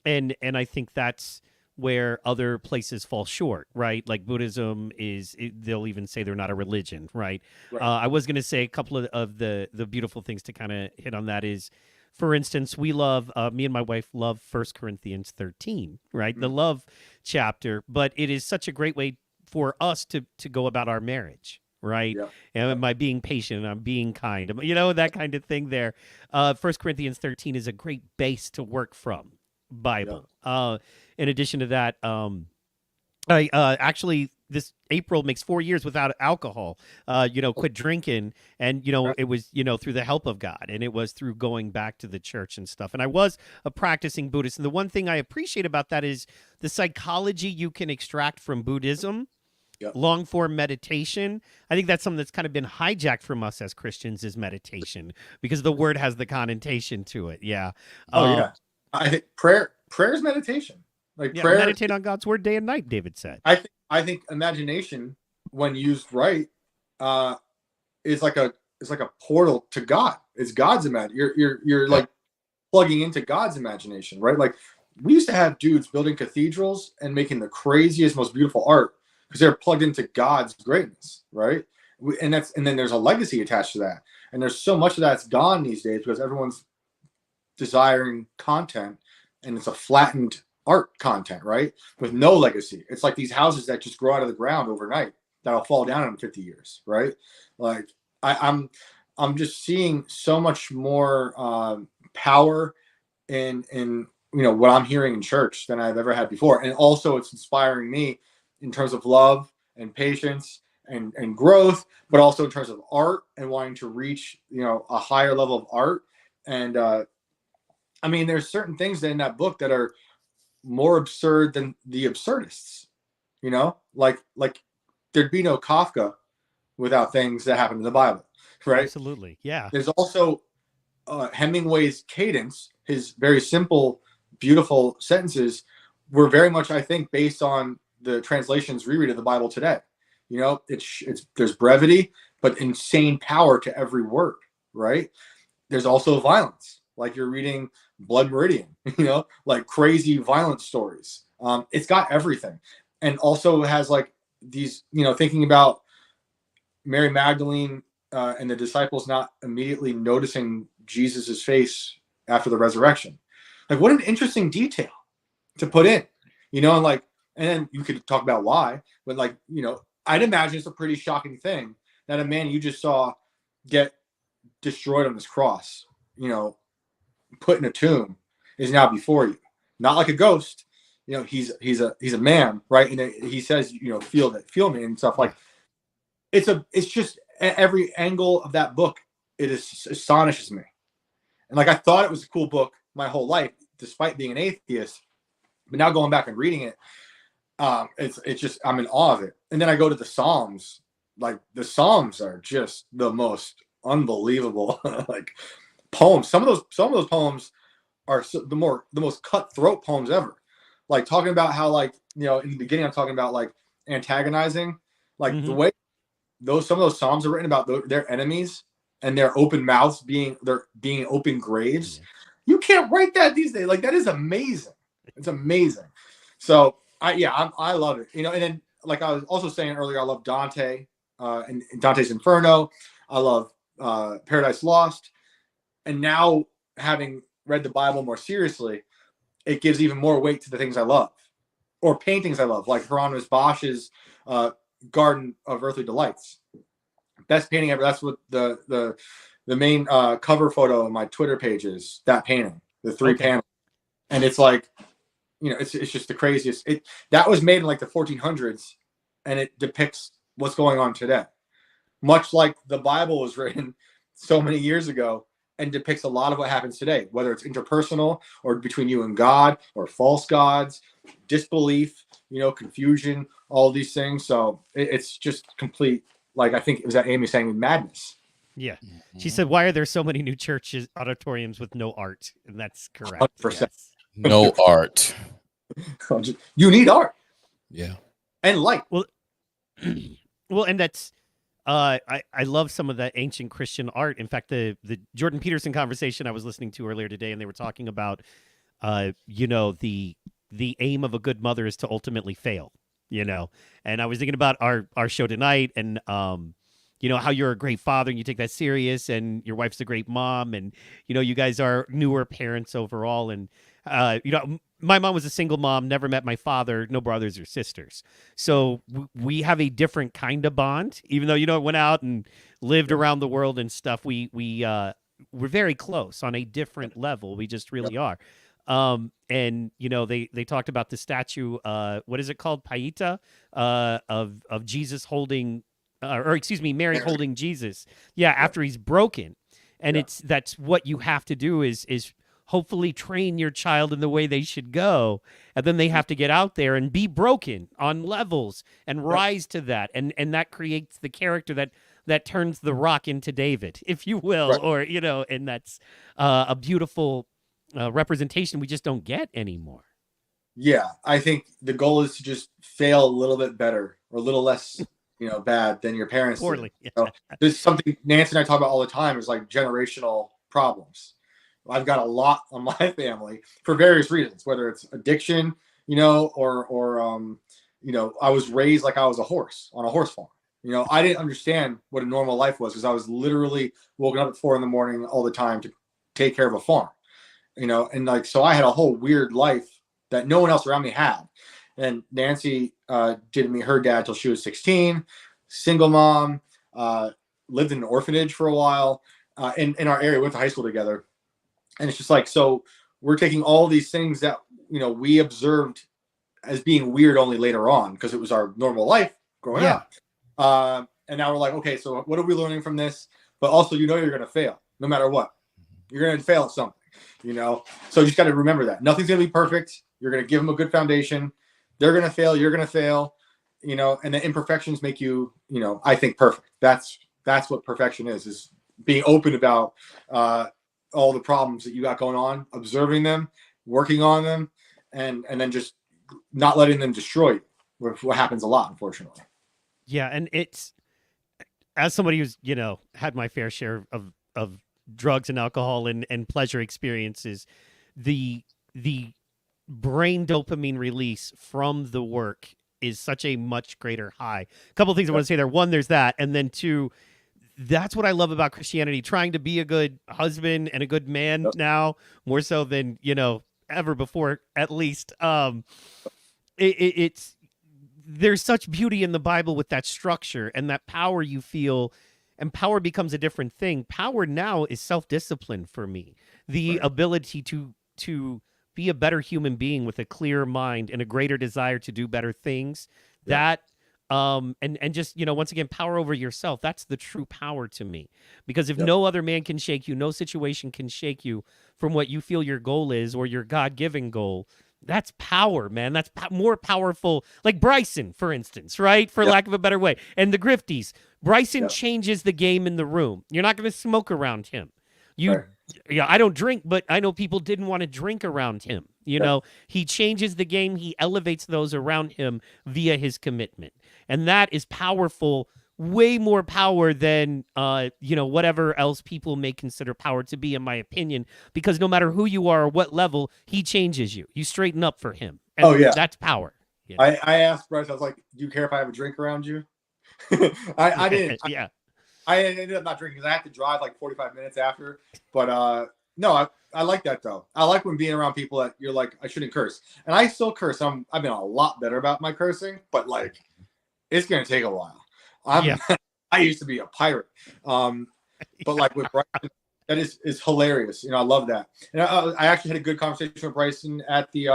I think that's where other places fall short, right? Like Buddhism they'll even say they're not a religion, right? I was going to say a couple of the beautiful things to kind of hit on that is, for instance, we love, me and my wife love 1 Corinthians 13, right? The love chapter, but it is such a great way for us to go about our marriage. Right. Yeah. And am I being patient? I'm being kind. That kind of thing there. 1 Corinthians 13 is a great base to work from Bible. Yeah. In addition to that, I actually this April makes 4 years without alcohol, quit drinking. And, it was, through the help of God, and it was through going back to the church and stuff. And I was a practicing Buddhist. And the one thing I appreciate about that is the psychology you can extract from Buddhism. Long form meditation. I think that's something that's kind of been hijacked from us as Christians, is meditation, because the word has the connotation to it. Yeah. I think prayer is meditation. Like prayer, meditate on God's word day and night, David said. I I think imagination, when used right, uh, is like a portal to God. It's God's You're like plugging into God's imagination, right? Like we used to have dudes building cathedrals and making the craziest, most beautiful art because they're plugged into God's greatness, right? And then there's a legacy attached to that. And there's so much of that's gone these days because everyone's desiring content, and it's a flattened art content, right? With no legacy. It's like these houses that just grow out of the ground overnight that'll fall down in 50 years, right? Like I'm just seeing so much more power in what I'm hearing in church than I've ever had before. And also it's inspiring me in terms of love and patience and growth, but also in terms of art and wanting to reach, a higher level of art. And I mean, there's certain things in that book that are more absurd than the absurdists, like there'd be no Kafka without things that happen in the Bible, right? Absolutely. Yeah. There's also Hemingway's cadence, his very simple, beautiful sentences were very much, I think, based on the translation's reread of the Bible today. There's brevity, but insane power to every word, right? There's also violence, like you're reading Blood Meridian, like crazy violent stories. It's got everything. And also has like these, thinking about Mary Magdalene and the disciples not immediately noticing Jesus's face after the resurrection. Like, what an interesting detail to put in, and then you could talk about why, but I'd imagine it's a pretty shocking thing that a man you just saw get destroyed on this cross, put in a tomb, is now before you, not like a ghost. He's a man, right? And he says, feel me and stuff. Like it's just every angle of that book. It astonishes me. And like I thought it was a cool book my whole life, despite being an atheist. But now going back and reading it, it's just I'm in awe of it. And then I go to the Psalms. Like the Psalms are just the most unbelievable like poems. Some of those poems are the most cutthroat poems ever. Like talking about how in the beginning I'm talking about like antagonizing, like the way some of those Psalms are written about their enemies and their open mouths being open graves. Yeah. You can't write that these days. Like that is amazing. It's amazing. So I love it. And then like I was also saying earlier, I love Dante and Dante's Inferno. I love Paradise Lost. And now having read the Bible more seriously, it gives even more weight to the things I love, or paintings I love, like Hieronymus Bosch's Garden of Earthly Delights. Best painting ever. That's what the main cover photo of my Twitter page is. That painting, the three panels, and it's like, it's just the craziest. That was made in like the 1400s, and it depicts what's going on today, much like the Bible was written so many years ago and depicts a lot of what happens today, whether it's interpersonal or between you and God or false gods, disbelief, confusion, all these things. So it's just complete. Like I think it was that Amy saying madness. Yeah. She said, why are there so many new churches auditoriums with no art? And that's correct. 100%. Yes. No art. You need art. Yeah. And light. Well, and that's I love some of the ancient Christian art. In fact, the Jordan Peterson conversation I was listening to earlier today, and they were talking about the aim of a good mother is to ultimately fail, And I was thinking about our show tonight, and how you're a great father and you take that serious, and your wife's a great mom, and you guys are newer parents overall, and my mom was a single mom, never met my father, no brothers or sisters. So we have a different kind of bond, even though, went out and lived around the world and stuff. We're very close on a different level. We just really are. And they talked about the statue, what is it called? Paita, of Jesus holding, Mary holding Jesus. Yeah. After he's broken. And that's what you have to do is hopefully train your child in the way they should go. And then they have to get out there and be broken on levels and rise to that. And that creates the character that turns the rock into David, if you will, or, and that's a beautiful representation we just don't get anymore. Yeah, I think the goal is to just fail a little bit better or a little less, bad than your parents did. Poorly. There's something Nancy and I talk about all the time is like generational problems. I've got a lot on my family for various reasons, whether it's addiction, or I was raised like I was a horse on a horse farm. I didn't understand what a normal life was because I was literally woken up at 4 a.m. all the time to take care of a farm, and like, so I had a whole weird life that no one else around me had. And Nancy didn't meet her dad till she was 16, single mom, lived in an orphanage for a while in our area, went to high school together. And it's just like, so we're taking all these things that, we observed as being weird only later on because it was our normal life growing up. And now we're like, okay, so what are we learning from this? But also, you're going to fail no matter what. You're going to fail at something, So you just got to remember that nothing's going to be perfect. You're going to give them a good foundation. They're going to fail. You're going to fail, and the imperfections make you, I think perfect. That's what perfection is being open about all the problems that you got going on, observing them, working on them, and then just not letting them destroy you, what happens a lot, unfortunately. Yeah. And it's, as somebody who's, had my fair share of drugs and alcohol and pleasure experiences, the brain dopamine release from the work is such a much greater high. A couple of things I want to say there. One, there's that. And then two, that's what I love about Christianity, trying to be a good husband and a good man now, more so than, ever before, at least. It's there's such beauty in the Bible with that structure and that power you feel, and power becomes a different thing. Power now is self-discipline for me. The ability to be a better human being with a clear mind and a greater desire to do better things. That and just, once again, power over yourself. That's the true power to me. Because if no other man can shake you, no situation can shake you from what you feel your goal is or your God-given goal. That's power, man. That's more powerful. Like Bryson, for instance, right? For lack of a better way. And the Grifties. Bryson changes the game in the room. You're not going to smoke around him. Yeah, I don't drink, but I know people didn't want to drink around him. He changes the game. He elevates those around him via his commitment. And that is powerful, way more power than, whatever else people may consider power to be, in my opinion, because no matter who you are or what level, he changes you. You straighten up for him. And that's power. I asked Bryce, I was like, do you care if I have a drink around you? I didn't. I ended up not drinking because I had to drive like 45 minutes after. But no, I like that though. I like when being around people that you're like, I shouldn't curse. And I still curse. I've been a lot better about my cursing, but like it's gonna take a while. I used to be a pirate. But like with Bryson, that is hilarious. I love that. And I actually had a good conversation with Bryson at the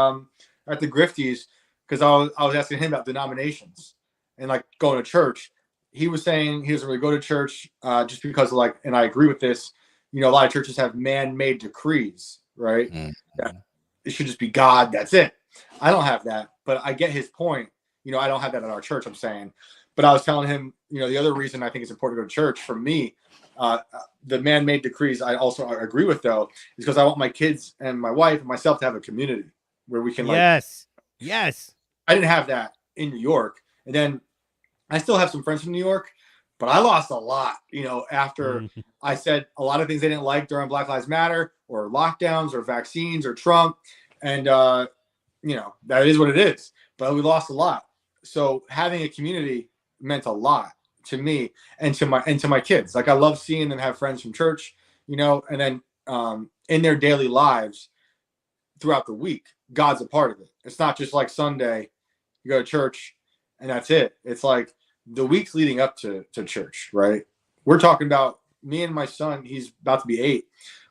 Grifties because I was asking him about denominations and like going to church. He was saying he doesn't really go to church just because of and I agree with this, a lot of churches have man-made decrees, right? Yeah. It should just be God, that's it. I don't have that, but I get his point. I don't have that at our church, I'm saying. But I was telling him, the other reason I think it's important to go to church for me, the man-made decrees I also agree with though, is because I want my kids and my wife and myself to have a community where we can Yes. I didn't have that in New York. And then I still have some friends from New York, but I lost a lot, after I said a lot of things they didn't like during Black Lives Matter or lockdowns or vaccines or Trump. And, that is what it is. But we lost a lot. So having a community meant a lot to me and to my kids. Like I love seeing them have friends from church, and then in their daily lives throughout the week, God's a part of it. It's not just like Sunday, you go to church and that's it. It's like the weeks leading up to church, right? We're talking about me and my son, he's about to be 8.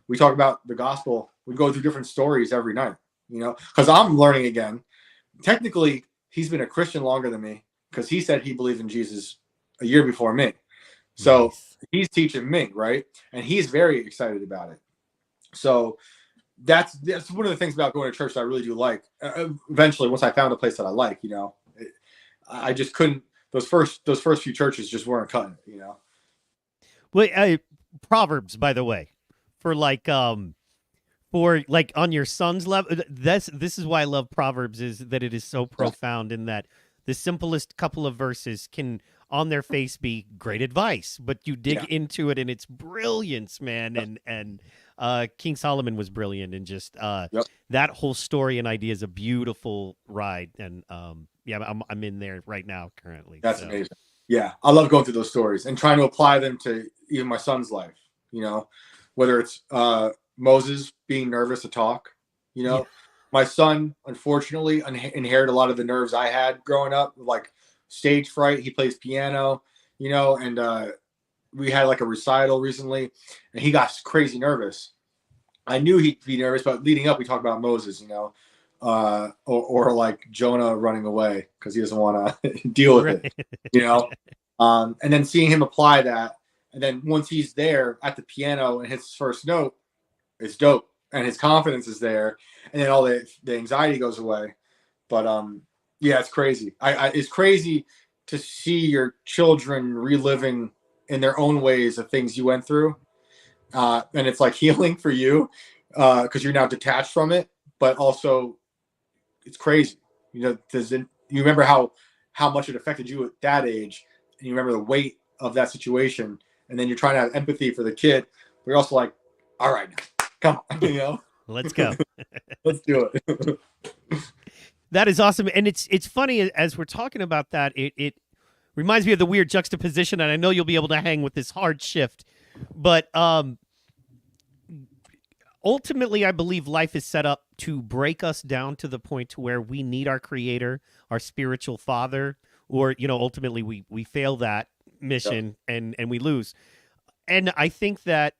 We talk about the gospel. We go through different stories every night, because I'm learning again. Technically, he's been a Christian longer than me because he said he believed in Jesus a year before me. So he's teaching me, right? And he's very excited about it. So that's one of the things about going to church that I really do like. Eventually, once I found a place that I like, I just couldn't. Those first few churches just weren't cutting it, Well, Proverbs, by the way, for for like on your son's level. This is why I love Proverbs, is that it is so profound in that the simplest couple of verses can on their face be great advice, but you dig into it and it's brilliance, man. And King Solomon was brilliant, and just that whole story and idea is a beautiful ride. And I'm in there right now currently. That's amazing. Yeah, I love going through those stories and trying to apply them to even my son's life. You know, whether it's Moses being nervous to talk. You know, my son unfortunately inherited a lot of the nerves I had growing up, like stage fright. He plays piano, you know, and we had like a recital recently, and he got crazy nervous. I knew he'd be nervous, but leading up, we talked about Moses, you know, or like Jonah running away because he doesn't want to deal with it, you know. And then seeing him apply that, and then once he's there at the piano and hits his first note, it's dope, and his confidence is there, and then all the anxiety goes away. But yeah, it's crazy. It's crazy to see your children reliving in their own ways of things you went through, and it's like healing for you because you're now detached from it. But also, it's crazy. You know, you remember how much it affected you at that age, and you remember the weight of that situation, and then you're trying to have empathy for the kid, but you're also like, all right, now, come on, you know, let's go. Let's do it. That is awesome. And it's funny as we're talking about that, it reminds me of the weird juxtaposition, and I know you'll be able to hang with this hard shift, but ultimately I believe life is set up to break us down to the point to where we need our creator, our spiritual father, or, you know, ultimately we fail that mission and we lose. And I think that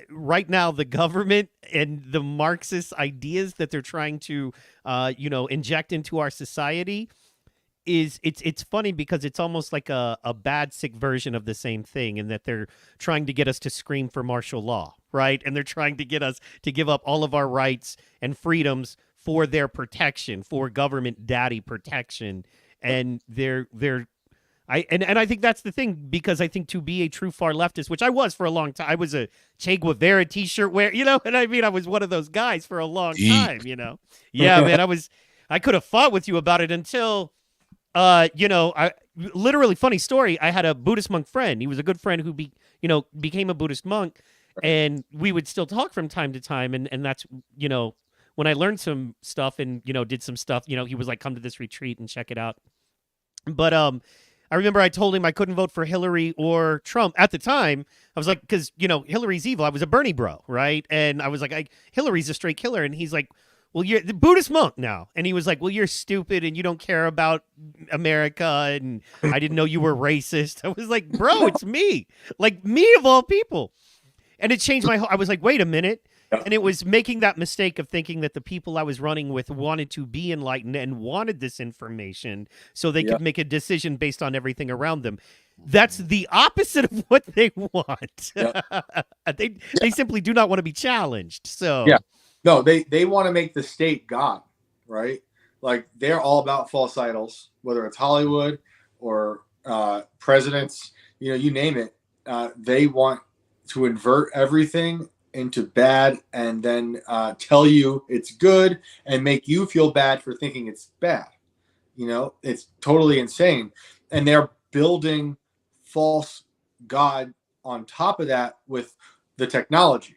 right now the government and the Marxist ideas that they're trying to inject into our society it's funny because it's almost like a bad sick version of the same thing, in that they're trying to get us to scream for martial law, right? And they're trying to get us to give up all of our rights and freedoms for their protection, for government daddy protection. And I think that's the thing, because I think to be a true far leftist, which I was for a long time, I was a Che Guevara t-shirt wearer, you know, and I mean, I was one of those guys for a long time, you know? Yeah, man, I could have fought with you about it until, I literally, funny story, I had a Buddhist monk friend. He was a good friend who became a Buddhist monk, and we would still talk from time to time. And that's, you know, when I learned some stuff and, you know, did some stuff, you know, he was like, come to this retreat and check it out. But, I remember I told him I couldn't vote for Hillary or Trump at the time. I was like, because, you know, Hillary's evil. I was a Bernie bro, right? And I was like, Hillary's a straight killer. And he's like, well, you're the Buddhist monk now. And he was like, well, you're stupid and you don't care about America. And I didn't know you were racist. I was like, bro, it's me. Like, me of all people. And it changed my whole, I was like, wait a minute. And it was making that mistake of thinking that the people I was running with wanted to be enlightened and wanted this information so they could make a decision based on everything around them. That's the opposite of what they want. They simply do not want to be challenged. So no, they want to make the state God, right? Like, they're all about false idols, whether it's Hollywood or presidents, you know, you name it. They want to invert everything into bad, and then tell you it's good and make you feel bad for thinking it's bad. You know, it's totally insane. And they're building false God on top of that with the technology.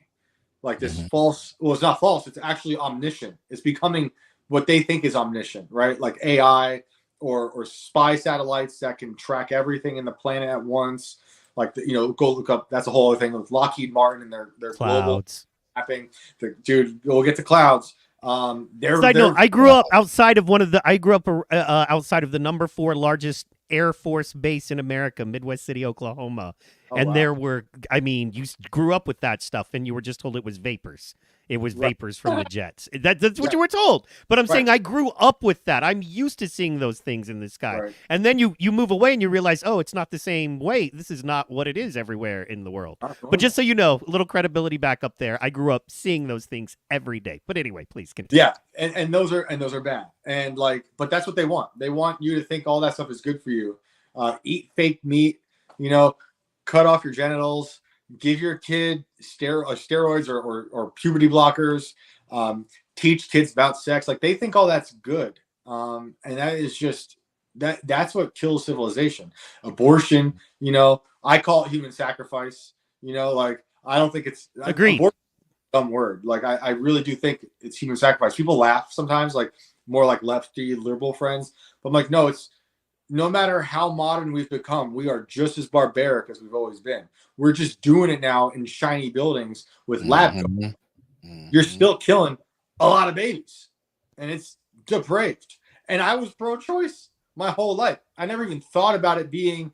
Like this false, well, it's not false, it's actually omniscient. It's becoming what they think is omniscient, right? Like AI or spy satellites that can track everything in the planet at once. Like, go look up. That's a whole other thing with Lockheed Martin and their global mapping. Dude, we'll get to clouds. Side note, I grew up outside of outside of the number 4 largest Air Force base in America, Midwest City, Oklahoma. There were, I mean, you grew up with that stuff and you were just told it was vapors. It was vapors from the jets. That's what you were told. But I'm saying I grew up with that. I'm used to seeing those things in the sky. Right. And then you move away and you realize, oh, it's not the same way. This is not what it is everywhere in the world. But just so you know, a little credibility back up there. I grew up seeing those things every day. But anyway, please continue. Yeah, and those are bad. And but that's what they want. They want you to think all that stuff is good for you. Eat fake meat, cut off your genitals, give your kid steroids or puberty blockers, teach kids about sex. Like they think all that's good. And that is just that's what kills civilization. Abortion, I call it human sacrifice. Like I don't think it's Agreed. Abortion is a dumb word. Like I really do think it's human sacrifice. People laugh sometimes, like more like lefty liberal friends. But I'm like, no, it's no matter how modern we've become, we are just as barbaric as we've always been. We're just doing it now in shiny buildings with lab coats. You're still killing a lot of babies, and it's depraved. And I was pro-choice my whole life. I never even thought about it being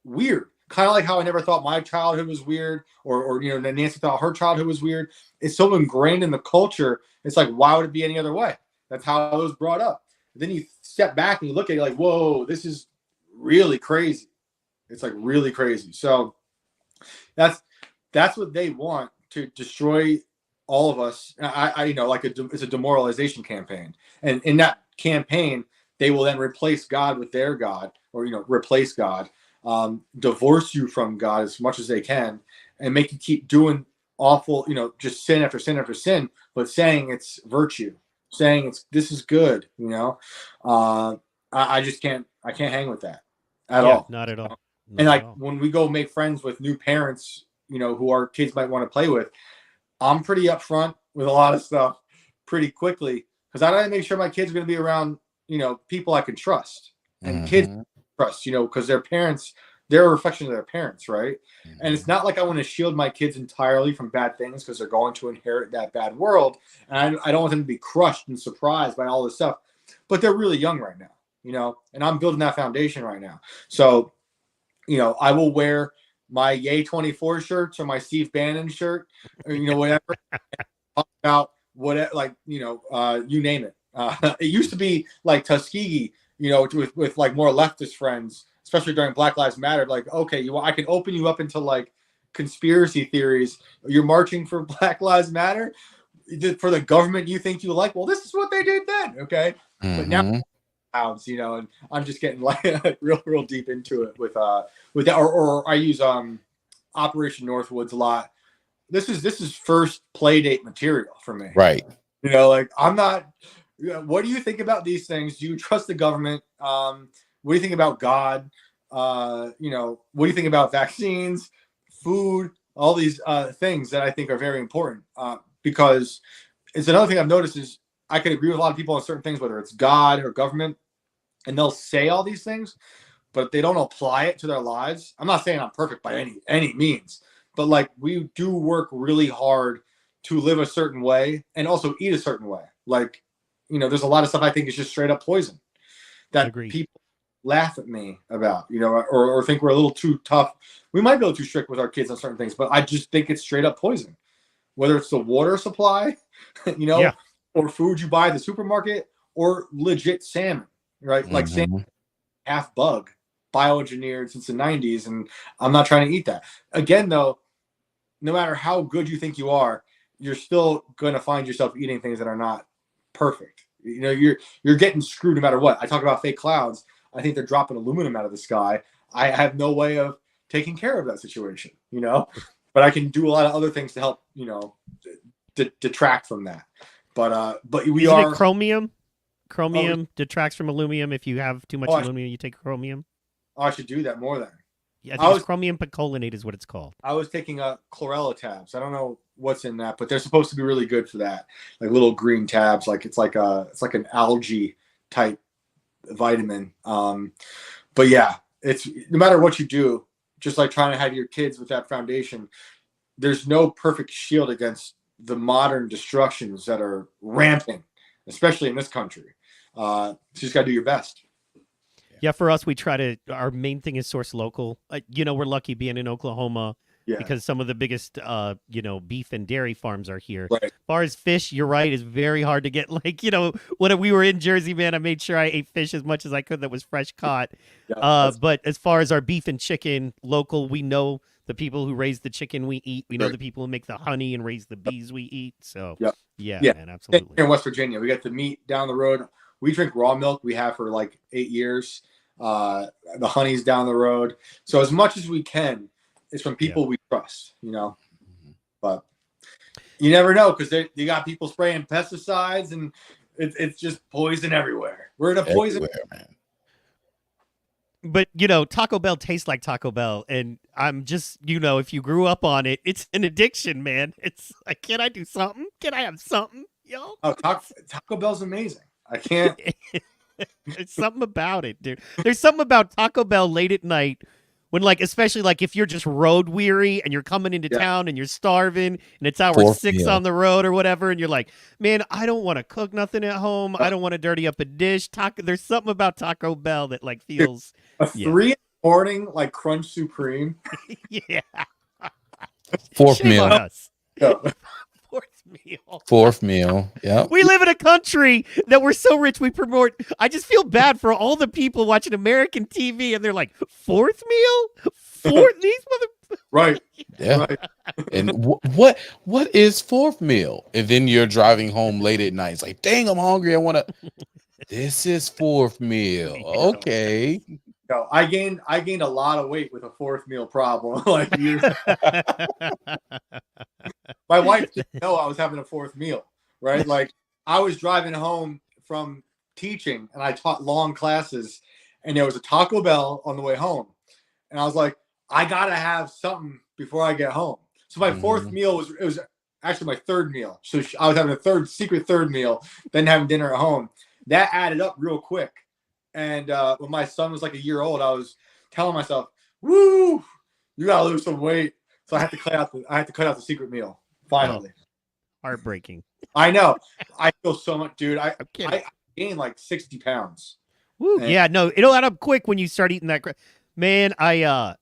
weird. Kind of like how I never thought my childhood was weird, or Nancy thought her childhood was weird. It's so ingrained in the culture. It's like, why would it be any other way? That's how I was brought up. Then you step back and you look at it like, whoa, this is really crazy. It's like really crazy. So that's what they want, to destroy all of us. It's a demoralization campaign. And in that campaign, they will then replace God with their God, or, replace God, divorce you from God as much as they can, and make you keep doing awful, just sin after sin after sin, but saying it's virtue, saying this is good. I just can't hang with that at all. Not at all. And like when we go make friends with new parents, who our kids might want to play with, I'm pretty upfront with a lot of stuff pretty quickly, because I got to make sure my kids are going to be around, people I can trust, and kids trust, because their parents, they're a reflection of their parents, right? And it's not like I want to shield my kids entirely from bad things, because they're going to inherit that bad world, and I don't want them to be crushed and surprised by all this stuff. But they're really young right now, and I'm building that foundation right now. So, I will wear my Yay 24 shirts or my Steve Bannon shirt, or, whatever. Talk about whatever, you name it. It used to be like Tuskegee, with like more leftist friends, especially during Black Lives Matter. Like, okay, I can open you up into like conspiracy theories. You're marching for Black Lives Matter for the government you think you like. Well, this is what they did then, okay? But now, and I'm just getting like real deep into it with that, or I use Operation Northwoods a lot. This is first play date material for me, right? Like I'm not. What do you think about these things? Do you trust the government? What do you think about God? What do you think about vaccines, food, all these things that I think are very important? Because it's another thing I've noticed is I could agree with a lot of people on certain things, whether it's God or government, and they'll say all these things, but they don't apply it to their lives. I'm not saying I'm perfect by any means, but like we do work really hard to live a certain way and also eat a certain way. Like, there's a lot of stuff I think is just straight up poison that people laugh at me about, or think we're a little too tough. We might be a little too strict with our kids on certain things, but I just think it's straight up poison. Whether it's the water supply, or food you buy at the supermarket, or legit salmon, right? Like salmon, half bug, bioengineered since the 90s, and I'm not trying to eat that. Again, though, no matter how good you think you are, you're still going to find yourself eating things that are not perfect. You're getting screwed no matter what. I talk about fake clouds. I think they're dropping aluminum out of the sky. I have no way of taking care of that situation, but I can do a lot of other things to help, detract from that. But we Isn't are it chromium. Chromium detracts from aluminum. If you have too much aluminum, you take chromium. I should do that more then. Yeah, I think it's chromium picolinate is what it's called. I was taking chlorella tabs. I don't know what's in that, but they're supposed to be really good for that. Like little green tabs, like it's like an algae type vitamin. But yeah, it's no matter what you do, just like trying to have your kids with that foundation, there's no perfect shield against the modern destructions that are rampant, especially in this country. You just gotta do your best. Yeah, for us, our main thing is source local. We're lucky being in Oklahoma because some of the biggest, beef and dairy farms are here. Right. As far as fish, you're right, it's very hard to get. When we were in Jersey, man, I made sure I ate fish as much as I could that was fresh caught. But as far as our beef and chicken, local, we know the people who raise the chicken we eat. We know the people who make the honey and raise the bees we eat. So, yeah, man, absolutely. Here in West Virginia, we got the meat down the road. We drink raw milk. We have for like 8 years. The honey's down the road. So as much as we can, it's from people we trust, but you never know, because you got people spraying pesticides, and it's just poison everywhere. We're in a poison. Everywhere, man. But Taco Bell tastes like Taco Bell, and I'm just, if you grew up on it, it's an addiction, man. It's like, can I do something? Can I have something, yo? Oh, Taco Bell's amazing. I can't. There's something about it, dude. There's something about Taco Bell late at night when, especially if you're just road weary and you're coming into town and you're starving and it's hour 6 on the road or whatever, and you're like, man, I don't want to cook nothing at home. I don't want to dirty up a dish. There's something about Taco Bell that feels a 3 in the morning Crunch Supreme. Yeah. Fourth Shame meal. on us. Yeah. Fourth meal. Yeah. We live in a country that we're so rich we promote. I just feel bad for all the people watching American TV and they're like, fourth meal? These mother. Right. Yeah. Right. And what is fourth meal? And then you're driving home late at night. It's like, dang, I'm hungry. I want to. This is fourth meal. Okay. No, I gained a lot of weight with a fourth meal problem. My wife didn't know I was having a fourth meal, right? I was driving home from teaching and I taught long classes, and there was a Taco Bell on the way home. And I was like, I got to have something before I get home. So my fourth meal was actually my third meal. So I was having a secret third meal, then having dinner at home. That added up real quick. And when my son was a year old, I was telling myself, woo, you got to lose some weight. So I had to cut out the secret meal. Finally. Oh, heartbreaking. I know. I feel so much, dude. I gained 60 pounds. Woo. Yeah, no, it'll add up quick when you start eating that. Man, I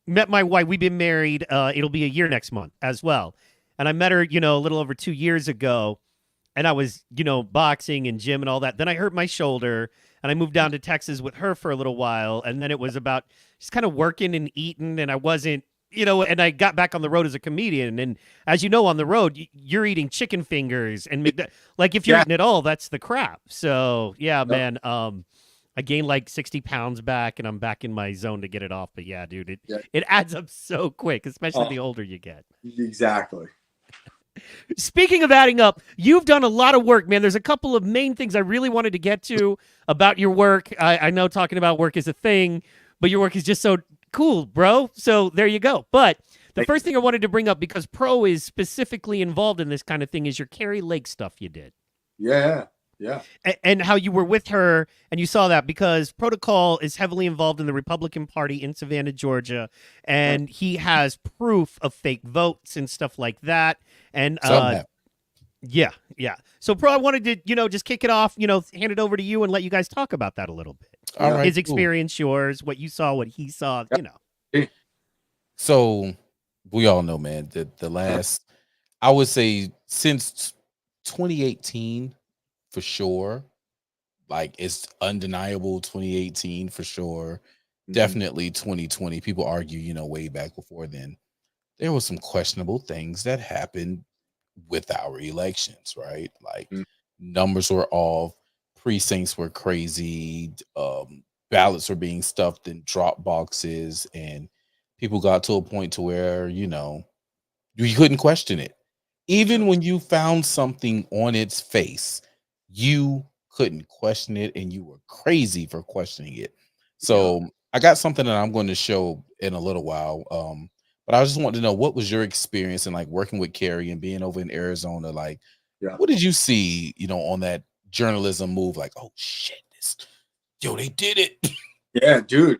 met my wife. We've been married. It'll be a year next month as well. And I met her, a little over 2 years ago. And I was, boxing and gym and all that. Then I hurt my shoulder and I moved down to Texas with her for a little while. And then it was about just kind of working and eating. And I wasn't, and I got back on the road as a comedian. And as you know, on the road, you're eating chicken fingers and if you're eating it all, that's the crap. So yeah, man, I gained 60 pounds back and I'm back in my zone to get it off. But yeah, dude, it adds up so quick, especially the older you get. Exactly. Speaking of adding up, you've done a lot of work, man. There's a couple of main things I really wanted to get to about your work. I know talking about work is a thing, but your work is just so cool, bro. So there you go. But the first thing I wanted to bring up, because Pro is specifically involved in this kind of thing, is your Carrie Lake stuff you did. Yeah. Yeah. And how you were with her and you saw that, because Protocol is heavily involved in the Republican Party in Savannah, Georgia, and he has proof of fake votes and stuff like that. And yeah. So Pro, I wanted to, just kick it off, hand it over to you and let you guys talk about that a little bit. All right, his experience, yours, what you saw, what he saw, So we all know, man, that the last, I would say since 2018, for sure, it's undeniable 2018 for sure. Definitely 2020. People argue, way back before then. There was some questionable things that happened with our elections, right? Numbers were off, precincts were crazy, ballots were being stuffed in drop boxes, and people got to a point to where, you couldn't question it. Even when you found something on its face, you couldn't question it, and you were crazy for questioning it. So I got something that I'm going to show in a little while. But I just wanted to know, what was your experience in working with Carrie and being over in Arizona? What did you see, on that journalism move? Oh shit, they did it. Yeah, dude.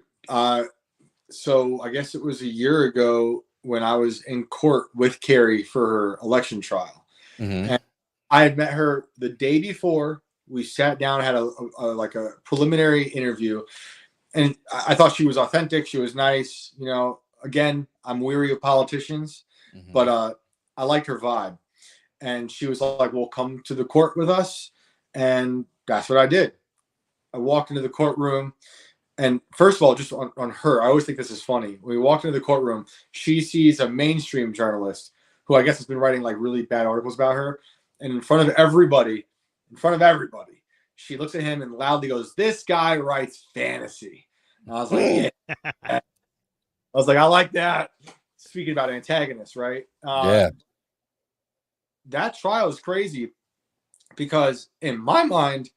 So I guess it was a year ago when I was in court with Carrie for her election trial. And I had met her the day before. We sat down, had a preliminary interview, and I thought she was authentic. She was nice. Again, I'm weary of politicians, but I liked her vibe. And she was like, well, come to the court with us. And that's what I did. I walked into the courtroom. And first of all, just on her, I always think this is funny. When we walked into the courtroom, she sees a mainstream journalist who I guess has been writing really bad articles about her. And in front of everybody, she looks at him and loudly goes, "This guy writes fantasy." And I was like, yeah. I was like, I like that. speaking about antagonists, right? Yeah. That trial is crazy because in my mind,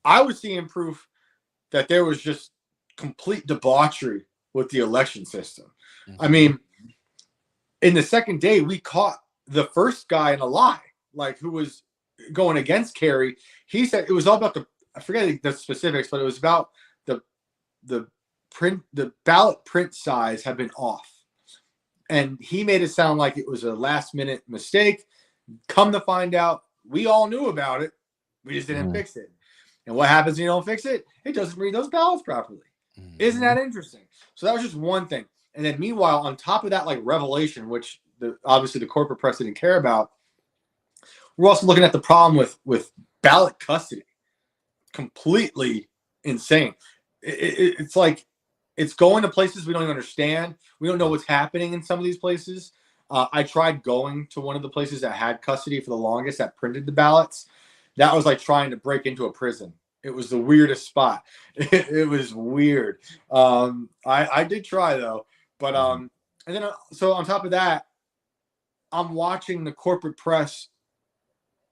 I was seeing proof that there was just complete debauchery with the election system. I mean, in the second day, we caught the first guy in a lie, like who was going against Kerry. He said it was all about I forget the specifics, but it was about the ballot print size had been off. And he made it sound like it was a last minute mistake. Come to find out, we all knew about it. We just didn't fix it. And what happens when you don't fix it? It doesn't read those ballots properly. Isn't that interesting? So that was just one thing. And then meanwhile, on top of that, like revelation, which obviously the corporate press didn't care about, we're also looking at the problem with ballot custody. Completely insane. It's like it's going to places we don't even understand. We don't know what's happening in some of these places. I tried going to one of the places that had custody for the longest that printed the ballots. That was like trying to break into a prison. It was the weirdest spot. It was weird. I did try though, but and then so on top of that, I'm watching the corporate press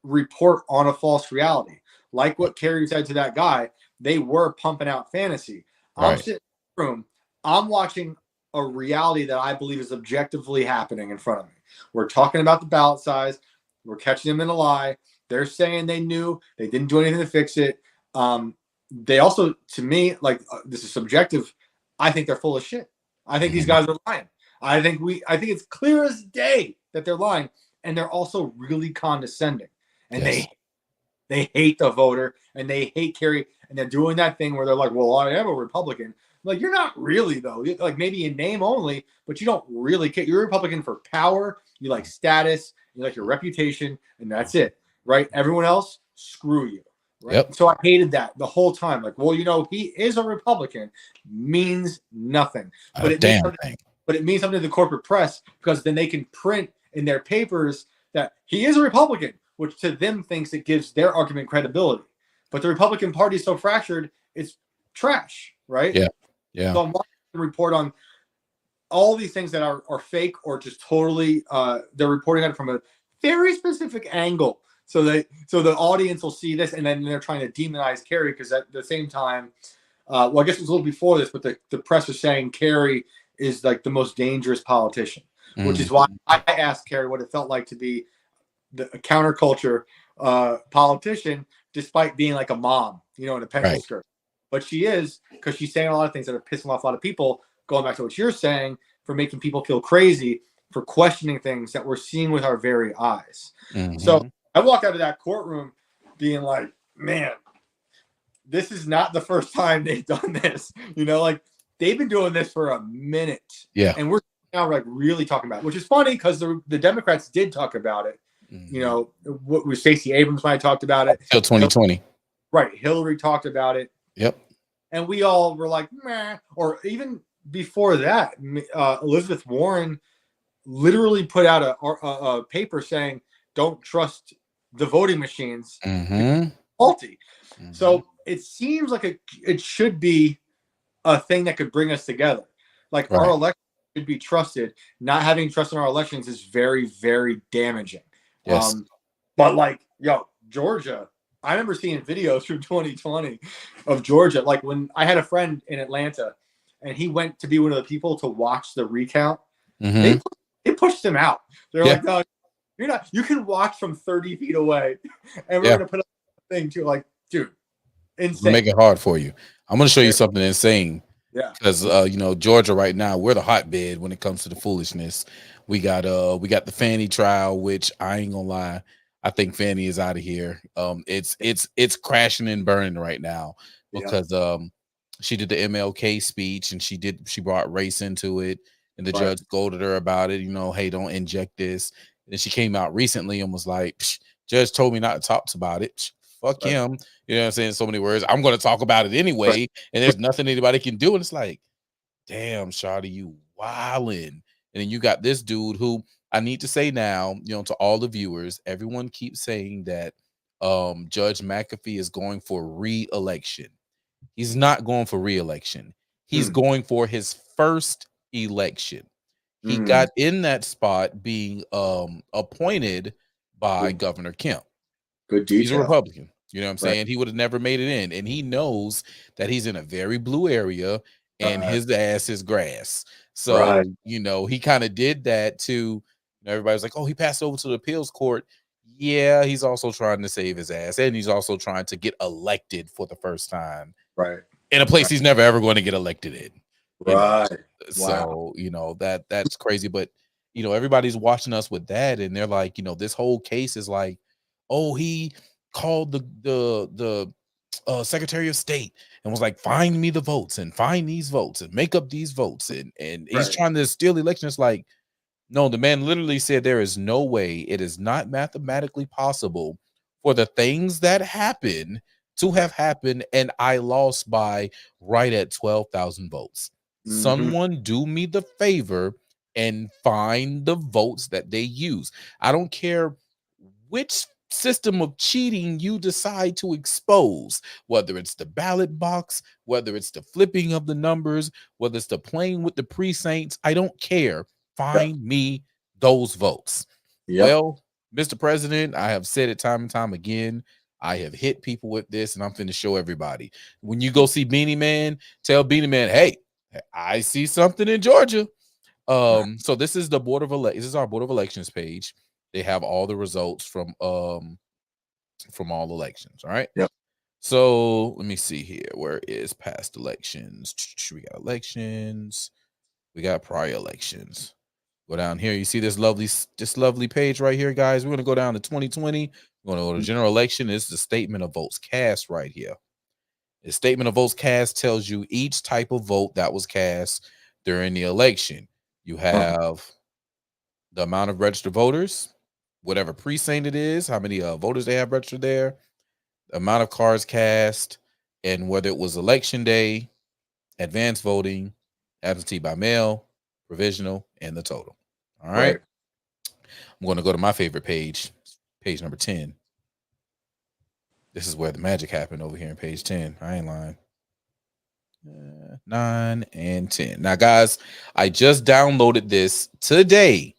report on a false reality, like what Kerry said to that guy. They were pumping out fantasy. I'm sitting in the room. I'm watching a reality that I believe is objectively happening in front of me. We're talking about the ballot size. We're catching them in a lie. They're saying they knew. They didn't do anything to fix it. They also, to me, like this is subjective. I think they're full of shit. I think these guys are lying. I think it's clear as day that they're lying, and they're also really condescending. And they hate the voter, and they hate Kerry, and they're doing that thing where they're like, "Well, I am a Republican." Like, you're not really though. Like maybe in name only, but you don't really care. You're a Republican for power. You like status. You like your reputation, and that's it, right? Everyone else, screw you. Right. Yep. So I hated that the whole time. Like, well, he is a Republican, means nothing. But it means something to the corporate press, because then they can print in their papers that he is a Republican, which to them thinks it gives their argument credibility. But the Republican Party is so fractured, it's trash, right? Yeah. Yeah. So I'm watching the report on all these things that are fake or just totally they're reporting on it from a very specific angle. So the audience will see this, and then they're trying to demonize Kerry, because at the same time, well, I guess it was a little before this, but the press was saying Kerry is like the most dangerous politician, which is why I asked Kerry what it felt like to be a counterculture politician, despite being like a mom, in a pencil skirt. But she is, because she's saying a lot of things that are pissing off a lot of people, going back to what you're saying, for making people feel crazy, for questioning things that we're seeing with our very eyes. So I walked out of that courtroom being like, man, this is not the first time they've done this. Like they've been doing this for a minute. Yeah. And we're now like really talking about it, which is funny because the Democrats did talk about it. What was Stacey Abrams might have talked about it. Until 2020. Right. Hillary talked about it. Yep. And we all were like, meh. Or even before that, Elizabeth Warren literally put out a paper saying, don't trust the voting machines. Faulty. So it seems like it should be a thing that could bring us together. Like our elections should be trusted. Not having trust in our elections is very, very damaging. Yes. But like, Georgia, I remember seeing videos from 2020 of Georgia. Like when I had a friend in Atlanta, and he went to be one of the people to watch the recount. They pushed him out. They're like, no, you're not. You can watch from 30 feet away, and we're gonna put up a thing too. Like, dude, insane. Make it hard for you. I'm gonna show you something insane. Yeah, because Georgia right now, we're the hotbed when it comes to the foolishness. We got the Fannie trial, which I ain't gonna lie, I think Fannie is out of here. It's crashing and burning right now because she did the MLK speech, and she brought race into it, and the judge scolded her about it. Hey, don't inject this. And she came out recently and was like, judge told me not to talk about it. Fuck him. You know what I'm saying? So many words. I'm going to talk about it anyway. And there's nothing anybody can do. And it's like, damn, Shawty, you wildin'. And then you got this dude who I need to say now, to all the viewers, everyone keeps saying that Judge McAfee is going for re-election. He's not going for re-election. He's going for his first election. He got in that spot being appointed by Governor Kemp. Good detail. He's a Republican. You know what I'm Right. saying? He would have never made it in. And he knows that he's in a very blue area and his ass is grass. So, you know, he kind of did that to, you know, everybody's like, oh, he passed over to the appeals court. Yeah, he's also trying to save his ass. And he's also trying to get elected for the first time. Right. In a place he's never ever going to get elected in. Right. So, you know, that's crazy. But, you know, everybody's watching us with that. And they're like, you know, this whole case is like, oh, he called the Secretary of State and was like, find me the votes and find these votes and make up these votes. And he's trying to steal the election. It's like, no, the man literally said there is no way, it is not mathematically possible for the things that happen to have happened, and I lost by right at 12,000 votes. Someone do me the favor and find the votes that they use. I don't care which system of cheating you decide to expose, whether it's the ballot box, whether it's the flipping of the numbers, whether it's the playing with the precincts. I don't care. Find me those votes. Well, Mr. President, I have said it time and time again. I have hit people with this, and I'm finna show everybody. When you go see Beanie Man, tell Beanie Man, hey, I see something in Georgia. So this is the Board of Elections. This is our Board of Elections page. They have all the results from all elections. All right. Yep. So let me see here. Where is past elections? We got elections. We got prior elections. Go down here. You see this lovely page right here, guys. We're gonna go down to 2020. We're gonna go to general election. This is the statement of votes cast right here. The statement of votes cast tells you each type of vote that was cast during the election. You have the amount of registered voters, whatever precinct it is, how many voters they have registered there, the amount of cards cast, and whether it was election day, advanced voting, absentee by mail, provisional, and the total. All right. I'm going to go to my favorite page, page number 10. This is where the magic happened over here in page 10. I ain't lying. 9 and 10. Now, guys, I just downloaded this today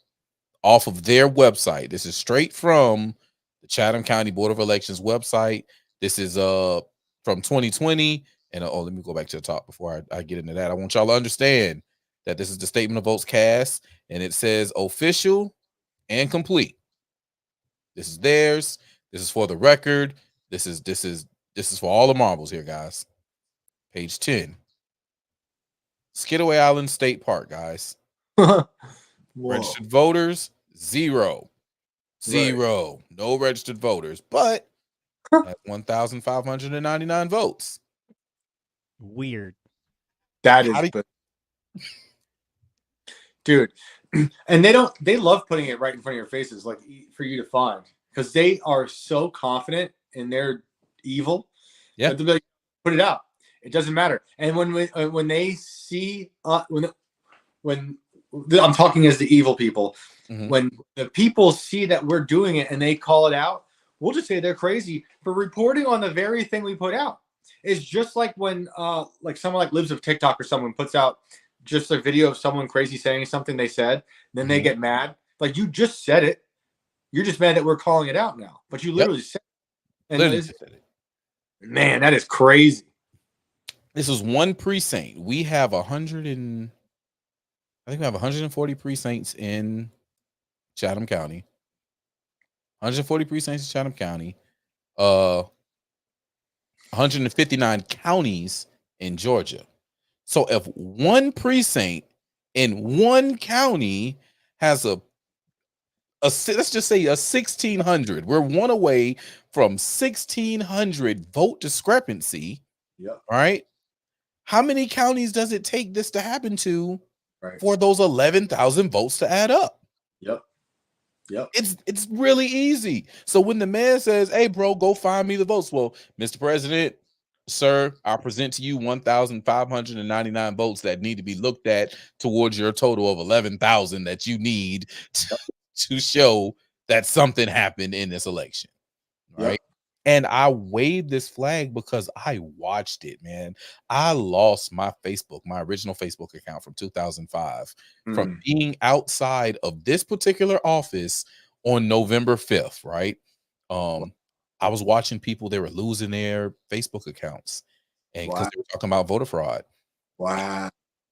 off of their website. This is straight from the Chatham County Board of Elections website. This is from 2020. And let me go back to the top before I get into that. I want y'all to understand that this is the statement of votes cast, and it says official and complete. This is theirs. This is for the record. This is for all the marbles here, guys. Page 10. Skidaway Island State Park, guys. Registered voters, 0. No registered voters, but has 1,599 votes. Weird. That is, dude. And they love putting it right in front of your faces, like for you to find, because they are so confident in their evil. Yeah. They'll be like, put it out. It doesn't matter. And when they see when I'm talking as the evil people, when the people see that we're doing it and they call it out, we'll just say they're crazy for reporting on the very thing we put out. It's just like when like someone like Libs of TikTok or someone puts out just a video of someone crazy saying something they said, then they get mad. Like, you just said it. You're just mad that we're calling it out now. But you literally said it. And said it. Man, that is crazy. This is one precinct. We have 140 precincts in Chatham County. 140 precincts in Chatham County. 159 counties in Georgia. So if one precinct in one county has a let's just say a 1,600, we're one away from 1,600 vote discrepancy. Yep. Right? How many counties does it take this to happen to for those 11,000 votes to add up? Yep. It's really easy. So when the man says, hey, bro, go find me the votes. Well, Mr. President, sir, I present to you 1,599 votes that need to be looked at towards your total of 11,000 that you need to show that something happened in this election. Right. And I waved this flag because I watched it, man. I lost my original Facebook account from 2005 from Mm. being outside of this particular office on November 5th, right? I was watching people, they were losing their Facebook accounts, and because Wow. they were talking about voter fraud. Wow.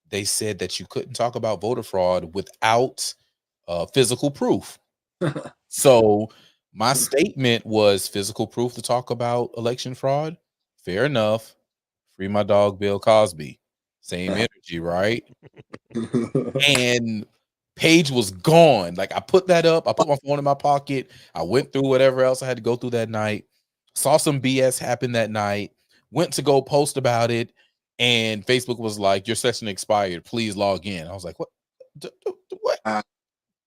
They said that you couldn't talk about voter fraud without physical proof. So my statement was physical proof to talk about election fraud. Fair enough. Free my dog Bill Cosby. Same energy, right? And page was gone. Like I put that up. I put my phone in my pocket. I went through whatever else I had to go through that night. Saw some BS happen that night. Went to go post about it, and Facebook was like, "Your session expired. Please log in." I was like, "What? What?"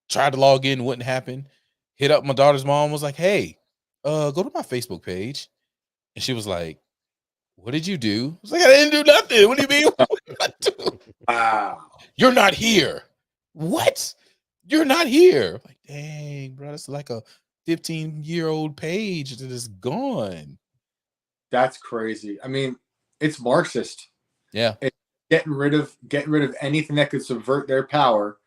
Tried to log in, wouldn't happen. Hit up my daughter's mom. Was like, "Hey, go to my Facebook page," and she was like, "What did you do?" I was like, "I didn't do nothing. What do you mean? What did I do?" Wow. You're not here. What? You're not here. Like, dang, bro, that's like a 15-year-old page that is gone. That's crazy. I mean, it's Marxist. Yeah. It's getting rid of anything that could subvert their power,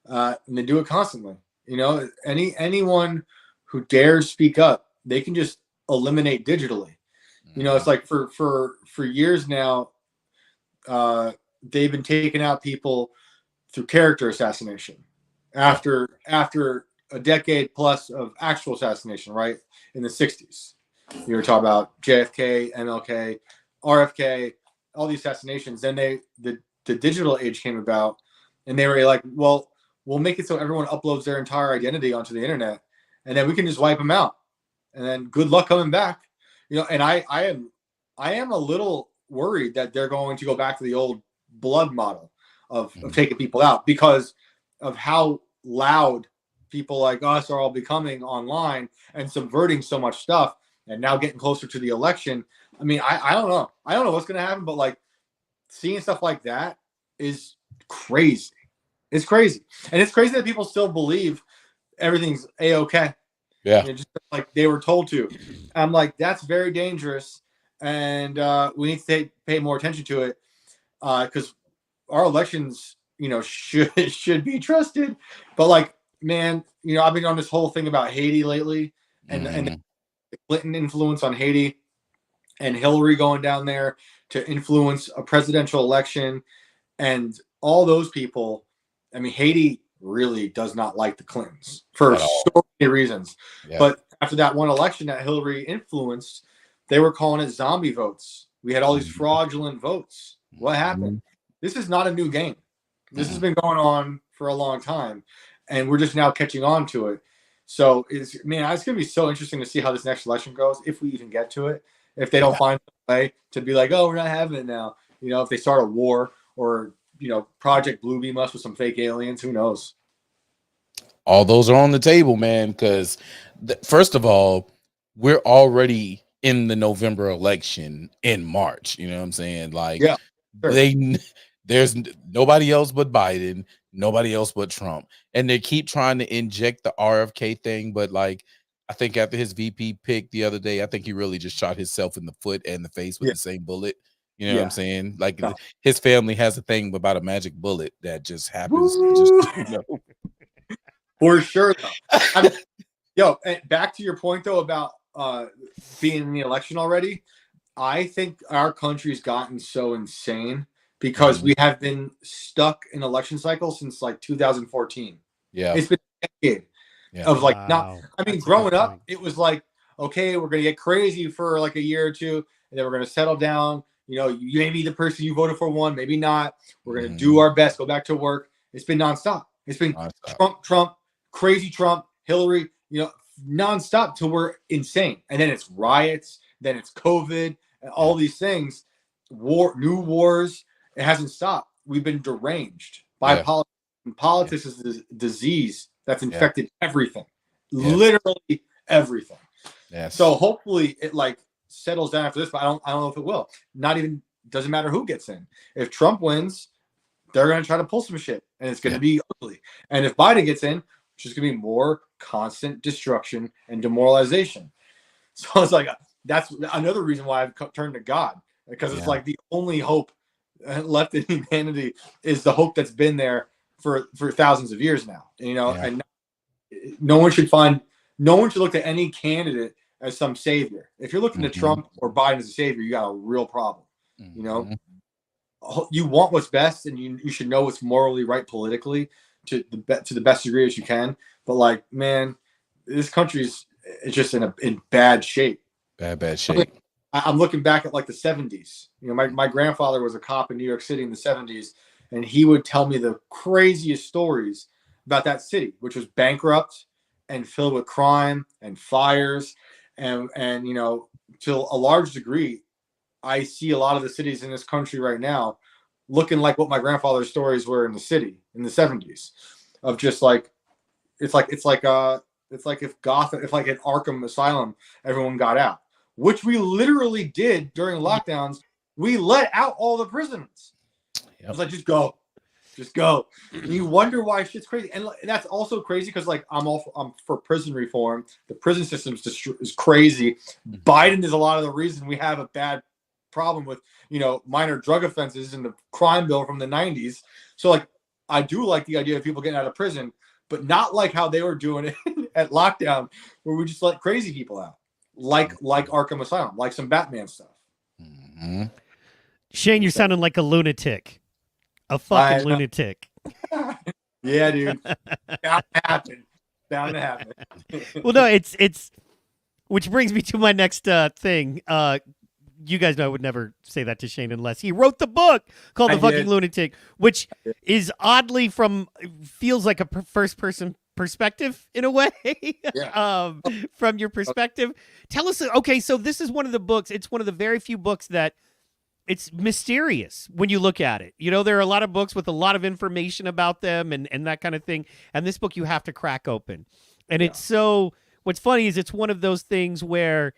and they do it constantly. You know, anyone who dares speak up, they can just eliminate digitally. You know, it's like for years now, they've been taking out people through character assassination after a decade plus of actual assassination, right? In the 60s. You were talking about JFK, MLK, RFK, all these assassinations. Then the digital age came about, and they were like, well, we'll make it so everyone uploads their entire identity onto the internet, and then we can just wipe them out. And then good luck coming back. You know, and I am a little worried that they're going to go back to the old blood model of taking people out because of how loud people like us are all becoming online and subverting so much stuff, and now getting closer to the election. I mean, I don't know. I don't know what's going to happen, but like seeing stuff like that is crazy. It's crazy. And it's crazy that people still believe everything's A-okay. Yeah. You know, just like they were told to. I'm like, that's very dangerous. And we need to pay more attention to it because our elections, you know, should be trusted. But like, man, you know, I've been on this whole thing about Haiti lately, and the Clinton influence on Haiti, and Hillary going down there to influence a presidential election, and all those people. I mean, Haiti really does not like the Clintons for so many reasons. Yeah. But after that one election that Hillary influenced, they were calling it zombie votes. We had all these fraudulent votes. What happened? This is not a new game. This has been going on for a long time, and we're just now catching on to it. So it's going to be so interesting to see how this next election goes, if we even get to it. If they don't find a way to be like, oh, we're not having it now. You know, if they start a war or, you know, Project Bluebeam us with some fake aliens, who knows? All those are on the table, man, because first of all, we're already in the November election in March. You know what I'm saying? Like, Yeah, sure. there's nobody else but Biden, nobody else but Trump, and they keep trying to inject the RFK thing. But like, I think after his VP pick the other day, I think he really just shot himself in the foot and the face with the same bullet. You know what I'm saying? Like, his family has a thing about a magic bullet that just happens. Just, you know. For sure, though. I mean, yo, back to your point though about being in the election already. I think our country's gotten so insane because we have been stuck in election cycles since like 2014. Yeah, it's been a decade of like not. I mean, growing up, it was like, okay, we're gonna get crazy for like a year or two, and then we're gonna settle down. You know, maybe the person you voted for won, maybe not. We're gonna do our best, go back to work. It's been nonstop. It's been Trump, crazy Trump, Hillary, you know, nonstop till we're insane. And then it's riots, then it's COVID, and all these things, new wars. It hasn't stopped. We've been deranged by politics. And politics is a disease that's infected everything, literally everything. So hopefully it like settles down after this, but I don't know if it will. Not even, doesn't matter who gets in. If Trump wins, they're going to try to pull some shit, and it's going to be ugly. And if Biden gets in, it's just going to be more constant destruction and demoralization. So it's like that's another reason why I've turned to God, because it's like the only hope left in humanity is the hope that's been there for thousands of years now. You know, and no one should look at any candidate as some savior. If you're looking to Trump or Biden as a savior, you got a real problem. You know, you want what's best, and you should know what's morally right politically to the best degree as you can. But like, man, this country is just in bad shape. Bad shape. I'm looking back at like the 70s. You know, my grandfather was a cop in New York City in the 70s, and he would tell me the craziest stories about that city, which was bankrupt and filled with crime and fires. And you know, to a large degree, I see a lot of the cities in this country right now looking like what my grandfather's stories were in the city in the 70s, of just like it's like if Gotham, if like at Arkham Asylum, everyone got out, which we literally did during lockdowns. We let out all the prisoners. It was like, just go. And you wonder why shit's crazy. And that's also crazy because like I'm for prison reform. The prison system is crazy. Biden is a lot of the reason we have a bad problem with, you know, minor drug offenses in the crime bill from the 90s. So like, I do like the idea of people getting out of prison, but not like how they were doing it at lockdown, where we just let crazy people out, like Arkham Asylum, like some Batman stuff. Shane, you're sounding like a lunatic, a fucking lunatic. Yeah, dude. Bound to happen. Well, no, it's which brings me to my next thing. You guys know I would never say that to Shane unless he wrote the book called The Fucking Lunatic, which is oddly feels like a first person perspective in a way. From your perspective. Tell us, okay, so this is one of the books, it's one of the very few books that it's mysterious when you look at it. You know, there are a lot of books with a lot of information about them and that kind of thing. And this book you have to crack open. And it's so, what's funny is it's one of those things where,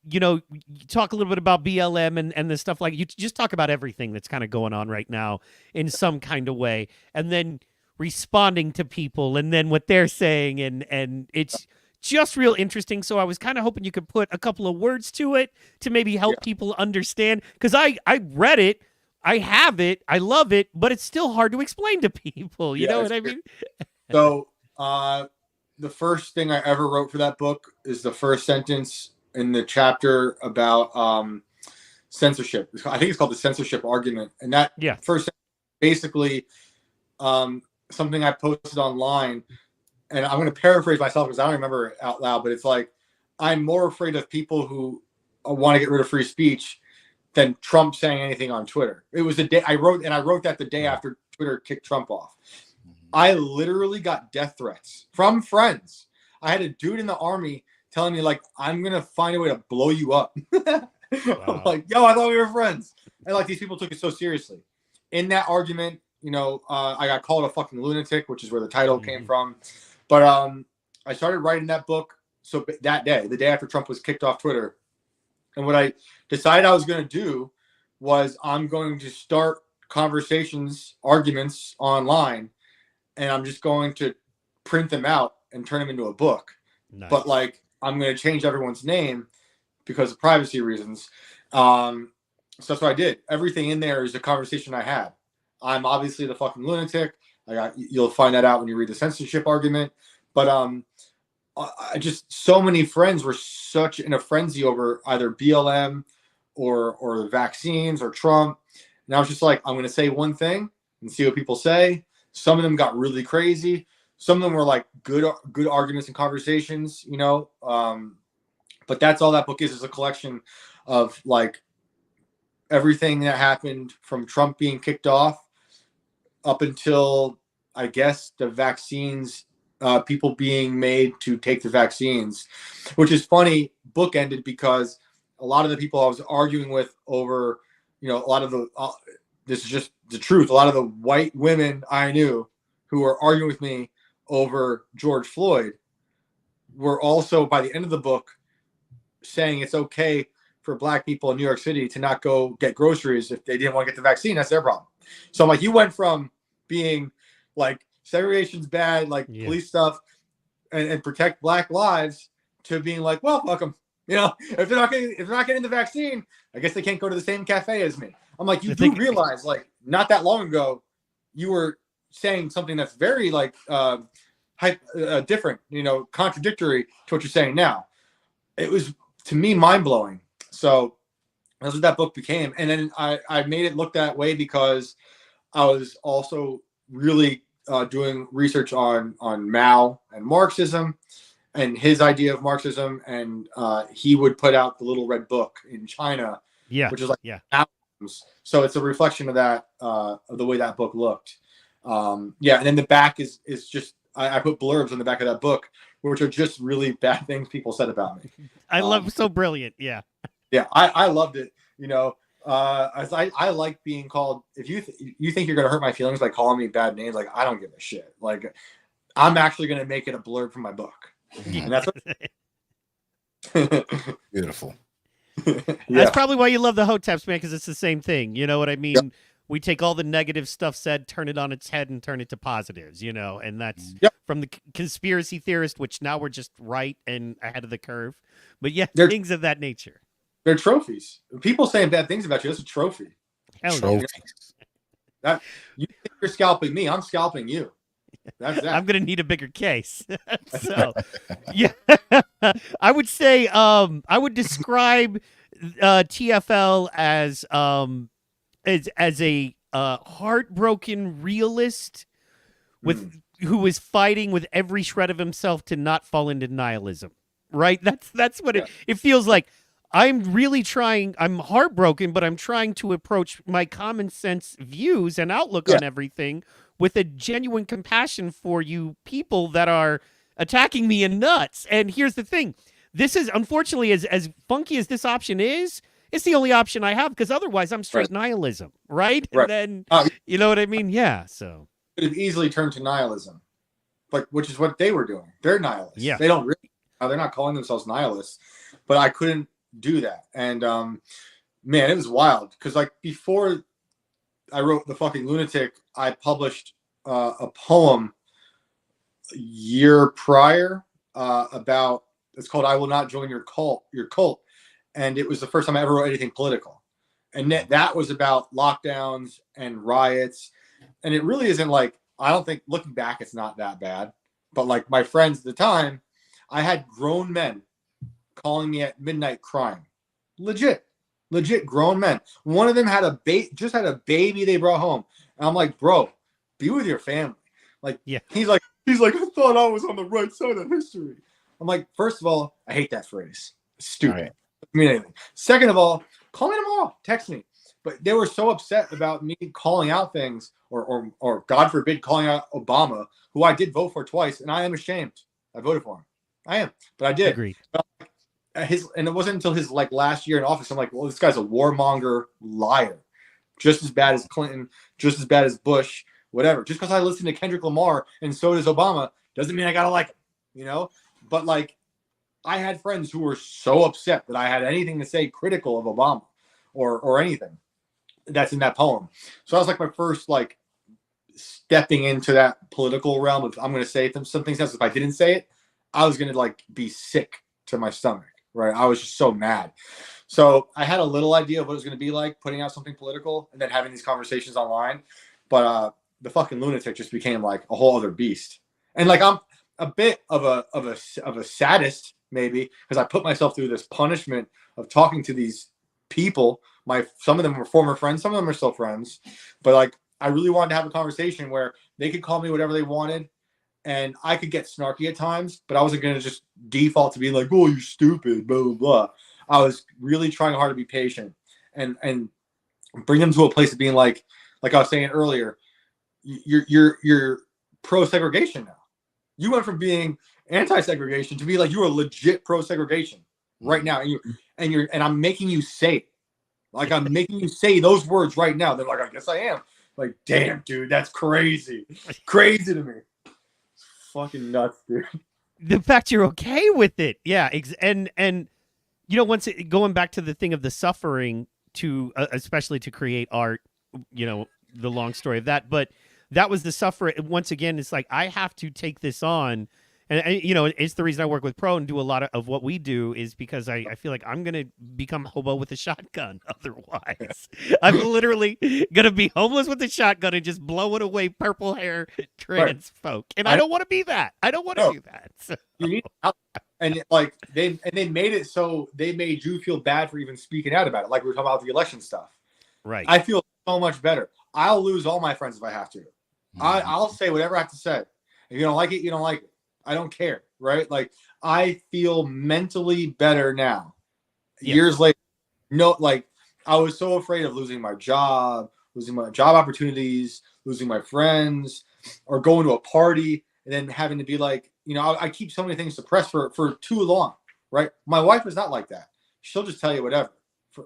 you know, you talk a little bit about BLM and the stuff, like you just talk about everything that's kind of going on right now in some kind of way, and then responding to people and then what they're saying. And it's just real interesting. So I was kind of hoping you could put a couple of words to it to maybe help people understand. Cause I read it, I have it, I love it, but it's still hard to explain to people. You know what I mean? So, the first thing I ever wrote for that book is the first sentence in the chapter about censorship. I think it's called the censorship argument. And that first basically something I posted online, and I'm going to paraphrase myself because I don't remember it out loud, but it's like, I'm more afraid of people who want to get rid of free speech than Trump saying anything on Twitter. It was the day I wrote that the day after Twitter kicked Trump off. I literally got death threats from friends. I had a dude in the army telling me, like, I'm going to find a way to blow you up. I'm like, yo, I thought we were friends. And like, these people took it so seriously. In that argument, you know, I got called a fucking lunatic, which is where the title came from. But I started writing that book. So that day, the day after Trump was kicked off Twitter, and what I decided I was going to do was I'm going to start conversations, arguments online, and I'm just going to print them out and turn them into a book. Nice. But like, I'm going to change everyone's name because of privacy reasons. So that's what I did. Everything in there is a conversation I had. I'm obviously the fucking lunatic. You'll find that out when you read the censorship argument. But I just, so many friends were such in a frenzy over either BLM or the vaccines or Trump. And I was just like, I'm going to say one thing and see what people say. Some of them got really crazy. Some of them were like good arguments and conversations, you know. But that's all that book is a collection of like everything that happened from Trump being kicked off up until, I guess, the vaccines, people being made to take the vaccines, which is funny, bookended, because a lot of the people I was arguing with over, you know, a lot of the, this is just the truth, a lot of the white women I knew who were arguing with me over George Floyd were also, by the end of the book, saying it's okay for black people in New York City to not go get groceries if they didn't want to get the vaccine. That's their problem. So I'm like, you went from being like segregation's bad, like police stuff and protect black lives, to being like, well, fuck them. You know, if they're not getting the vaccine, I guess they can't go to the same cafe as me. I'm like, you I do think- realize, like, not that long ago, you were saying something that's very like different, you know, contradictory to what you're saying now. It was, to me, mind blowing. So that's what that book became, and then I made it look that way because I was also really doing research on Mao and Marxism and his idea of Marxism, and he would put out the Little Red Book in China, Yeah. which is like Yeah. albums. So it's a reflection of that, of the way that book looked. Yeah, and then the back is just I put blurbs on the back of that book, which are just really bad things people said about me. I love so brilliant. Yeah. Yeah, I loved it. You know, as I like being called. If you think you're gonna hurt my feelings by calling me bad names, like I don't give a shit. Like I'm actually gonna make it a blurb from my book, and that's Beautiful. yeah. That's probably why you love the Hoteps, man, because it's the same thing. You know what I mean? Yep. We take all the negative stuff said, turn it on its head, and turn it to positives, you know, and that's Yep. from the conspiracy theorist, which now we're just right and ahead of the curve. But yeah, They're- things of that nature. They're trophies. People saying bad things about you, that's a trophy. Hell yeah. Trophies. That you think you're scalping me, I'm scalping you. That's that. I'm gonna need a bigger case. So, yeah, I would say I would describe TFL as a heartbroken realist with who is fighting with every shred of himself to not fall into nihilism. Right? That's what it feels like. I'm really trying. I'm heartbroken, but I'm trying to approach my common sense views and outlook on everything with a genuine compassion for you people that are attacking me in nuts. And here's the thing. This is, unfortunately, as funky as this option is, it's the only option I have, because otherwise I'm straight nihilism, right? Right. And then, you know what I mean? Yeah, so. Could have easily turned to nihilism, which is what they were doing. They're nihilists. Yeah. They don't really, they're not calling themselves nihilists, but I couldn't do that. And man, it was wild, because like before I wrote The Fucking Lunatic, I published a poem a year prior about, it's called I Will Not Join Your Cult, and it was the first time I ever wrote anything political, and that was about lockdowns and riots. And it really isn't like, I don't think, looking back, it's not that bad, but like my friends at the time, I had grown men calling me at midnight crying. Legit grown men. One of them had just had a baby they brought home. And I'm like, bro, be with your family. Like, yeah. He's like, I thought I was on the right side of history. I'm like, first of all, I hate that phrase. It's stupid. Right. Doesn't mean anything. Second of all, call me tomorrow. Text me. But they were so upset about me calling out things, or God forbid, calling out Obama, who I did vote for twice, and I am ashamed. I voted for him. I am, but I did. Agreed. And it wasn't until his like last year in office, I'm like, well, this guy's a warmonger liar, just as bad as Clinton, just as bad as Bush, whatever. Just because I listen to Kendrick Lamar and so does Obama doesn't mean I gotta like him, you know. But like, I had friends who were so upset that I had anything to say critical of Obama or anything that's in that poem. So that was like my first like stepping into that political realm of, I'm going to say some things else. If I didn't say it, I was going to like be sick to my stomach, right? I was just so mad. So I had a little idea of what it was going to be like putting out something political and then having these conversations online. But The Fucking Lunatic just became like a whole other beast. And like, I'm a bit of a sadist, maybe, because I put myself through this punishment of talking to these people. Some of them were former friends, some of them are still friends, but like, I really wanted to have a conversation where they could call me whatever they wanted, and I could get snarky at times, but I wasn't going to just default to being like, oh, you stupid, blah, blah, blah. I was really trying hard to be patient and bring them to a place of being like I was saying earlier, you're pro-segregation now. You went from being anti-segregation to be like, you are legit pro-segregation right now. And I'm making you say it. Like, I'm making you say those words right now. They're like, I guess I am. Like, damn, dude, that's crazy. Crazy to me. It's fucking nuts, dude. The fact you're okay with it. Yeah. And you know, going back to the thing of the suffering to, especially to create art, you know, the long story of that, but that was the suffering. Once again, it's like, I have to take this on And you know, it's the reason I work with Pro and do a lot of what we do is because I feel like I'm gonna become hobo with a shotgun. Otherwise, I'm literally gonna be homeless with a shotgun and just blowing away purple hair trans folk. And I don't want to be that. I don't want to do that. So. You need help. And like they made it so they made you feel bad for even speaking out about it. Like we were talking about the election stuff. Right. I feel so much better. I'll lose all my friends if I have to. I'll say whatever I have to say. If you don't like it, you don't like it. I don't care. Right. Like I feel mentally better now. Yes. Years later. No, like I was so afraid of losing my job, losing my job opportunities, losing my friends, or going to a party and then having to be like, you know, I keep so many things suppressed for too long, right? My wife is not like that. She'll just tell you whatever.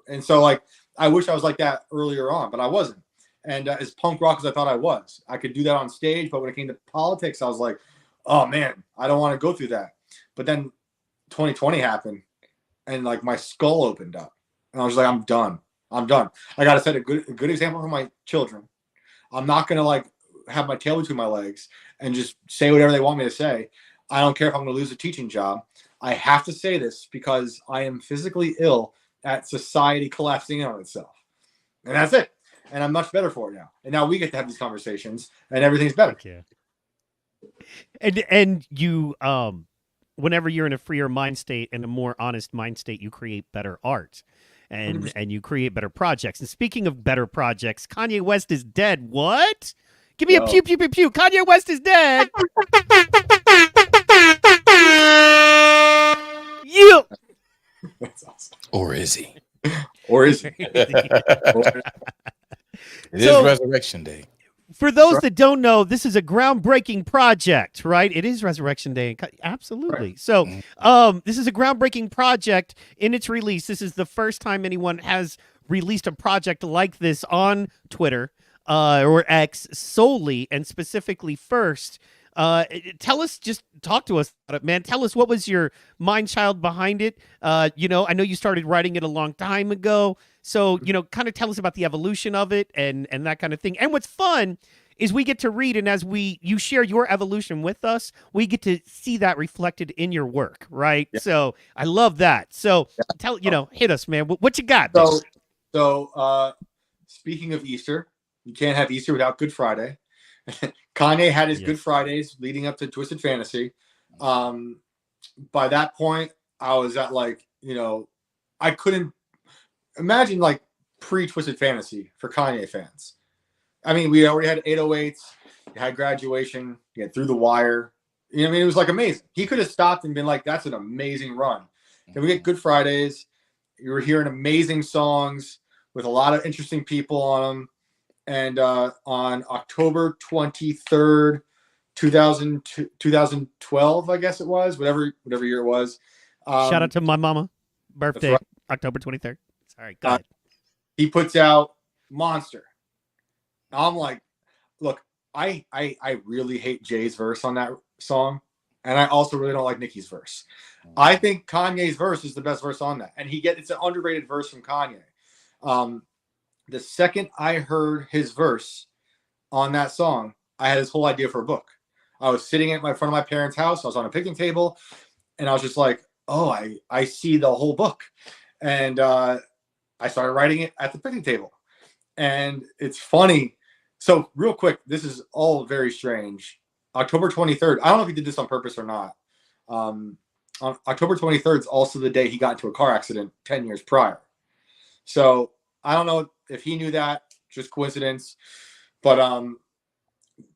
And so, like, I wish I was like that earlier on, but I wasn't. And as punk rock as I thought I was, I could do that on stage. But when it came to politics, I was like, oh, man, I don't want to go through that. But then 2020 happened and, like, my skull opened up. And I was like, I'm done. I got to set a good example for my children. I'm not going to, like, have my tail between my legs and just say whatever they want me to say. I don't care if I'm going to lose a teaching job. I have to say this because I am physically ill at society collapsing in on itself. And that's it. And I'm much better for it now. And now we get to have these conversations and everything's better. Yeah. And you whenever you're in a freer mind state and a more honest mind state, you create better art. And you create better projects. And speaking of better projects, Kanye West is dead. What? Give me a pew, pew, pew, pew. Kanye West is dead. You. That's awesome. Or is he? Or is he? It is Resurrection Day. For those that don't know, this is a groundbreaking project, right? It is Resurrection Day. Absolutely. Right. So this is a groundbreaking project in its release. This is the first time anyone has released a project like this on Twitter or X solely and specifically first. Tell us, just talk to us about it, man. Tell us what was your mind child behind it. You know, I know you started writing it a long time ago. So, you know, kind of tell us about the evolution of it and that kind of thing. And what's fun is we get to read, and as you share your evolution with us, we get to see that reflected in your work, right? Yeah. So I love that. So hit us, man. What you got? So speaking of Easter, you can't have Easter without Good Friday. Kanye had his Good Fridays leading up to Twisted Fantasy. By that point, I was at I couldn't imagine pre-Twisted Fantasy for Kanye fans. I mean, we already had 808s, you had Graduation, you had Through the Wire. You know what I mean? It was amazing. He could have stopped and been like, that's an amazing run. Then we get Good Fridays. You were hearing amazing songs with a lot of interesting people on them. And on October 23rd, 2012, I guess it was, whatever year it was. Shout out to my mama. Birthday, right. October 23rd. Sorry, go ahead. He puts out Monster. I'm like, look, I really hate Jay's verse on that song. And I also really don't like Nicki's verse. I think Kanye's verse is the best verse on that. And it's an underrated verse from Kanye. The second I heard his verse on that song, I had this whole idea for a book. I was sitting in front of my parents' house. I was on a picnic table, and I was just like, oh, I see the whole book. And I started writing it at the picnic table. And it's funny. So real quick, this is all very strange. October 23rd, I don't know if he did this on purpose or not. On October 23rd is also the day he got into a car accident 10 years prior. So I don't know if he knew that, just coincidence. But I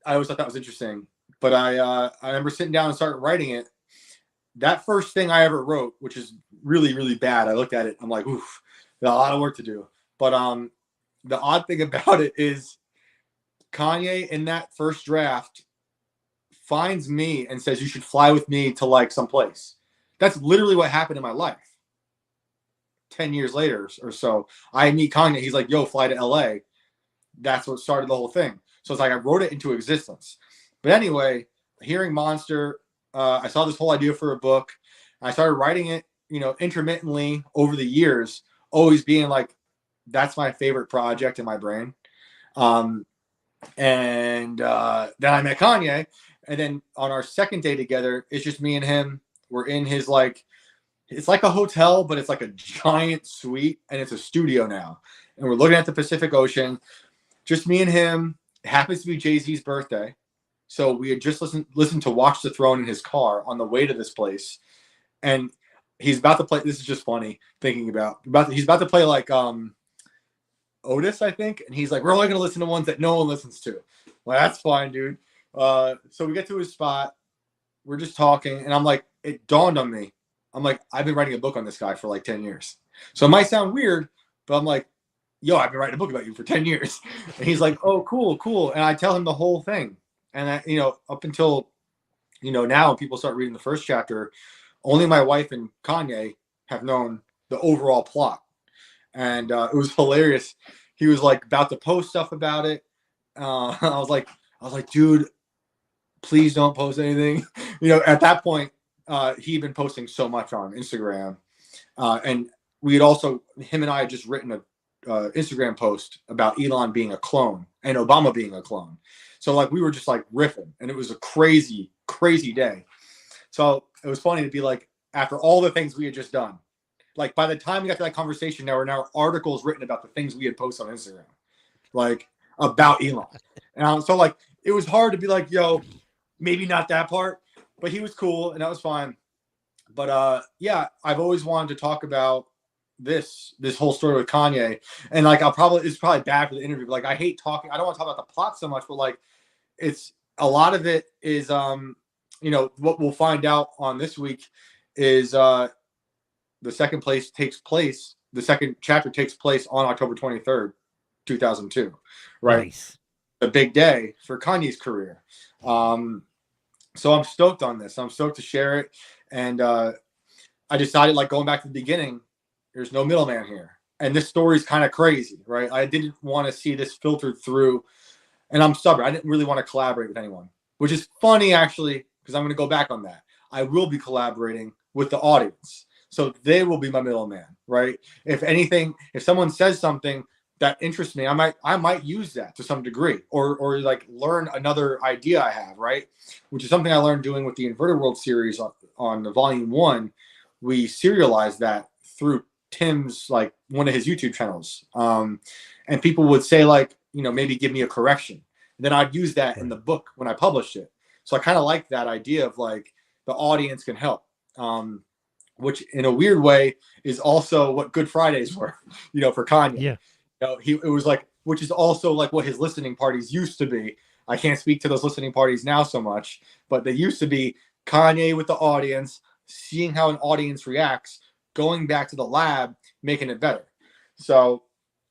always thought that was interesting. But I remember sitting down and starting writing it. That first thing I ever wrote, which is really, really bad, I looked at it. I'm like, oof, got a lot of work to do. But the odd thing about it is Kanye in that first draft finds me and says, you should fly with me to someplace. That's literally what happened in my life. 10 years later or so, I meet Kanye. He's like, yo, fly to LA. That's what started the whole thing. So it's like I wrote it into existence. But anyway, hearing Monster, I saw this whole idea for a book. I started writing it, intermittently over the years, always being like, that's my favorite project in my brain. And then I met Kanye, And then on our second day together, it's just me and him. We're in his it's like a hotel, but it's like a giant suite, and it's a studio now. And we're looking at the Pacific Ocean. Just me and him. It happens to be Jay-Z's birthday. So we had just listened to Watch the Throne in his car on the way to this place. And he's about to play. This is just funny thinking he's about to play like Otis, I think. And he's like, we're only going to listen to ones that no one listens to. Well, that's fine, dude. So we get to his spot. We're just talking. And I'm like, it dawned on me. I'm like, I've been writing a book on this guy for like 10 years. So it might sound weird, but I'm like, yo, I've been writing a book about you for 10 years. And he's like, oh, cool. And I tell him the whole thing. And, up until, now when people start reading the first chapter, only my wife and Kanye have known the overall plot. And it was hilarious. He was like about to post stuff about it. I was like, dude, please don't post anything. At that point, he'd been posting so much on Instagram. And we had also, him and I had just written a Instagram post about Elon being a clone and Obama being a clone. So like we were just like riffing, and it was a crazy, crazy day. So it was funny to be like, after all the things we had just done, like by the time we got to that conversation, there were now articles written about the things we had posted on Instagram, like about Elon. And so like it was hard to be like, yo, maybe not that part, but he was cool and that was fine. But yeah, I've always wanted to talk about this whole story with Kanye, and like it's probably bad for the interview, but like I hate talking. I don't want to talk about the plot so much, but like it's a lot of it is what we'll find out on this week is the second chapter takes place on October 23rd, 2002, right? Nice. A big day for Kanye's career. So I'm stoked on this. I'm stoked to share it. And I decided, like, going back to the beginning, there's no middleman here. And this story's kind of crazy, right? I didn't want to see this filtered through. And I'm stubborn. I didn't really want to collaborate with anyone, which is funny, actually, because I'm going to go back on that. I will be collaborating with the audience. So they will be my middleman, right? If anything, if someone says something that interests me, I might use that to some degree, or like learn another idea I have, right? Which is something I learned doing with the Inverted World series on the volume 1. We serialized that through Tim's, like, one of his YouTube channels. And people would say, like, maybe give me a correction. And then I'd use that in the book when I published it. So I kind of like that idea of like the audience can help. Which in a weird way is also what Good Fridays were, for Kanye. Yeah. It was like, which is also like what his listening parties used to be. I can't speak to those listening parties now so much, but they used to be Kanye with the audience, seeing how an audience reacts, going back to the lab, making it better. So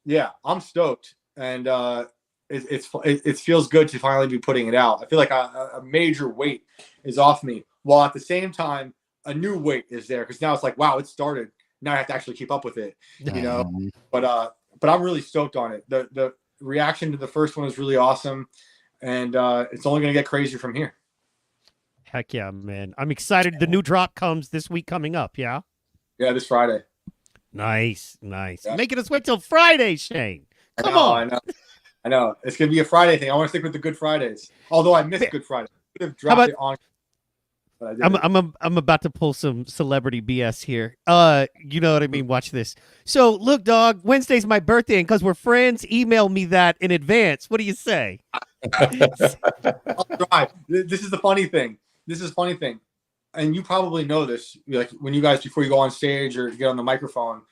yeah, I'm stoked. And it feels good to finally be putting it out. I feel like a major weight is off me, while at the same time, a new weight is there, because now it's like, wow, it started. Now I have to actually keep up with it, But I'm really stoked on it. The reaction to the first one is really awesome, and it's only going to get crazier from here. Heck yeah, man! I'm excited. The new drop comes this week coming up. Yeah. Yeah, this Friday. Nice. Yeah. Making us wait till Friday, Shane. Come on. I know. It's going to be a Friday thing. I want to stick with the Good Fridays. Although I missed Good Friday. I could have dropped it on. But I didn't. I'm about to pull some celebrity BS here. You know what I mean? Watch this. So look, dog, Wednesday's my birthday, and because we're friends, email me that in advance. What do you say? I'll try. This is the funny thing. And you probably know this, like when you guys, before you go on stage or get on the microphone,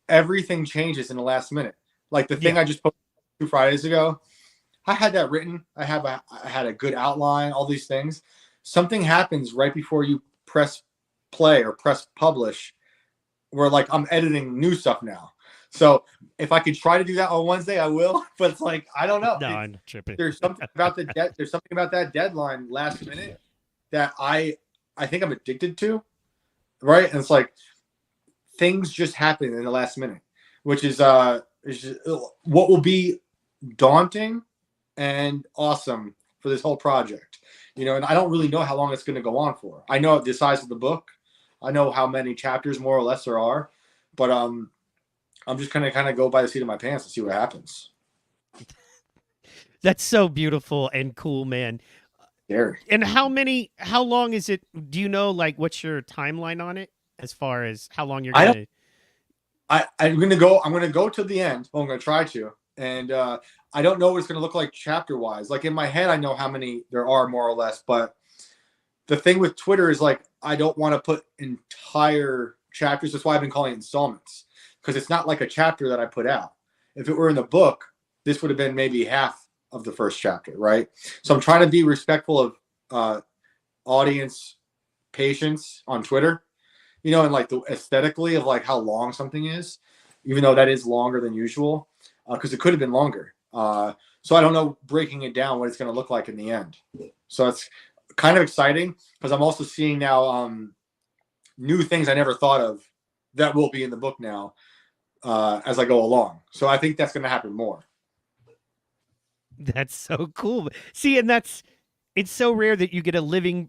everything changes in the last minute. Like the thing I just posted 2 Fridays ago, I had that written. I had a good outline, all these things. Something happens right before you press play or press publish, where like I'm editing new stuff now. So if I could try to do that on Wednesday, I will. But it's like, I don't know. No, I'm tripping. There's something about that deadline last minute that I think I'm addicted to, right? And it's like things just happen in the last minute, which is just what will be daunting and awesome for this whole project. And I don't really know how long it's going to go on for. I know the size of the book. I know how many chapters more or less there are, but I'm just going to kind of go by the seat of my pants and see what happens. That's so beautiful and cool, man. scary. And how long is it? Do you know, like, what's your timeline on it as far as how long you're I going to? I'm gonna go to the end. Well, I'm gonna try to, and I don't know what it's gonna look like chapter wise. Like in my head, I know how many there are more or less, but the thing with Twitter is like I don't want to put entire chapters. That's why I've been calling it installments, because it's not like a chapter that I put out. If it were in the book, this would have been maybe half of the first chapter, right? So I'm trying to be respectful of audience patience on Twitter, and like the aesthetically of like how long something is, even though that is longer than usual, because it could have been longer. So I don't know, breaking it down, what it's going to look like in the end. So it's kind of exciting because I'm also seeing now new things I never thought of that will be in the book now as I go along. So I think that's going to happen more. That's so cool. See, and it's so rare that you get a living,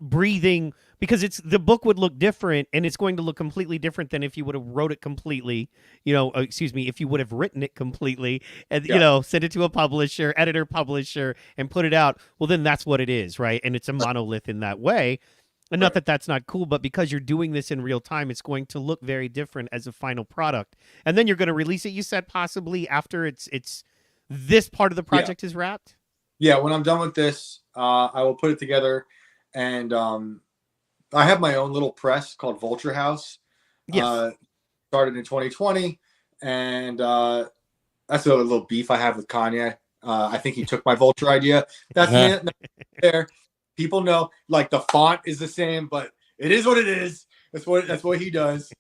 breathing, because the book would look different, and it's going to look completely different than if you would have wrote it completely, if you would have written it completely and, sent it to a publisher, editor, publisher, and put it out. Well, then that's what it is, right? And it's a monolith in that way. And not that that's not cool, but because you're doing this in real time, it's going to look very different as a final product. And then you're going to release it, you said, possibly after it's this part of the project is wrapped? Yeah, when I'm done with this, I will put it together, and I have my own little press called Vulture House. Yes. Started in 2020, and that's a little beef I have with Kanye. I think he took my Vulture idea. That's me. There, people know, like the font is the same, but it is what it is. That's what he does.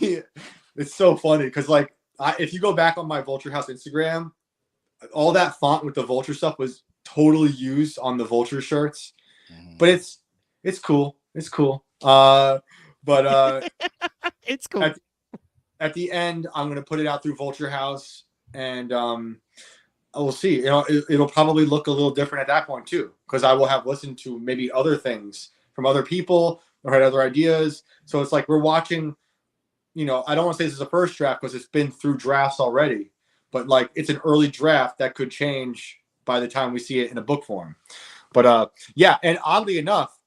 It's so funny because like if you go back on my Vulture House Instagram, all that font with the Vulture stuff was totally used on the Vulture shirts. But it's cool. It's cool. It's cool. At the end, I'm gonna put it out through Vulture House, and we'll see. It'll probably look a little different at that point too, because I will have listened to maybe other things from other people or had other ideas. So it's like we're watching. I don't want to say this is a first draft because it's been through drafts already, but like it's an early draft that could change by the time we see it in a book form. But yeah, and oddly enough,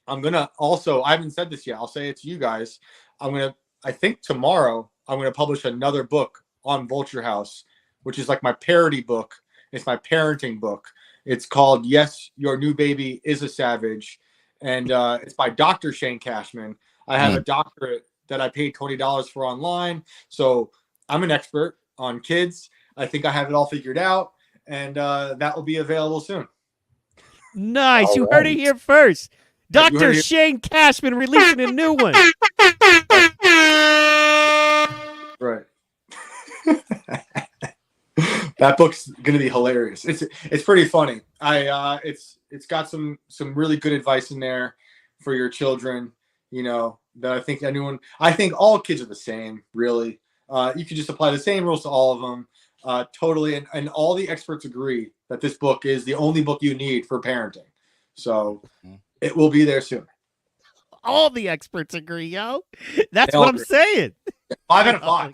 I'm gonna also, I haven't said this yet, I'll say it to you guys. I think tomorrow I'm gonna publish another book on Vulture House, which is like my parody book. It's my parenting book. It's called Yes, Your New Baby is a Savage, and it's by Dr. Shane Cashman. I have a doctorate that I paid $20 for online, so I'm an expert on kids. I think I have it all figured out, and that will be available soon. Nice. You heard it here first. Dr. Shane Cashman releasing a new one. Right. That book's gonna be hilarious. It's pretty funny. It's got some really good advice in there for your children, that I think all kids are the same, really. You can just apply the same rules to all of them. Totally, and all the experts agree that this book is the only book you need for parenting. So it will be there soon. All the experts agree, yo. That's what I'm saying. 5 out of 5.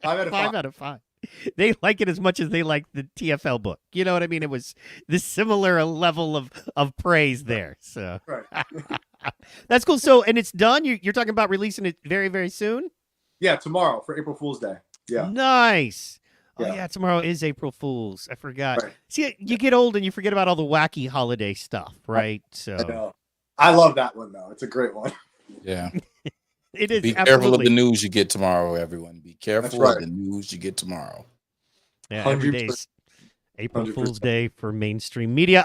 5 out of 5. 5 out of 5. They like it as much as they like the TFL book. You know what I mean? It was this similar level of praise there. So right. That's cool. So, and it's done. You're talking about releasing it very, very soon? Yeah, tomorrow for April Fool's Day. Yeah. Nice. Oh, Yeah. yeah, tomorrow is April Fool's. I forgot. Right. See, you get old and you forget about all the wacky holiday stuff, right? I So know. I love that one, though. It's a great one. Yeah. it is. Be absolutely. careful of the news you get tomorrow, everyone. Be careful right. of the news you get tomorrow. Yeah, every 100%. day's April 100%. Fool's Day for mainstream media.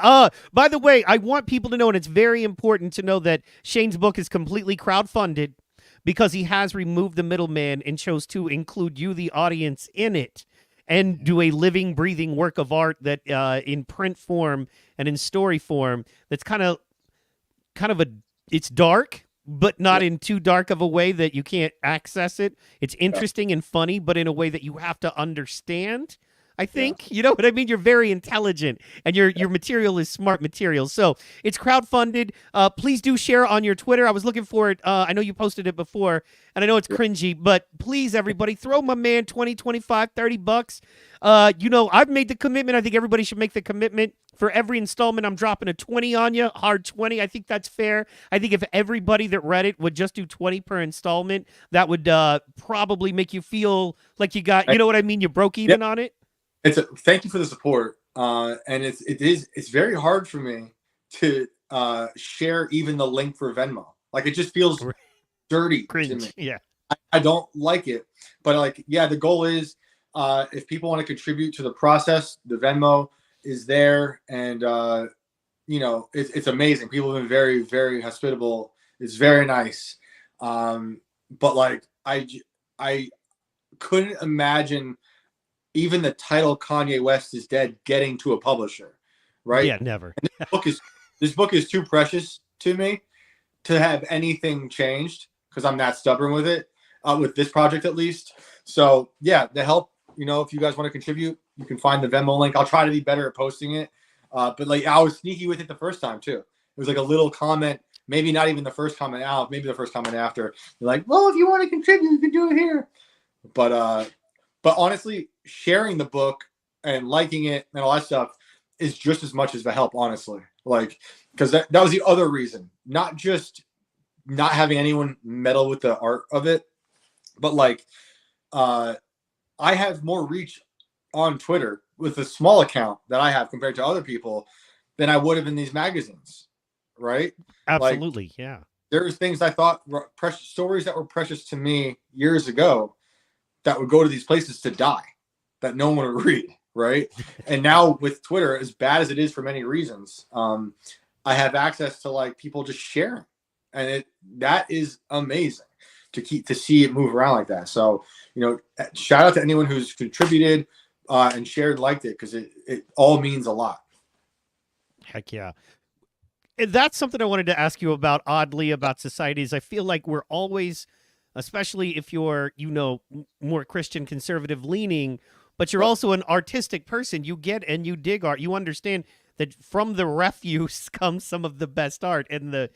By the way, I want people to know, and it's very important to know, that Shane's book is completely crowdfunded because he has removed the middleman and chose to include you, the audience, in it, and do a living, breathing work of art that in print form and in story form that's kind of it's dark, but not in too dark of a way that you can't access it. It's interesting and funny, but in a way that you have to understand. I think. You know what I mean? You're very intelligent, and your material is smart material. So it's crowdfunded. Please do share on your Twitter. I was looking for it. I know you posted it before, and I know it's cringy, but please, everybody, throw my man 20, 25, 30 bucks. You know, I've made the commitment. I think everybody should make the commitment. For every installment, I'm dropping a 20 on you, hard 20. I think that's fair. I think if everybody that read it would just do 20 per installment, that would probably make you feel like you got, you know what I mean? You broke even on it. Thank you for the support. And it's very hard for me to share even the link for Venmo. Like, it just feels dirty Cringe. to me. Yeah. I don't like it. But like, yeah, the goal is if people want to contribute to the process, the Venmo is there, and you know, it's amazing. People have been very, very hospitable. It's very nice. But like, I couldn't imagine even the title "Kanye West is Dead" getting to a publisher, right? Yeah, never. And this book is too precious to me to have anything changed, because I'm that stubborn with it, with this project at least. So yeah, the help, you know, if you guys want to contribute, you can find the Venmo link. I'll try to be better at posting it. But like, I was sneaky with it the first time too. It was like a little comment, maybe not even the first comment out, maybe the first comment after. You're like, well, if you want to contribute, you can do it here. But honestly, sharing the book and liking it and all that stuff is just as much as the help, honestly. Like, because that was the other reason, not just not having anyone meddle with the art of it, but like, I have more reach on Twitter with a small account that I have compared to other people than I would have in these magazines, right? Absolutely, like, yeah. There's things I thought were precious, stories that were precious to me years ago, that would go to these places to die, that no one would read, right? And now with Twitter, as bad as it is for many reasons, I have access to like people just sharing, and that is amazing to see it move around like that. So, you know, shout out to anyone who's contributed and shared, liked it, because it all means a lot. Heck yeah. And that's something I wanted to ask you about, oddly, about societies. I feel like we're always, especially if you're, you know, more Christian conservative leaning, but you're also an artistic person. You get and you dig art. You understand that from the refuse comes some of the best art, and the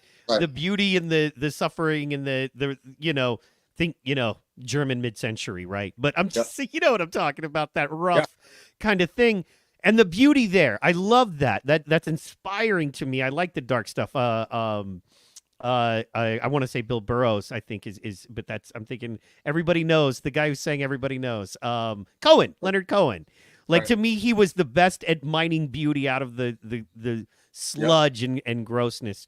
beauty and the suffering and the you know, German mid-century, right? But I'm just, you know what I'm talking about, that rough kind of thing. And the beauty there, I love that. That's inspiring to me. I like the dark stuff. I want to say Bill Burroughs, I think is, but I'm thinking Everybody Knows, the guy who sang Everybody Knows. Leonard Cohen. Like, to me, he was the best at mining beauty out of the sludge and grossness.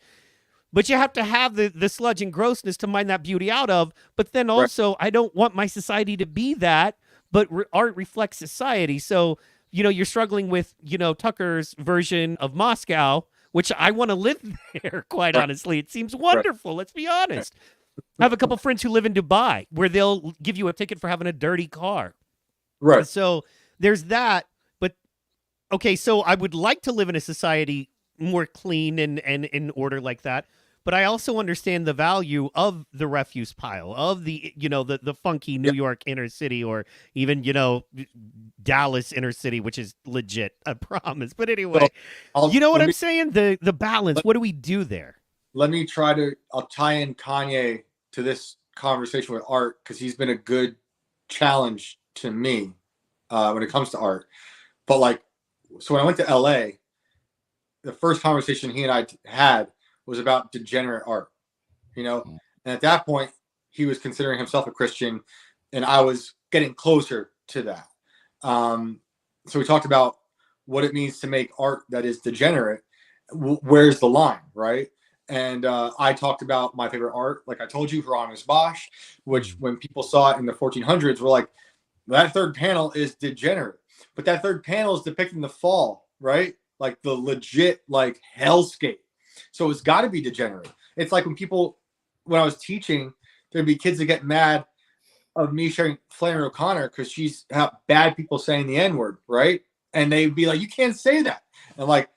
But you have to have the sludge and grossness to mine that beauty out of. But then also, I don't want my society to be that, but art reflects society. So, you know, you're struggling with, you know, Tucker's version of Moscow, which I want to live there, quite honestly. It seems wonderful. Let's be honest. I have a couple friends who live in Dubai, where they'll give you a ticket for having a dirty car. Right. So there's that. But, okay, so I would like to live in a society more clean and in order like that. But I also understand the value of the refuse pile, of the, you know, the funky New York inner city, or even, you know, Dallas inner city, which is legit, I promise. But anyway, you know what I'm saying? The balance. What do we do there? I'll tie in Kanye to this conversation with art, because he's been a good challenge to me when it comes to art. But like, so when I went to LA, the first conversation he and I had was about degenerate art, you know? And at that point, he was considering himself a Christian, and I was getting closer to that. So we talked about what it means to make art that is degenerate. Where's the line, right? And I talked about my favorite art, like I told you, Hieronymus Bosch, which when people saw it in the 1400s, were like, that third panel is degenerate. But that third panel is depicting the fall, right? Like the legit, like, hellscape. So it's got to be degenerate. It's like when I was teaching, there'd be kids that get mad of me sharing Flannery O'Connor because she's bad people saying the N-word, right? And they'd be like, you can't say that. And like,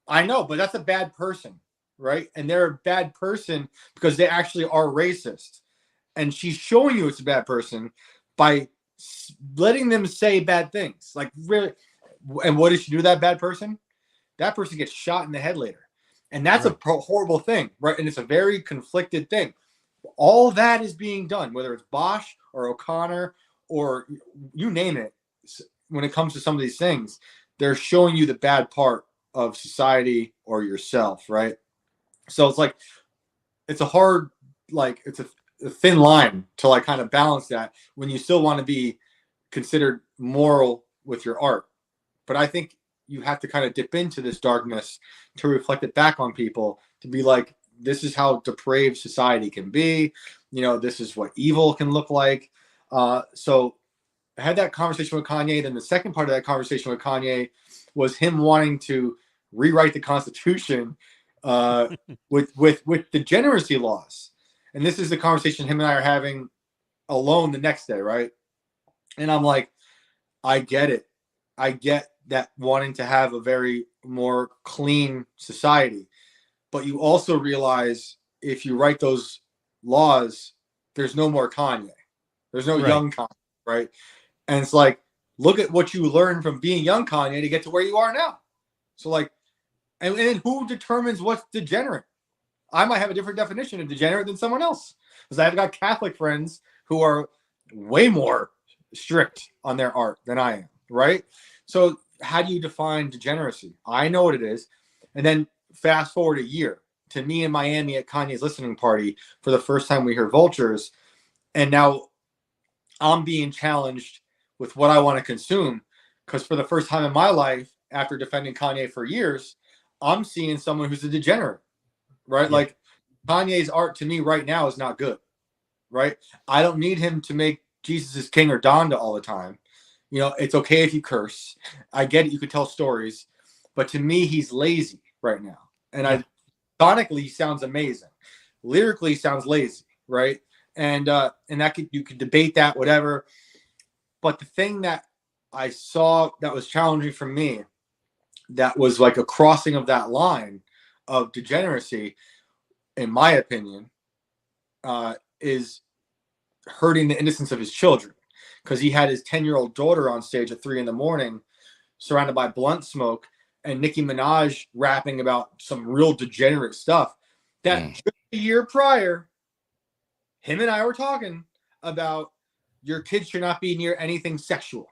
I know, but that's a bad person, right? And they're a bad person because they actually are racist. And she's showing you it's a bad person by letting them say bad things. Like, really, And what does she do to that bad person? That person gets shot in the head later. And that's a horrible thing, right? And it's a very conflicted thing. All that is being done, whether it's Bosch or O'Connor or you name it. When it comes to some of these things, they're showing you the bad part of society or yourself, right? So it's like, it's a hard, like, it's a thin line to like kind of balance that when you still want to be considered moral with your art. But I think you have to kind of dip into this darkness to reflect it back on people, to be like, this is how depraved society can be. You know, this is what evil can look like. So I had that conversation with Kanye. Then the second part of that conversation with Kanye was him wanting to rewrite the Constitution with degeneracy laws. And this is the conversation him and I are having alone the next day, right? And I'm like, I get it. I get that wanting to have a very more clean society. But you also realize if you write those laws, there's no more Kanye. There's no young Kanye, right? And it's like, look at what you learned from being young Kanye to get to where you are now. So like, and who determines what's degenerate? I might have a different definition of degenerate than someone else, because I've got Catholic friends who are way more strict on their art than I am, right? So how do you define degeneracy? I know what it is. And then fast forward a year to me in Miami at Kanye's listening party for the first time we hear Vultures. And now I'm being challenged with what I want to consume, because for the first time in my life, after defending Kanye for years, I'm seeing someone who's a degenerate, right? Yeah. Like Kanye's art to me right now is not good, right? I don't need him to make Jesus is King or Donda all the time. You know, it's okay if you curse. I get it. You could tell stories, but to me, he's lazy right now. And sonically, he sounds amazing. Lyrically, he sounds lazy, right? And that you could debate that, whatever. But the thing that I saw that was challenging for me, that was like a crossing of that line of degeneracy, in my opinion, is hurting the innocence of his children. Because he had his 10-year-old daughter on stage at 3 a.m, surrounded by blunt smoke, and Nicki Minaj rapping about some real degenerate stuff. That just a year prior, him and I were talking about your kids should not be near anything sexual.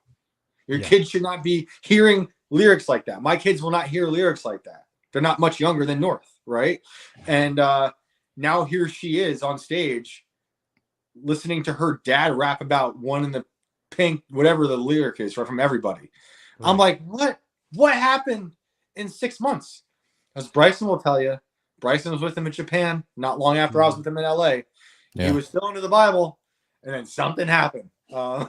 Your kids should not be hearing lyrics like that. My kids will not hear lyrics like that. They're not much younger than North, right? And now here she is on stage listening to her dad rap about one in the pink, whatever the lyric is, right, from Everybody. Right. I'm like, what happened in 6 months? As Bryson will tell you, Bryson was with him in Japan not long after I was with him in LA. Yeah. He was still into the Bible, and then something happened. I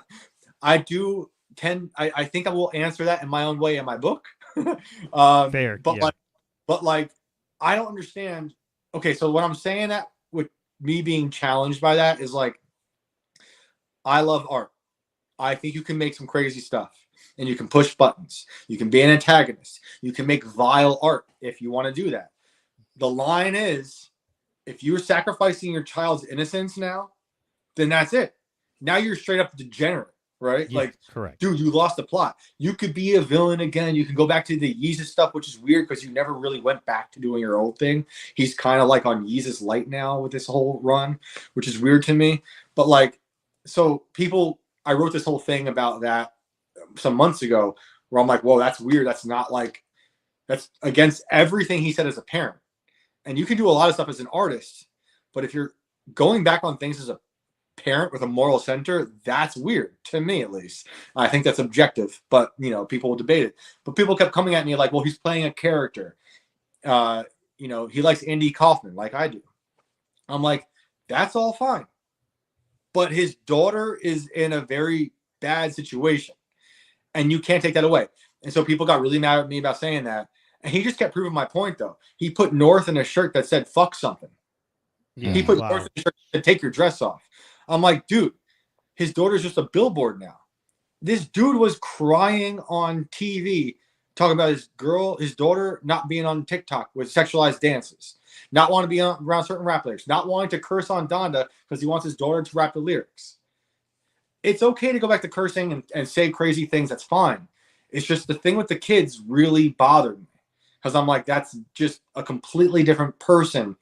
think I will answer that in my own way in my book. Fair, but like, I don't understand. Okay, so what I'm saying that with me being challenged by that is like, I love art. I think you can make some crazy stuff, and you can push buttons. You can be an antagonist. You can make vile art if you want to do that. The line is, if you're sacrificing your child's innocence now, then that's it. Now you're straight up degenerate, right? Yeah, like, correct. Dude, you lost the plot. You could be a villain again. You can go back to the Yeezus stuff, which is weird because you never really went back to doing your old thing. He's kind of like on Yeezus Light now with this whole run, which is weird to me. But like, so I wrote this whole thing about that some months ago where I'm like, whoa, that's weird. That's against everything he said as a parent. And you can do a lot of stuff as an artist, but if you're going back on things as a parent with a moral center, that's weird to me, at least. I think that's objective, but you know, people will debate it. But people kept coming at me like, well, he's playing a character. You know, he likes Andy Kaufman like I do. I'm like, that's all fine. But his daughter is in a very bad situation, and you can't take that away. And so people got really mad at me about saying that. And he just kept proving my point, though. He put North in a shirt that said, fuck something. Yeah, he put North in a shirt that said, take your dress off. I'm like, dude, his daughter's just a billboard now. This dude was crying on TV, talking about his daughter not being on TikTok with sexualized dances, not wanting to be around certain rap lyrics, not wanting to curse on Donda because he wants his daughter to rap the lyrics. It's okay to go back to cursing and say crazy things. That's fine. It's just the thing with the kids really bothered me because I'm like, that's just a completely different person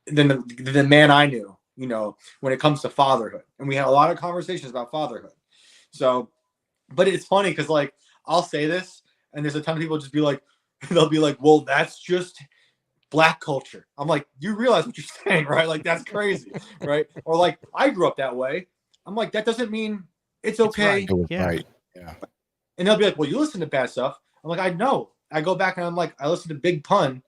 than the man I knew, you know, when it comes to fatherhood. And we had a lot of conversations about fatherhood. So, but it's funny because like I'll say this, and there's a ton of people just be like, they'll be like, well, that's just Black culture. I'm like, you realize what you're saying, right? Like that's crazy, right? Or like I grew up that way. I'm like, that doesn't mean it's okay. right. Yeah. Right. Yeah. And they'll be like, well, you listen to bad stuff. I'm like, I know. I go back and I'm like, I listened to Big Pun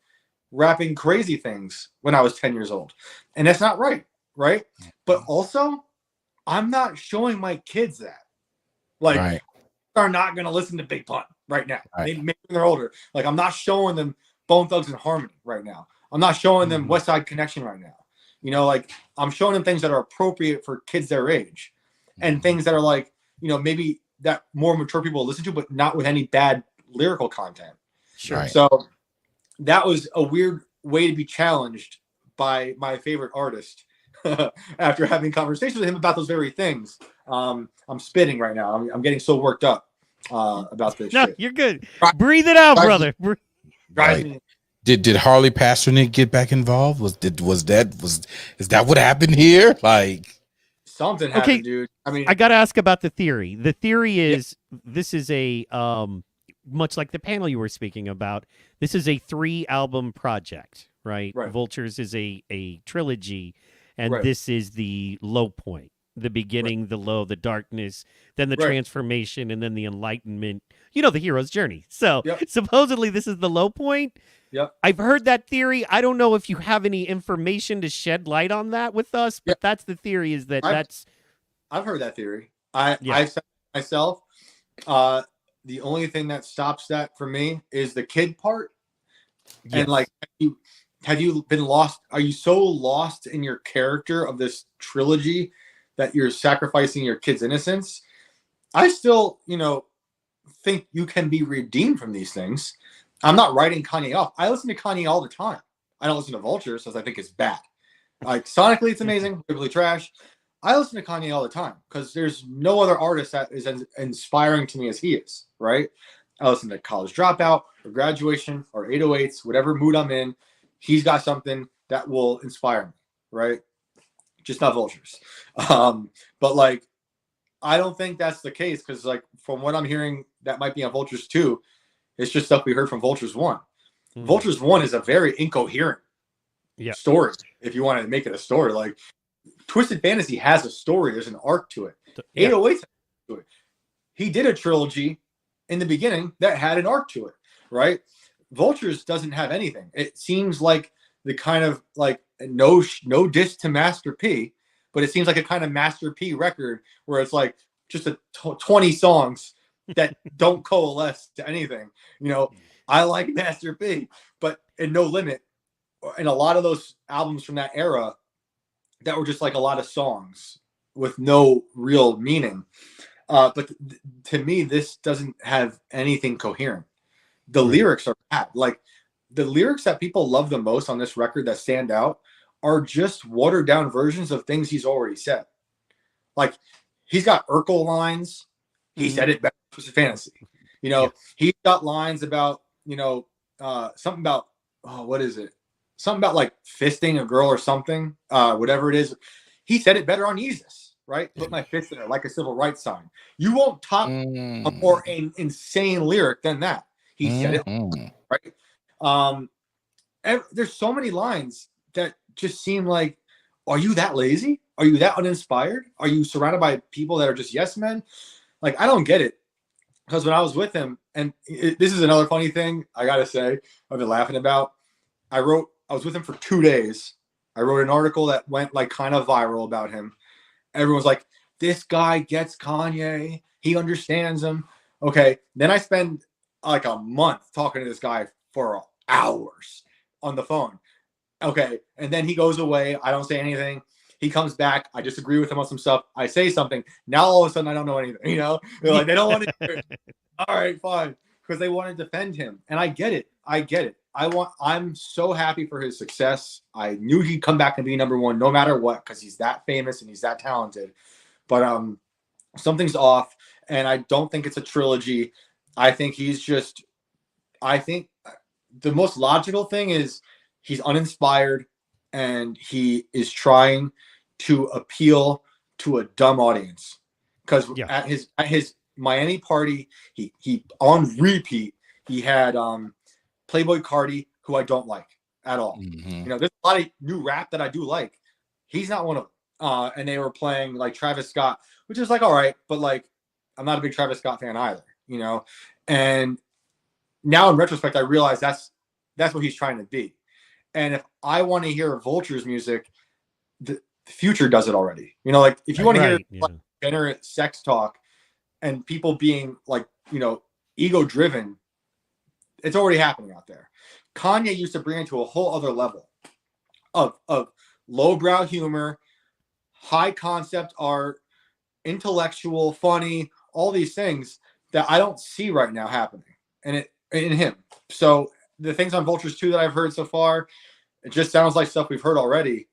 rapping crazy things when I was 10 years old. And that's not right, right? But also, I'm not showing my kids that. Like, Right. they're not going to listen to Big Pun right now. Right. Maybe when they're older. Like, I'm not showing them Bone Thugs and Harmony right now. I'm not showing them West Side Connection right now. You know, like, I'm showing them things that are appropriate for kids their age and things that are like, you know, maybe that more mature people will listen to, but not with any bad lyrical content. Sure. Right. So that was a weird way to be challenged by my favorite artist after having conversations with him about those very things. I'm spitting right now. I'm getting so worked up about this No, shit. you're good. Breathe it out, brother. Drives Right. me- Did Harley Pasternak get back involved? Is that what happened here? Like, Something happened, Okay, dude. I mean, I got to ask about the theory. The theory is this is a much like the panel you were speaking about. This is a 3-album project, right? Right. Vultures is a trilogy, and Right. this is the low point, the beginning, the low, the darkness, then the Right. transformation, and then the enlightenment. You know, the hero's journey. So Yep. supposedly this is the low point. Yep. I've heard that theory. I don't know if you have any information to shed light on that with us, but Yep. that's the theory. Is that that's I've heard that theory. Yeah. I've said it myself. The only thing that stops that for me is the kid part. yes. And like, have you been lost? Are you so lost in your character of this trilogy that you're sacrificing your kid's innocence? I still, you know, think you can be redeemed from these things. I'm not writing Kanye off. I listen to Kanye all the time. I don't listen to Vultures because I think it's bad. Like sonically, it's amazing. Lyrically trash. I listen to Kanye all the time because there's no other artist that is as inspiring to me as he is, right? I listen to College Dropout or Graduation or 808s, whatever mood I'm in. He's got something that will inspire me, right? Just not Vultures. But like, I don't think that's the case because like from what I'm hearing, that might be on Vultures 2. It's just stuff we heard from Vultures 1. Vultures 1 is a very incoherent story. If you want to make it a story, like Twisted Fantasy has a story. There's an arc to it. 808 has to it. He did a trilogy in the beginning that had an arc to it, right? Vultures doesn't have anything. It seems like the kind of like no diss to Master P, but it seems like a kind of Master P record where it's like just 20 songs that don't coalesce to anything. You know, I like Master P, but in No Limit, and a lot of those albums from that era that were just like a lot of songs with no real meaning. But to me, this doesn't have anything coherent. The lyrics are bad. Like the lyrics that people love the most on this record that stand out are just watered down versions of things he's already said. Like he's got Urkel lines. He said it better in Twisted Fantasy. You know, he's got lines about, you know, something about, what is it? Something about like fisting a girl or something, whatever it is. He said it better on Yeezus, right? Put my fist in it like a civil rights sign. You won't top a more insane lyric than that. He said it, right? And there's so many lines that just seem like, are you that lazy? Are you that uninspired? Are you surrounded by people that are just yes men? Like, I don't get it. Because when I was with him, and this is another funny thing I got to say, I've been laughing about. I was with him for 2 days. I wrote an article that went like kind of viral about him. Everyone's like, this guy gets Kanye. He understands him. Okay. Then I spend like a month talking to this guy for hours on the phone. Okay. And then he goes away. I don't say anything. He comes back. I disagree with him on some stuff. I say something. Now all of a sudden I don't know anything. You know, they're like, they don't want to hear it. All right, fine. Because they want to defend him. And I get it. I'm so happy for his success. I knew he'd come back and be number one no matter what, because he's that famous and he's that talented. But something's off, and I don't think it's a trilogy. I think he's just. I think the most logical thing is he's uninspired and he is trying to appeal to a dumb audience. Because Yeah. at his Miami party, he on repeat he had Playboy Cardi, who I don't like at all. Mm-hmm. You know, there's a lot of new rap that I do like. He's not one of them. And they were playing like Travis Scott, which is like all right, but like I'm not a big Travis Scott fan either. You know, and now in retrospect, I realize that's what he's trying to be. And if I want to hear Vulture's music, the Future does it already. You know, like if you want to hear Right. Yeah. like, degenerate sex talk and people being like, you know, ego driven, it's already happening out there. Kanye used to bring it to a whole other level of lowbrow humor, high concept art, intellectual, funny, all these things that I don't see right now happening. And it in him. So the things on Vultures 2 that I've heard so far, it just sounds like stuff we've heard already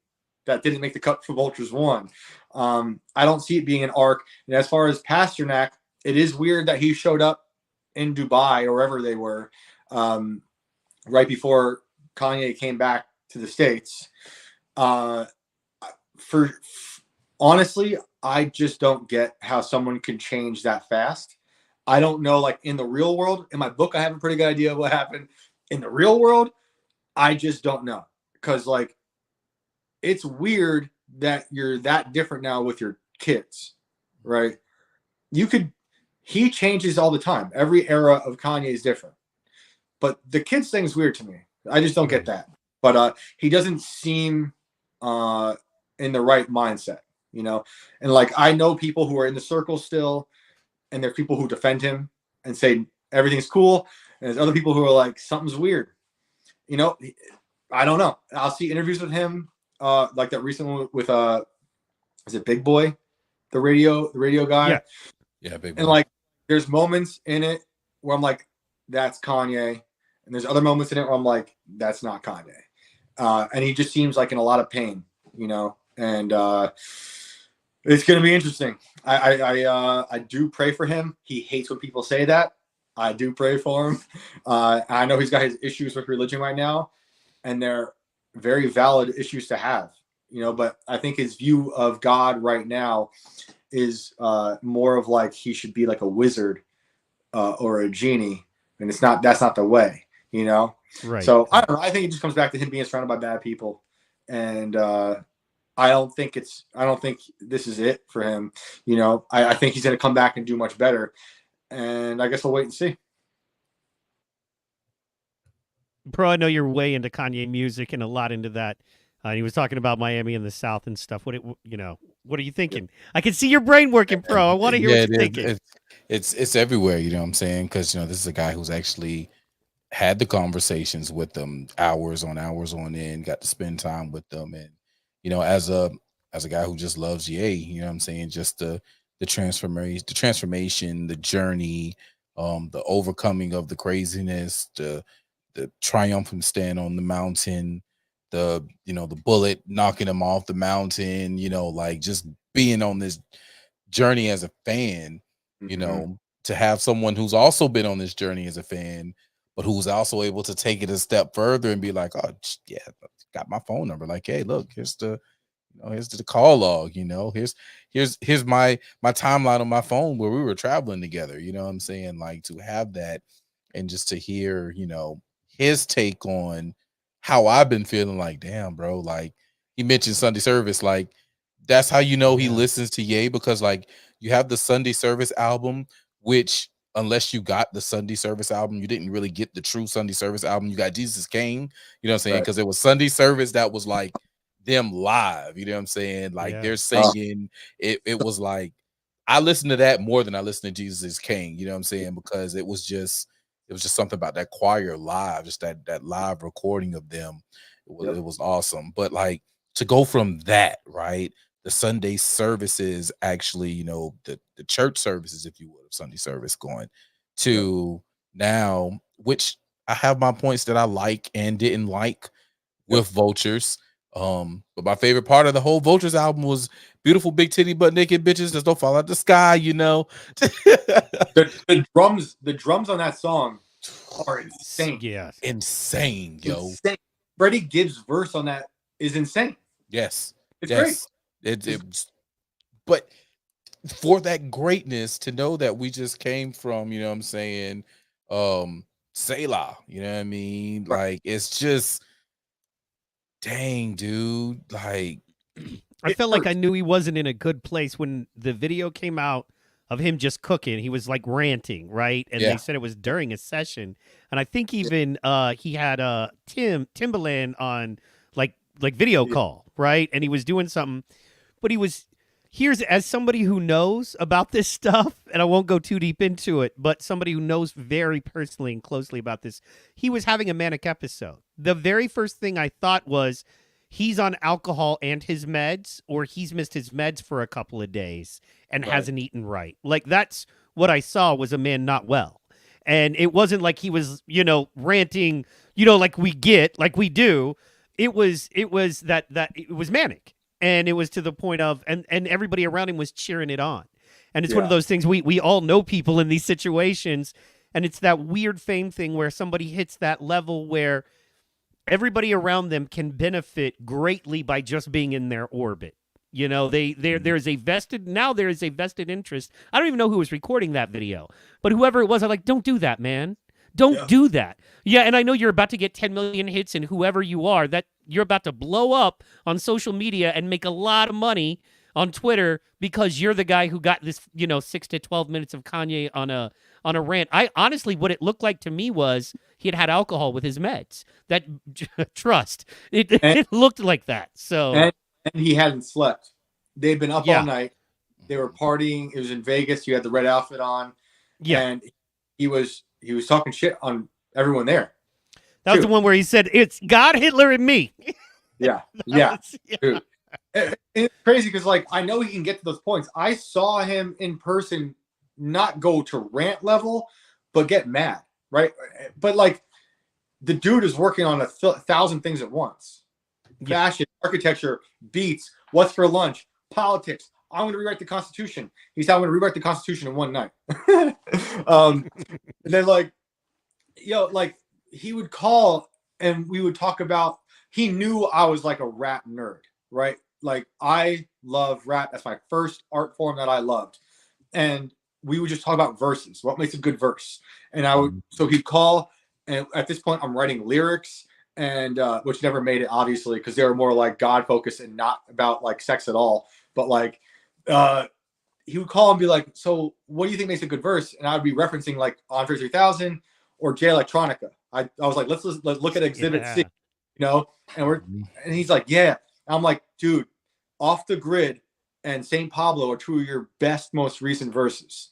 that didn't make the cut for Vultures 1. I don't see it being an arc. And as far as Pasternak, it is weird that he showed up in Dubai or wherever they were right before Kanye came back to the States. For honestly, I just don't get how someone can change that fast. I don't know, like in the real world. In my book, I have a pretty good idea of what happened. In the real world, I just don't know. Because like it's weird that you're that different now with your kids, right? He changes all the time. Every era of Kanye is different. But the kids thing is weird to me. I just don't get that. But he doesn't seem in the right mindset, you know? And like I know people who are in the circle still, and there's people who defend him and say everything's cool. And there's other people who are like, something's weird. You know, I don't know. I'll see interviews with him, like that recent one with is it Big Boy, the radio guy? Yeah, Big Boy. And like there's moments in it where I'm like, that's Kanye. And there's other moments in it where I'm like, that's not Kanye. And he just seems like in a lot of pain, you know, and it's going to be interesting. I do pray for him. He hates when people say that. I do pray for him. I know he's got his issues with religion right now, and they're very valid issues to have, you know, but I think his view of God right now is more of like he should be like a wizard or a genie, and that's not the way, you know. Right. So I don't know. I think it just comes back to him being surrounded by bad people, and I don't think this is it for him. You know, I think he's going to come back and do much better, and I guess we'll wait and see. Pro, I know you're way into Kanye music and a lot into that. He was talking about Miami and the South and stuff. What are you thinking? I can see your brain working, Pro. I want to hear what you're thinking. It's everywhere. You know what I'm saying? Because this is a guy who's actually had the conversations with them hours on end. Got to spend time with them, and as a guy who just loves Ye, you know what I'm saying? Just the transformation, the journey, the overcoming of the craziness, the triumphant stand on the mountain, the bullet knocking him off the mountain, like just being on this journey as a fan, to have someone who's also been on this journey as a fan, but who's also able to take it a step further and be like, oh yeah, got my phone number. Like, hey, look, here's the call log, here's my timeline on my phone where we were traveling together. You know what I'm saying? Like to have that and just to hear, his take on how I've been feeling, like, damn, bro, like he mentioned Sunday service, like that's how he listens to Ye, because like you have the Sunday service album, which unless you got the Sunday service album, you didn't really get the true Sunday service album. You got Jesus King, you know what I'm saying? Because it was Sunday service that was like them live, you know what I'm saying? Like they're singing. It was like I listened to that more than I listened to Jesus King, you know what I'm saying? Because it was just something about that choir live, just that live recording of them. It was awesome. But like to go from that, right? The Sunday services, actually, the church services, if you would, of Sunday service, going to now, which I have my points that I like and didn't like with Vultures. But my favorite part of the whole Vultures album was beautiful big titty butt naked bitches just don't fall out the sky, you know. The drums on that song are insane. Yes. Insane, yo. Insane. Freddie Gibbs' verse on that is insane. Yes. It's yes. great. But for that greatness to know that we just came from, you know what I'm saying, Selah, you know what I mean? Right. Like, it's just, dang, dude. Like, I felt like I knew he wasn't in a good place when the video came out of him just cooking. He was like ranting, right? And Yeah. they said it was during a session. And I think even he had Timbaland on like video call, right? And he was doing something, but here's as somebody who knows about this stuff, and I won't go too deep into it, but somebody who knows very personally and closely about this, he was having a manic episode. The very first thing I thought was he's on alcohol and his meds, or he's missed his meds for a couple of days and hasn't eaten right. Like, that's what I saw, was a man not well. And it wasn't like he was, ranting, like we do. It was that it was manic. And it was to the point of, and everybody around him was cheering it on. And it's one of those things, we all know people in these situations, and it's that weird fame thing where somebody hits that level where everybody around them can benefit greatly by just being in their orbit. There's a vested interest. I don't even know who was recording that video, but whoever it was, I'm like, don't do that, man. Don't do that. Yeah, and I know you're about to get 10 million hits, and whoever you are, that you're about to blow up on social media and make a lot of money on Twitter because you're the guy who got this, 6 to 12 minutes of Kanye on a rant. I honestly, what it looked like to me was he had alcohol with his meds. That trust. It looked like that. So and he hadn't slept. They'd been up all night. They were partying. It was in Vegas. You had the red outfit on. Yeah, and he was talking shit on everyone there. That was the one where he said, "It's God, Hitler, and me." Yeah. Dude. It's crazy because, like, I know he can get to those points. I saw him in person not go to rant level, but get mad, right? But, like, the dude is working on 1,000 things at once. Fashion, architecture, beats, what's for lunch, politics. I'm going to rewrite the Constitution. He said, I'm going to rewrite the Constitution in one night. And then, like, he would call and we would talk about, he knew I was like a rap nerd, right? Like, I love rap. That's my first art form that I loved. And we would just talk about verses. What makes a good verse? And so he'd call, and at this point I'm writing lyrics, and which never made it, obviously, because they were more like God focused and not about like sex at all. But like, he would call and be like, so what do you think makes a good verse? And I would be referencing like Andre 3000 or Jay Electronica. I was like, let's look at Exhibit C, and he's like, yeah. And I'm like, dude, Off the Grid and St. Pablo are two of your best, most recent verses.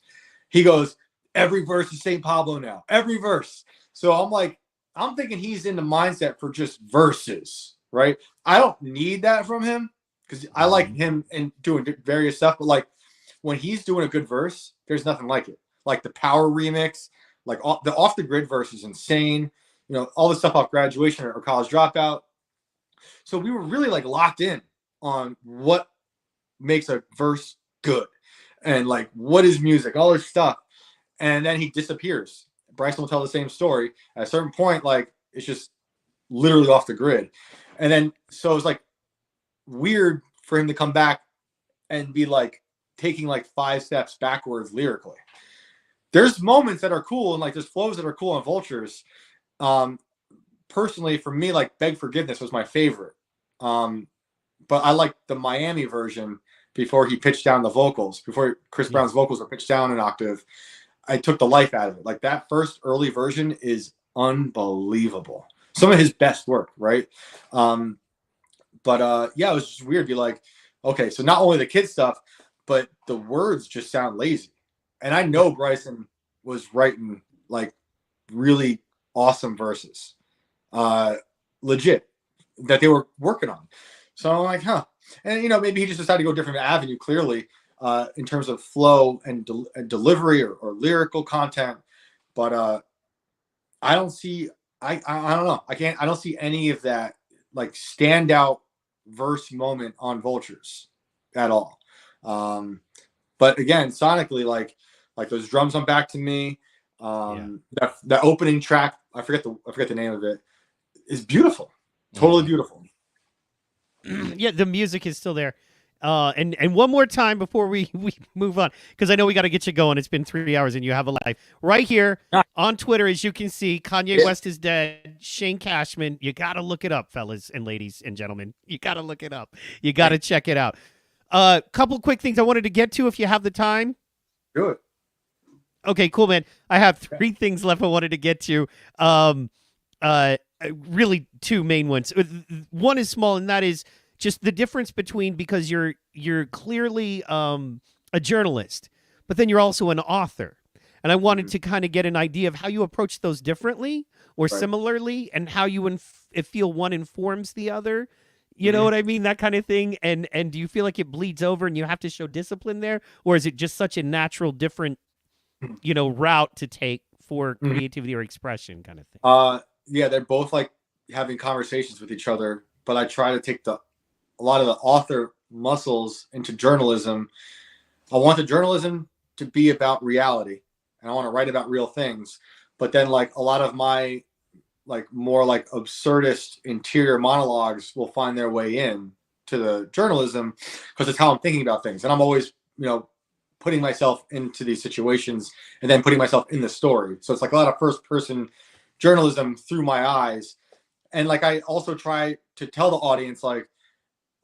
He goes, every verse is St. Pablo now, every verse. So I'm like, I'm thinking he's in the mindset for just verses, right? I don't need that from him because I like him and doing various stuff. But like, when he's doing a good verse, there's nothing like it. Like the Power remix, like the Off the Grid verse is insane. All the stuff off Graduation or College Dropout. So we were really like locked in on what makes a verse good and like what is music, all this stuff. And then he disappears. Bryson will tell the same story. At a certain point, like, it's just literally off the grid. And then, so it was like weird for him to come back and be like taking like 5 steps backwards lyrically. There's moments that are cool and like there's flows that are cool on Vultures. Personally, for me, like Beg Forgiveness was my favorite. But I like the Miami version before he pitched down the vocals, before Chris Brown's vocals were pitched down an octave. I took the life out of it. Like that first early version is unbelievable. Some of his best work, right? But it was just weird to be like, okay, so not only the kid stuff, but the words just sound lazy. And I know Bryson was writing like really awesome verses, legit, that they were working on. So I'm like, huh. And, maybe he just decided to go a different avenue, clearly, in terms of flow and delivery or lyrical content. But I don't see, I don't know. I don't see any of that like standout verse moment on Vultures at all. But again, sonically, like those drums on Back to Me, that opening track, I forget the name of it, is beautiful. Totally beautiful. Yeah, the music is still there. And one more time before we move on, because I know we got to get you going. It's been 3 hours and you have a life. Right here on Twitter, as you can see, Kanye West is dead. Shane Cashman. You got to look it up, fellas and ladies and gentlemen. You got to look it up. You got to check it out. Couple quick things I wanted to get to if you have the time. Good. Okay, cool, man. I have 3 things left I wanted to get to. Really 2 main ones. One is small, and that is just the difference between, because you're clearly a journalist, but then you're also an author. And I wanted to kind of get an idea of how you approach those differently or similarly, and how you feel one informs the other. You know what I mean? That kind of thing. And do you feel like it bleeds over and you have to show discipline there? Or is it just such a natural, different, route to take for creativity or expression kind of thing? Yeah, they're both like having conversations with each other, but I try to take a lot of the author muscles into journalism. I want the journalism to be about reality, and I want to write about real things. But then like a lot of my more absurdist interior monologues will find their way in to the journalism, because it's how I'm thinking about things. And I'm always, putting myself into these situations and then putting myself in the story. So it's like a lot of first person journalism through my eyes. And like, I also try to tell the audience, like,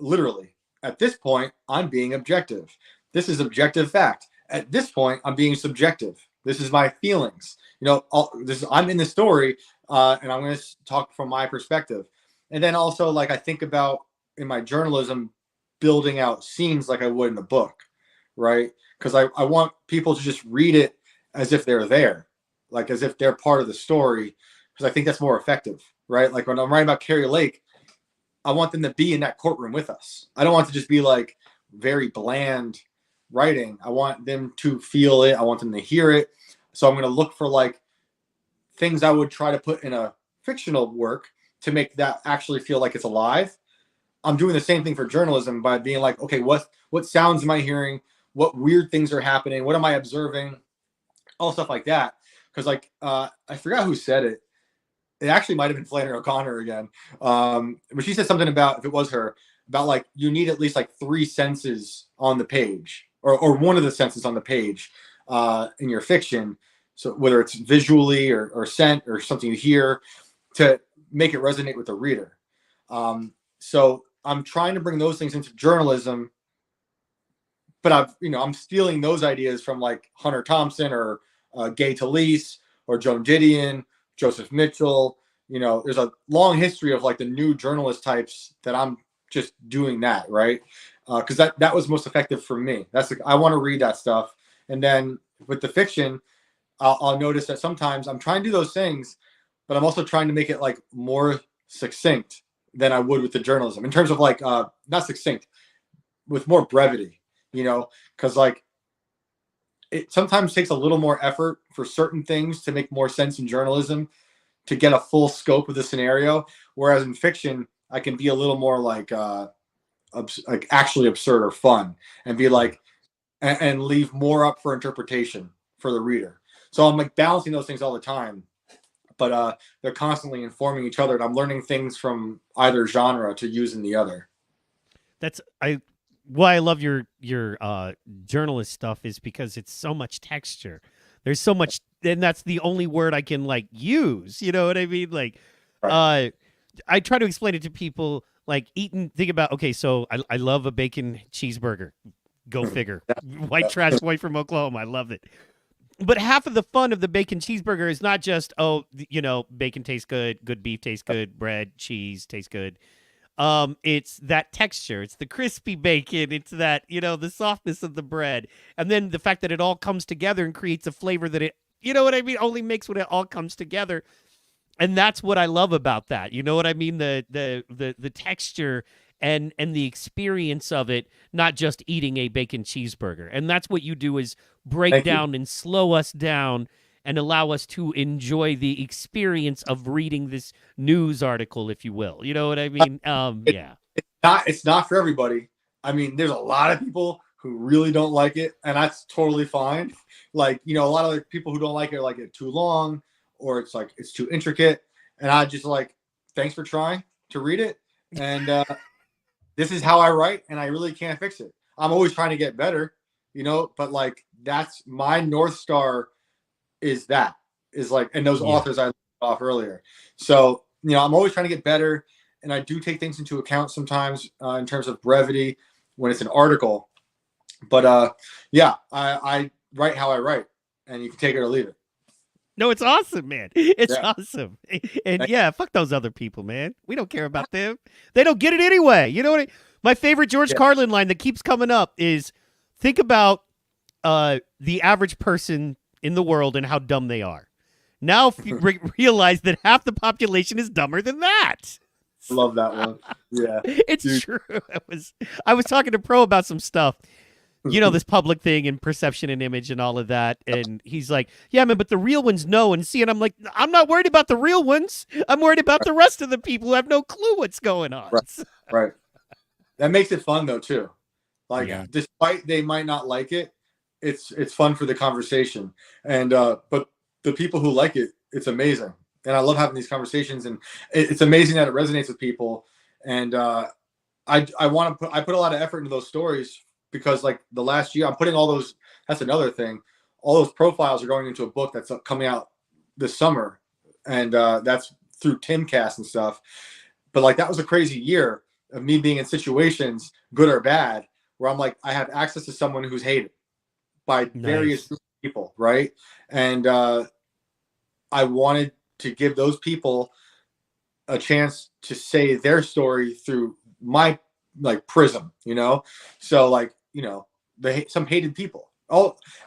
literally, at this point, I'm being objective. This is objective fact. At this point, I'm being subjective. This is my feelings. I'm in the story, and I'm going to talk from my perspective. And then also, like, I think about in my journalism, building out scenes like I would in a book, right? Because I want people to just read it as if they're there, like as if they're part of the story, because I think that's more effective, right? Like when I'm writing about Carrie Lake, I want them to be in that courtroom with us. I don't want to just be like very bland writing. I want them to feel it. I want them to hear it. So I'm going to look for like things I would try to put in a fictional work to make that actually feel like it's alive. I'm doing the same thing for journalism by being like, okay, what sounds am I hearing? What weird things are happening? What am I observing? All stuff like that. Because like, I forgot who said it. It actually might have been Flannery O'Connor again. But she said something about, if it was her, about like, you need at least like 3 senses on the page, or one of the senses on the page in your fiction. So whether it's visually or scent or something you hear, to make it resonate with the reader. So I'm trying to bring those things into journalism, but I'm stealing those ideas from like Hunter Thompson or Gay Talese or Joan Didion, Joseph Mitchell. There's a long history of like the new journalist types that I'm just doing that, right? Because that was most effective for me. I want to read that stuff. And then with the fiction, I'll notice that sometimes I'm trying to do those things, but I'm also trying to make it like more succinct than I would with the journalism, in terms of like not succinct, with more brevity, because like it sometimes takes a little more effort for certain things to make more sense in journalism to get a full scope of the scenario. Whereas in fiction, I can be a little more like actually absurd or fun, and be like, and leave more up for interpretation for the reader. So I'm like balancing those things all the time, but they're constantly informing each other, and I'm learning things from either genre to use in the other. Why I love your journalist stuff is because it's so much texture. There's so much, and that's the only word I can like use. You know what I mean? Like, right. I try to explain it to people like think about, okay, so I love a bacon cheeseburger. Go figure. White trash boy from Oklahoma. I love it. But half of the fun of the bacon cheeseburger is not just, bacon tastes good, good beef tastes good, bread, cheese tastes good. It's that texture. It's the crispy bacon. It's that, the softness of the bread. And then the fact that it all comes together and creates a flavor that it, only makes when it all comes together. And that's what I love about that. You know what I mean? The texture and the experience of it, not just eating a bacon cheeseburger. And that's what you do, is break down and slow us down and allow us to enjoy the experience of reading this news article, if you will. You know what I mean? Yeah. It's it's not for everybody. I mean, there's a lot of people who really don't like it, and that's totally fine. Like, a lot of people who don't like it too long, or it's like it's too intricate. And I just like, thanks for trying to read it. And this is how I write, and I really can't fix it. I'm always trying to get better, but like that's my North Star is like, and those authors I off earlier. So, I'm always trying to get better, and I do take things into account sometimes in terms of brevity when it's an article. But I write how I write, and you can take it or leave it. No, it's awesome, man. It's awesome. And fuck those other people, man. We don't care about them. They don't get it anyway. You know what? My favorite George Carlin line that keeps coming up is, think about the average person in the world and how dumb they are. Now you realize that half the population is dumber than that. Love that one. Yeah. It's true. I was talking to Pro about some stuff. This public thing and perception and image and all of that. And he's like, yeah, man, but the real ones know and see. And I'm like, I'm not worried about the real ones. I'm worried about the rest of the people who have no clue what's going on. Right. That makes it fun, though, too. Like, despite they might not like it, it's fun for the conversation. And but the people who like it, it's amazing. And I love having these conversations. And it's amazing that it resonates with people. And I put a lot of effort into those stories. Because like the last year, I'm putting all those. That's another thing. All those profiles are going into a book that's coming out this summer, and that's through Timcast and stuff. But like that was a crazy year of me being in situations, good or bad, where I'm like, I have access to someone who's hated by various people, right? And I wanted to give those people a chance to say their story through my prism, so like, some hated people,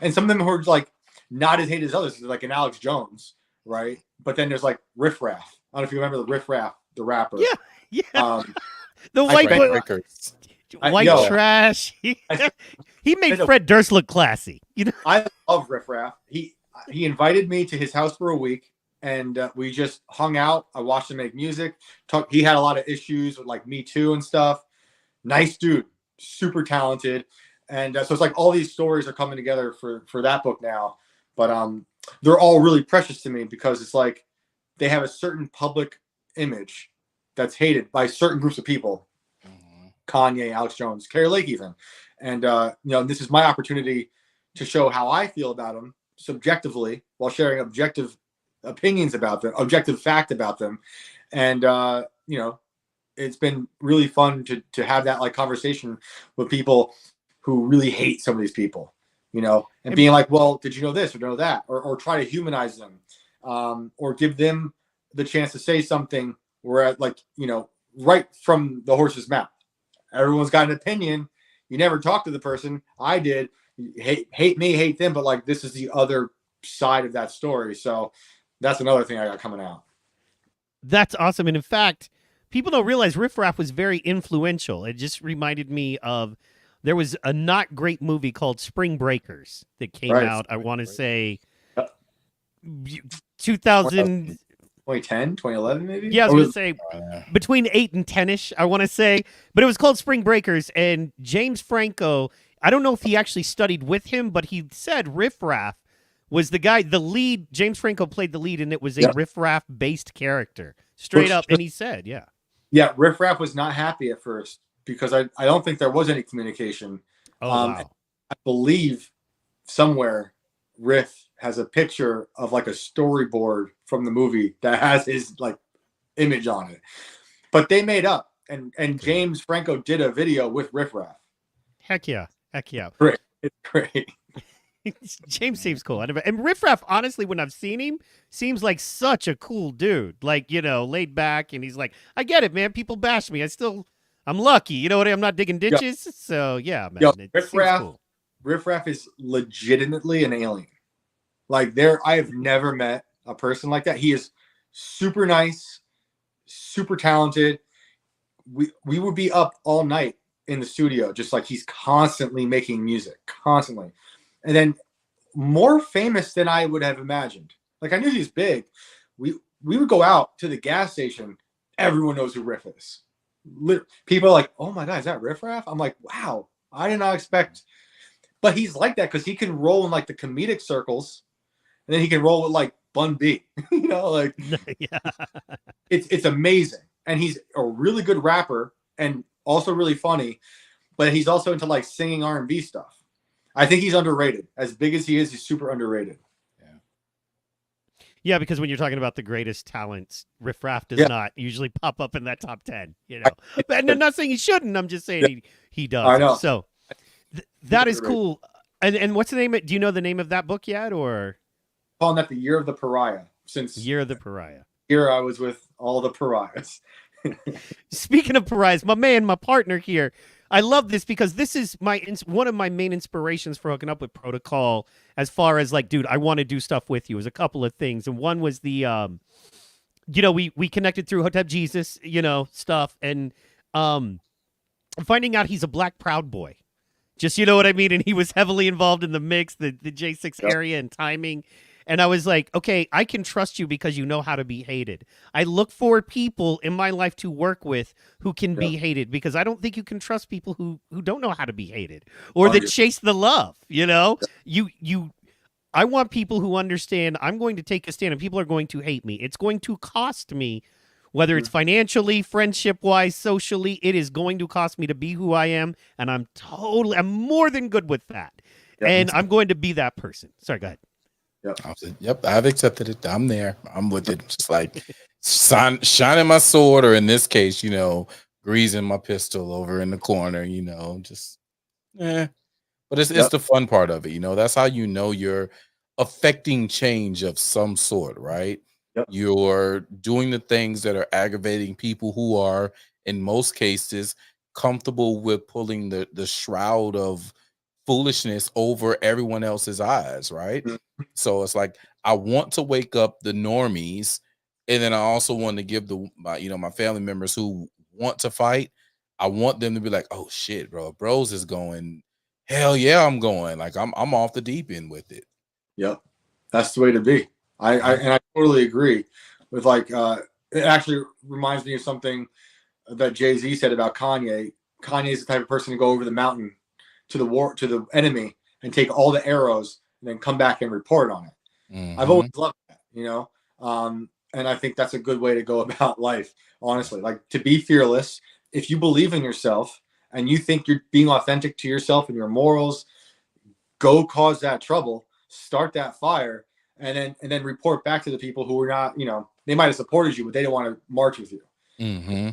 and some of them who are like not as hated as others, like an Alex Jones, right? But then there's like Riff Raff. I don't know if you remember the Riff Raff, the rapper. The white trash. He made Fred Durst look classy. I love Riff Raff. He invited me to his house for a week, and we just hung out. I watched him make music. He had a lot of issues with like Me Too and stuff. Nice dude, super talented. And so it's like all these stories are coming together for that book now. But they're all really precious to me because it's like they have a certain public image that's hated by certain groups of people. Kanye, Alex Jones, Carrie Lake even. And, this is my opportunity to show how I feel about them subjectively while sharing objective opinions about them, objective fact about them. And, it's been really fun to have that like conversation with people who really hate some of these people, and being like, well, did you know this or know that? Or try to humanize them, or give them the chance to say something where right from the horse's mouth. Everyone's got an opinion. You never talk to the person. I did. Hate me, hate them, but like this is the other side of that story. So that's another thing I got coming out. That's awesome. And in fact, people don't realize Riff Raff was very influential. It just reminded me of, there was a not great movie called Spring Breakers that came out, I want to say, 2000... 2010, 2011, maybe? Yeah, I was going to say between 8 and 10-ish, I want to say. But it was called Spring Breakers, and James Franco, I don't know if he actually studied with him, but he said Riff Raff was the guy, the lead. James Franco played the lead, and it was a Riff Raff-based character. Straight up, and he said, Yeah, Riff Raff was not happy at first because I don't think there was any communication. Wow. I believe somewhere Riff has a picture of like a storyboard from the movie that has his like image on it. But they made up, and James Franco did a video with Riff Raff. Heck yeah. Great. It's great. James seems cool. And Riff Raff, honestly, when I've seen him, seems like such a cool dude. Like, laid back, and he's like, I get it, man. People bash me. I'm lucky. You know what? I'm not digging ditches. Yo. So, yeah, man. Riff Raff is legitimately an alien. Like, I have never met a person like that. He is super nice, super talented. We would be up all night in the studio, just like he's constantly making music, constantly. And then more famous than I would have imagined. Like, I knew he was big. We would go out to the gas station. Everyone knows who Riff is. people are like, oh my God, is that Riff Raff? I'm like, wow, I did not expect. But he's like that because he can roll in like the comedic circles, and then he can roll with like Bun B. Like Yeah. it's amazing. And he's a really good rapper and also really funny, but he's also into like singing R&B stuff. I think he's underrated. As big as he is, he's super underrated. Yeah, because when you're talking about the greatest talents, Riff Raff does Yeah. not usually pop up in that top 10, And I'm not saying he shouldn't. I'm just saying he does. I know. So that is cool. And what's the name do you know the name of that book yet, or? Calling that the Year of the Pariah. Since Year of the Pariah. Here I was with all the pariahs. Speaking of pariahs, my partner here, I love this because this is one of my main inspirations for hooking up with Protocol. As far as like, dude, I want to do stuff with you. It was a couple of things, and one was the, we connected through Hotep Jesus, stuff, and finding out he's a Black Proud Boy. Just, you know what I mean? And he was heavily involved in the mix, the J6 area and timing. And I was like, okay, I can trust you because you know how to be hated. I look for people in my life to work with who can be hated, because I don't think you can trust people who don't know how to be hated or that chase the love. I want people who understand I'm going to take a stand and people are going to hate me. It's going to cost me, whether it's financially, friendship-wise, socially, it is going to cost me to be who I am. And I'm more than good with that. Yep. And I'm going to be that person. Sorry, go ahead. Yep, I've accepted it. I'm there. I'm with it. Just like shining my sword, or in this case, greasing my pistol over in the corner, just But it's the fun part of it, That's how you're affecting change of some sort, right? Yep. You're doing the things that are aggravating people who are, in most cases, comfortable with pulling the shroud of foolishness over everyone else's eyes, right? Mm-hmm. So it's like, I want to wake up the normies, and then I also want to give my family members who want to fight, I want them to be like, oh shit, bros is going, hell yeah, I'm going, like I'm off the deep end with it. Yep, that's the way to be. I totally agree with it actually reminds me of something that Jay-Z said about Kanye. Kanye is the type of person to go over the mountain to the enemy and take all the arrows and then come back and report on it. Mm-hmm. I've always loved that, and I think that's a good way to go about life, honestly. Like, to be fearless. If you believe in yourself and you think you're being authentic to yourself and your morals, go cause that trouble, start that fire, and then report back to the people who are not, they might have supported you, but they didn't want to march with you. Mm-hmm.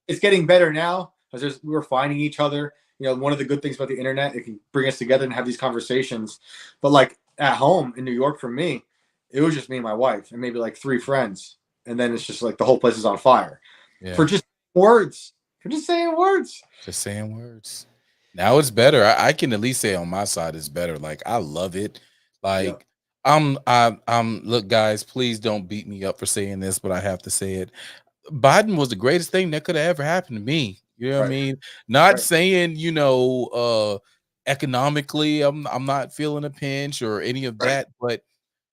It's getting better now because we're finding each other. One of the good things about the internet, it can bring us together and have these conversations. But like at home in New York, for me, it was just me and my wife and maybe like 3 friends. And then it's just like the whole place is on fire for just words, for just saying words. Just saying words. Now it's better. I can at least say on my side it's better. Like, I love it. Like, look, guys, please don't beat me up for saying this, but I have to say it. Biden was the greatest thing that could have ever happened to me. You know what I mean? Not saying, economically, I'm not feeling a pinch or any of that, but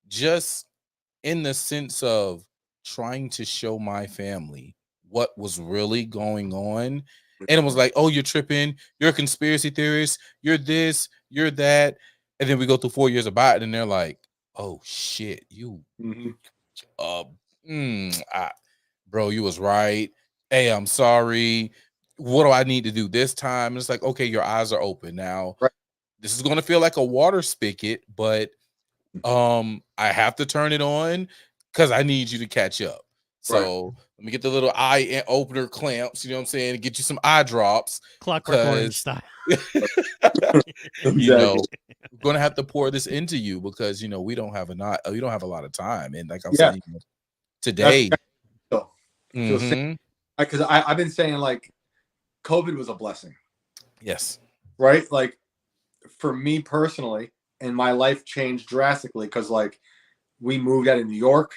just in the sense of trying to show my family what was really going on. And it was like, oh, you're tripping, you're a conspiracy theorist, you're this, you're that. And then we go through 4 years of Biden, and they're like, oh shit, you bro, you was right. Hey, I'm sorry. What do I need to do this time? And it's like, okay, your eyes are open now. Right. This is gonna feel like a water spigot, but I have to turn it on because I need you to catch up. So let me get the little eye opener clamps, you know what I'm saying, and get you some eye drops. Clockwork Orange style. We're gonna have to pour this into you because we don't have a lot of time. And like I'm saying, today. Because I've been saying like COVID was a blessing. Yes. Right? Like, for me personally, and my life changed drastically because like we moved out of New York,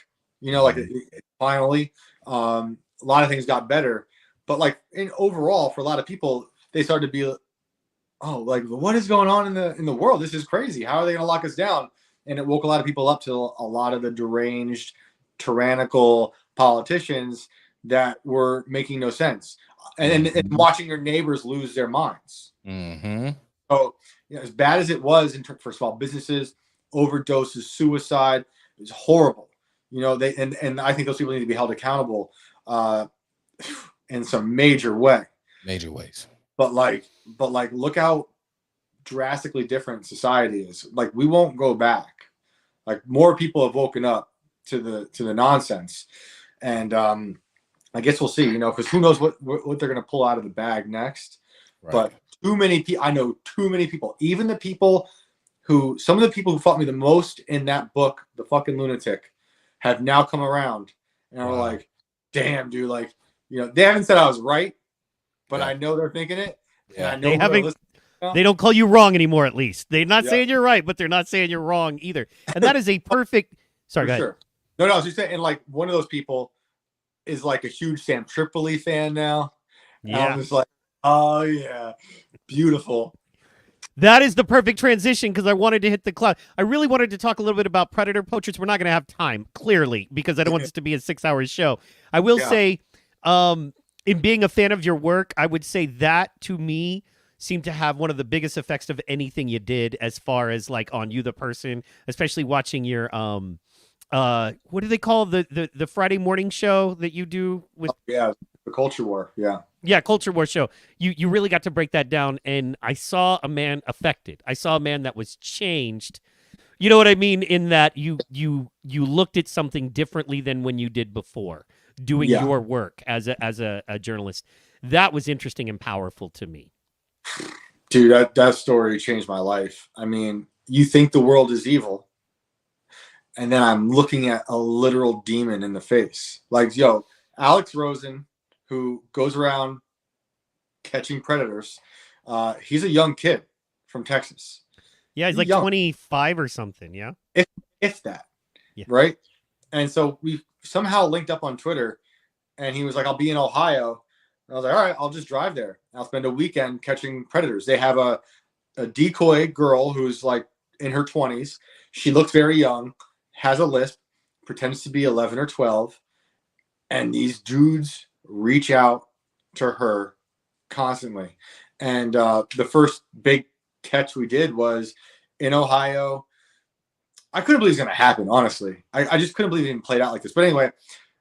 finally, a lot of things got better. But like overall, for a lot of people, they started to be, oh, like, what is going on in the world? This is crazy. How are they going to lock us down? And it woke a lot of people up to a lot of the deranged, tyrannical politicians that were making no sense, and watching your neighbors lose their minds. Mm-hmm. So, as bad as it was, first of all, businesses, overdoses, suicide is horrible. They and I think those people need to be held accountable in some major way. Major ways. But look how drastically different society is. Like, we won't go back. Like, more people have woken up to the nonsense, and I guess we'll see. Because who knows what they're going to pull out of the bag next. Right. But too many people. I know too many people. Even some of the people who fought me the most in that book, The Fucking Lunatic, have now come around and are like, "Damn, dude! Like, they haven't said I was right, but I know they're thinking it. Yeah. And I know they don't call you wrong anymore. At least they're not saying you're right, but they're not saying you're wrong either. And that is a perfect. Sorry, go ahead. Sure. No, I was just saying, and like one of those people is like a huge Sam Tripoli fan now. Yeah, I'm just like, oh yeah, beautiful. That is the perfect transition, because I wanted to hit the cloud. I really wanted to talk a little bit about Predator Poachers. We're not going to have time, clearly, because I don't want this to be a 6-hour show. I will say, in being a fan of your work, I would say that, to me, seemed to have one of the biggest effects of anything you did, as far as like on you, the person, especially watching your what do they call the Friday morning show that you do with? The Culture War. Yeah, Culture War show. You really got to break that down, and I saw a man affected. I saw a man that was changed. You know what I mean? In that you looked at something differently than when you did before, doing your work as a journalist. That was interesting and powerful to me. Dude, that story changed my life. I mean, you think the world is evil, and then I'm looking at a literal demon in the face. Like, Alex Rosen, who goes around catching predators, he's a young kid from Texas. Yeah, he's like young. 25 or something, yeah? If that, right? And so we somehow linked up on Twitter, and he was like, I'll be in Ohio. And I was like, all right, I'll just drive there. I'll spend a weekend catching predators. They have a decoy girl who's like in her 20s. She looks very young, has a lisp, pretends to be 11 or 12. And these dudes reach out to her constantly. And the first big catch we did was in Ohio. I couldn't believe it was going to happen, honestly. I just couldn't believe it even played out like this. But anyway,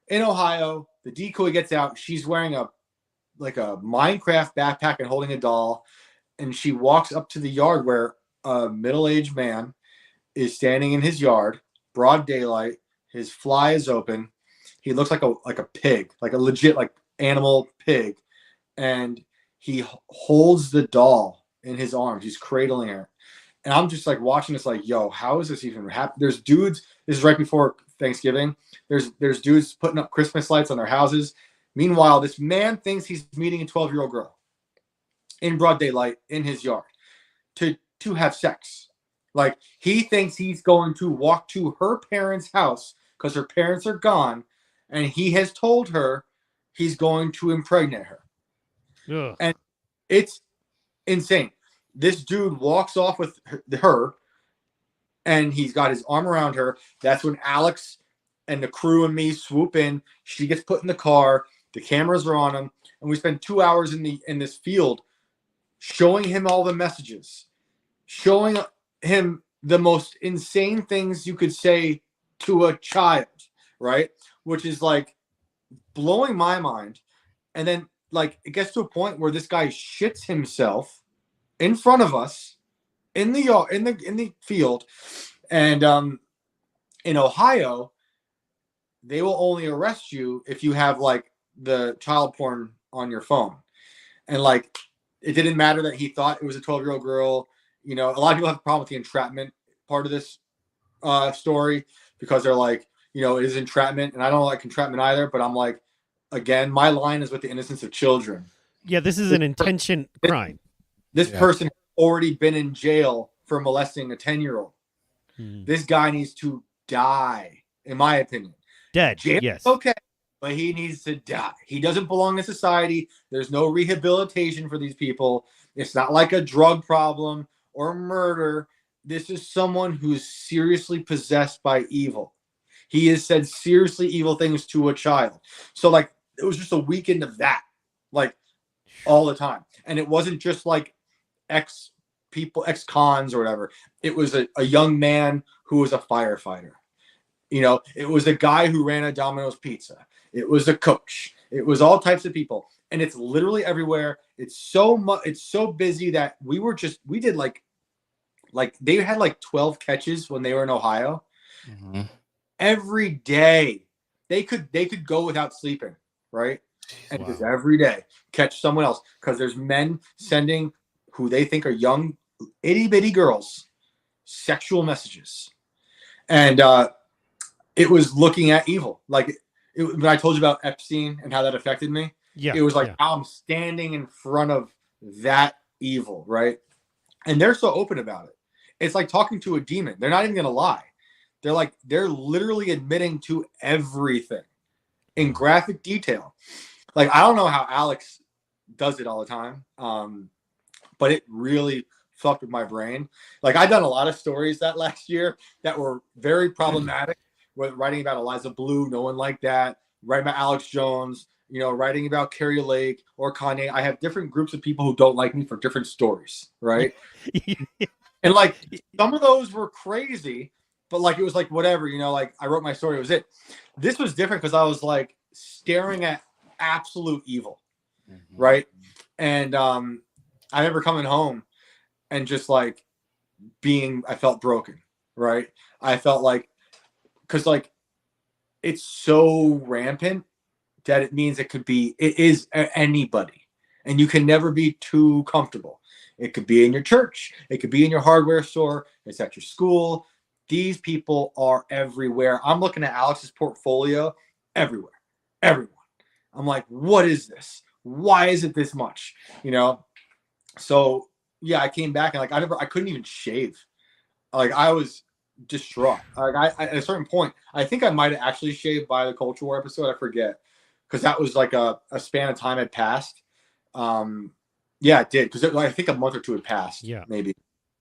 in Ohio, the decoy gets out. She's wearing a Minecraft backpack and holding a doll. And she walks up to the yard where a middle-aged man is standing in his yard, broad daylight. His fly is open. He looks like a pig, like a legit animal pig. And he holds the doll in his arms. He's cradling her. And I'm just like watching this like, yo, how is this even happening? There's dudes, this is right before Thanksgiving. There's dudes putting up Christmas lights on their houses. Meanwhile, this man thinks he's meeting a 12-year-old girl in broad daylight in his yard to have sex. Like, he thinks he's going to walk to her parents' house because her parents are gone, and he has told her he's going to impregnate her. Ugh. And it's insane. This dude walks off with her, and he's got his arm around her. That's when Alex and the crew and me swoop in. She gets put in the car. The cameras are on him, and we spend 2 hours in this field showing him all the messages, showing him the most insane things you could say to a child, right? Which is like blowing my mind. And then like it gets to a point where this guy shits himself in front of us in the yard, in the field. And in Ohio, they will only arrest you if you have like the child porn on your phone. And like it didn't matter that he thought it was a 12-year-old girl. You know, a lot of people have a problem with the entrapment part of this story because they're like, you know, it is entrapment, and I don't like entrapment either. But I'm like, again, my line is with the innocence of children. Yeah, this is an intention crime. This person has already been in jail for molesting a 10-year-old. This guy needs to die, in my opinion. Dead, jail, yes. Okay, but he needs to die. He doesn't belong in society. There's no rehabilitation for these people. It's not like a drug problem or murder. This is someone who's seriously possessed by evil. He has said seriously evil things to a child. So like it was just a weekend of that, like all the time. And it wasn't just like ex people, ex cons or whatever. It was a young man who was a firefighter. You know, it was a guy who ran a Domino's Pizza. It was a coach. It was all types of people. And it's literally everywhere. It's so much. It's so busy that we did like they had like 12 catches when they were in Ohio. Mm-hmm. Every day they could go without sleeping, right? And Wow. just every day catch someone else, because there's men sending who they think are young itty bitty girls sexual messages. And it was looking at evil. Like when I told you about Epstein and how that affected me, Yeah. it was like how I'm standing in front of that evil, right? And they're so open about it. It's like talking to a demon. They're not even going to lie. They're literally admitting to everything in graphic detail. Like, I don't know how Alex does it all the time, but it really fucked with my brain. Like, I've done a lot of stories that last year that were very problematic, with writing about Eliza Blue, no one liked that, writing about Alex Jones, you know, writing about Carrie Lake or Kanye. I have different groups of people who don't like me for different stories, right? And like some of those were crazy, but like it was like whatever, you know, like I wrote my story, it was it. This was different because I was like staring at absolute evil, right? And I remember coming home and just like I felt broken, right? I felt like, because like it's so rampant that it means it is anybody, and you can never be too comfortable. It could be in your church, it could be in your hardware store, it's at your school. These people are everywhere. I'm looking at Alex's portfolio, everywhere, everyone. I'm like, what is this? Why is it this much? You know? So yeah, I came back and like I couldn't even shave. Like I was distraught. Like I at a certain point, I think I might have actually shaved by the Culture War episode. I forget, because that was like a span of time had passed. Yeah, it did, because I think a month or two had passed. Yeah, maybe.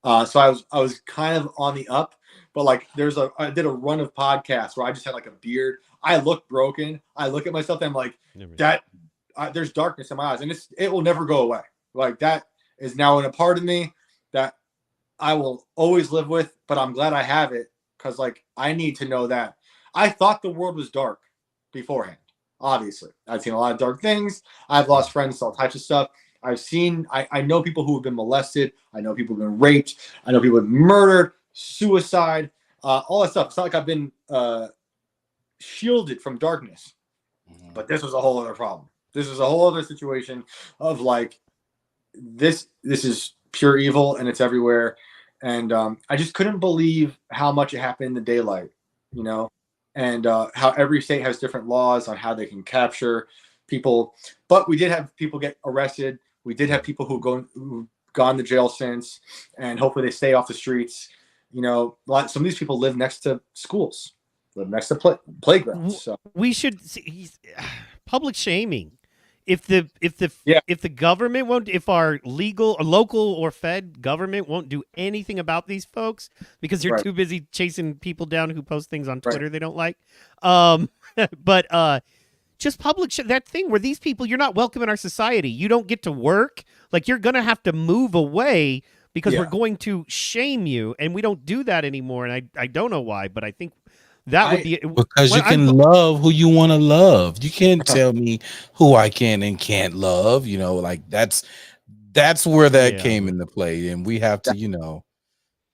So I was kind of on the up, but like I did a run of podcasts where I just had like a beard. I look broken. I look at myself and I'm like, there's darkness in my eyes, and it will never go away. Like that is now in a part of me that I will always live with, but I'm glad I have it, because like I need to know that. I thought the world was dark beforehand. Obviously, I've seen a lot of dark things. I've lost friends to all types of stuff. I know people who have been molested. I know people who have been raped. I know people who have been murdered, suicide, all that stuff. It's not like I've been shielded from darkness, but this was a whole other problem. This is a whole other situation of like, this is pure evil, and it's everywhere. And I just couldn't believe how much it happened in the daylight, you know, and how every state has different laws on how they can capture people. But we did have people get arrested. We did have people who've gone to jail since, and hopefully they stay off the streets. You know, some of these people live next to schools, live next to playgrounds. So we should see, public shaming. If the government won't, if our legal or local or fed government won't do anything about these folks because they're too busy chasing people down who post things on Twitter they don't like, but just that thing where these people, you're not welcome in our society. You don't get to work. Like, you're gonna have to move away because we're going to shame you, and we don't do that anymore. And I don't know why, but I think that would be because you can love who you want to love. You can't tell me who I can and can't love. You know, like that's where that came into play, and we have to, you know,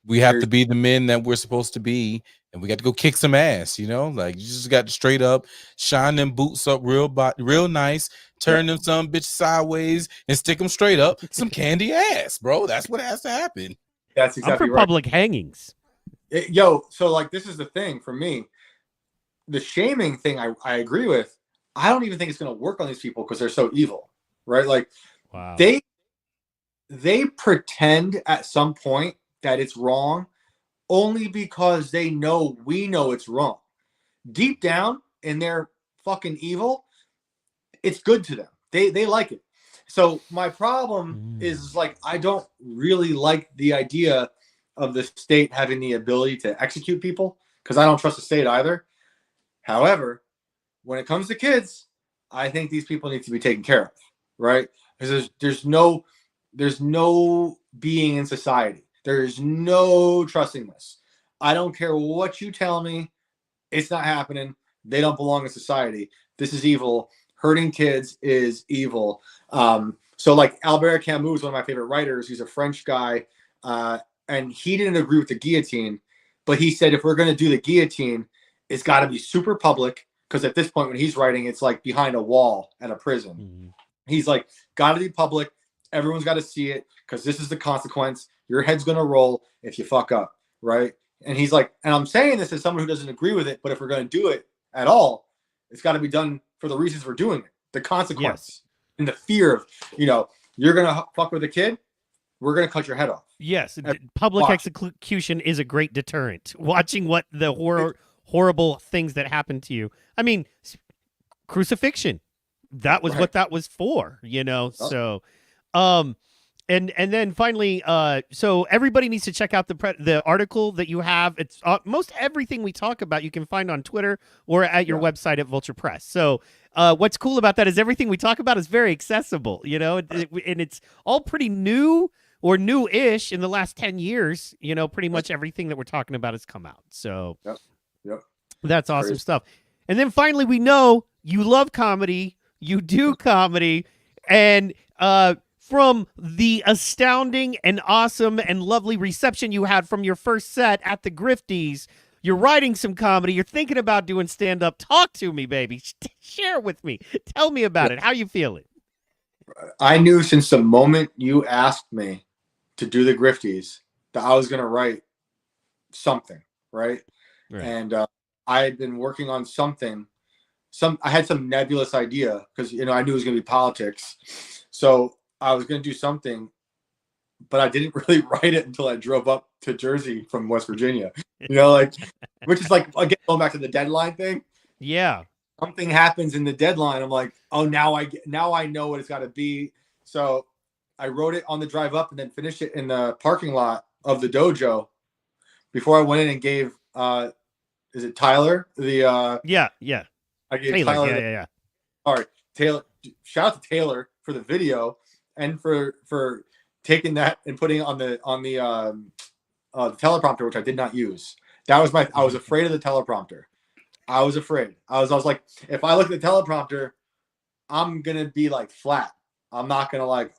we have to be the men that we're supposed to be, and we got to go kick some ass. You know, like you just got to straight up shine them boots up real nice, turn them some bitch sideways, and stick them straight up some candy ass, bro. That's what has to happen. That's exactly I'm for public hangings. So like, this is the thing for me. The shaming thing, I agree with. I don't even think it's going to work on these people because they're so evil, right? Like, they pretend at some point that it's wrong only because they know we know it's wrong. Deep down in their fucking evil, it's good to them. They like it. So my problem is like, I don't really like the idea of the state having the ability to execute people, because I don't trust the state either. However, when it comes to kids, I think these people need to be taken care of, right? Because there's no being in society. There's no trusting this. I don't care what you tell me. It's not happening. They don't belong in society. This is evil. Hurting kids is evil. So like Albert Camus is one of my favorite writers. He's a French guy, and he didn't agree with the guillotine, but he said if we're going to do the guillotine, it's got to be super public, because at this point when he's writing, it's like behind a wall at a prison. Mhm. He's like, got to be public. Everyone's got to see it, because this is the consequence. Your head's going to roll if you fuck up, right? And he's like, and I'm saying this as someone who doesn't agree with it, but if we're going to do it at all, it's got to be done for the reasons we're doing it. The consequence and the fear of, you're going to fuck with a kid, we're going to cut your head off. Yes, public execution is a great deterrent. Watching what the horrible things that happen to you. I mean, crucifixion. That was what that was for, So, and then finally, so everybody needs to check out the article that you have. It's most everything we talk about you can find on Twitter or at your website at Vulture Press. So what's cool about that is everything we talk about is very accessible, and it's all pretty new or new-ish in the last 10 years. Pretty much everything that we're talking about has come out. So that's awesome stuff. And then finally, we know you love comedy. You do comedy. And from the astounding and awesome and lovely reception you had from your first set at the Grifties, you're writing some comedy. You're thinking about doing stand-up. Talk to me, baby. Share with me. Tell me about it. How you feeling? I knew since the moment you asked me to do the Grifties that I was going to write something, right? And I had been working on something. I had some nebulous idea because, I knew it was going to be politics. So I was going to do something, but I didn't really write it until I drove up to Jersey from West Virginia, which is like, again, going back to the deadline thing. Yeah. Something happens in the deadline. I'm like, oh, now I know what it's got to be. So I wrote it on the drive up and then finished it in the parking lot of the dojo before I went in and gave, is it Tyler? Yeah. I gave Taylor, Tyler. yeah. All right. Taylor, shout out to Taylor for the video and for taking that and putting it on the teleprompter, which I did not use. I was afraid of the teleprompter. I was afraid. I was like, if I look at the teleprompter, I'm gonna be like flat. I'm not gonna like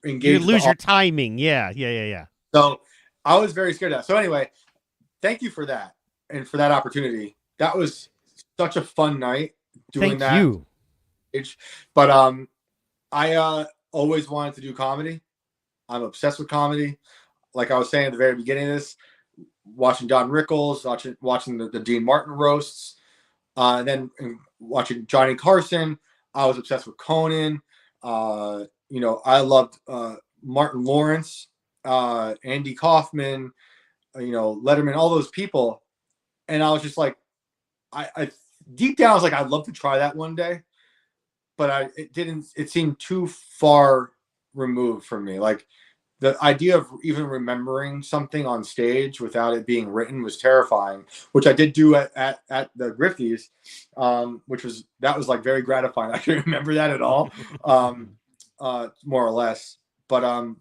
engage. You lose your timing. Yeah. So I was very scared of that. So anyway, thank you for that and for that opportunity. That was such a fun night doing that. Thank you. But I always wanted to do comedy. I'm obsessed with comedy. Like I was saying at the very beginning of this, watching Don Rickles, watching the Dean Martin roasts, and then watching Johnny Carson. I was obsessed with Conan. I loved Martin Lawrence, Andy Kaufman, Letterman, all those people. And I was just like, I deep down I was like, I'd love to try that one day, but it seemed too far removed from me. Like the idea of even remembering something on stage without it being written was terrifying, which I did do at the Grifties, that was like very gratifying. I can't remember that at all, more or less. But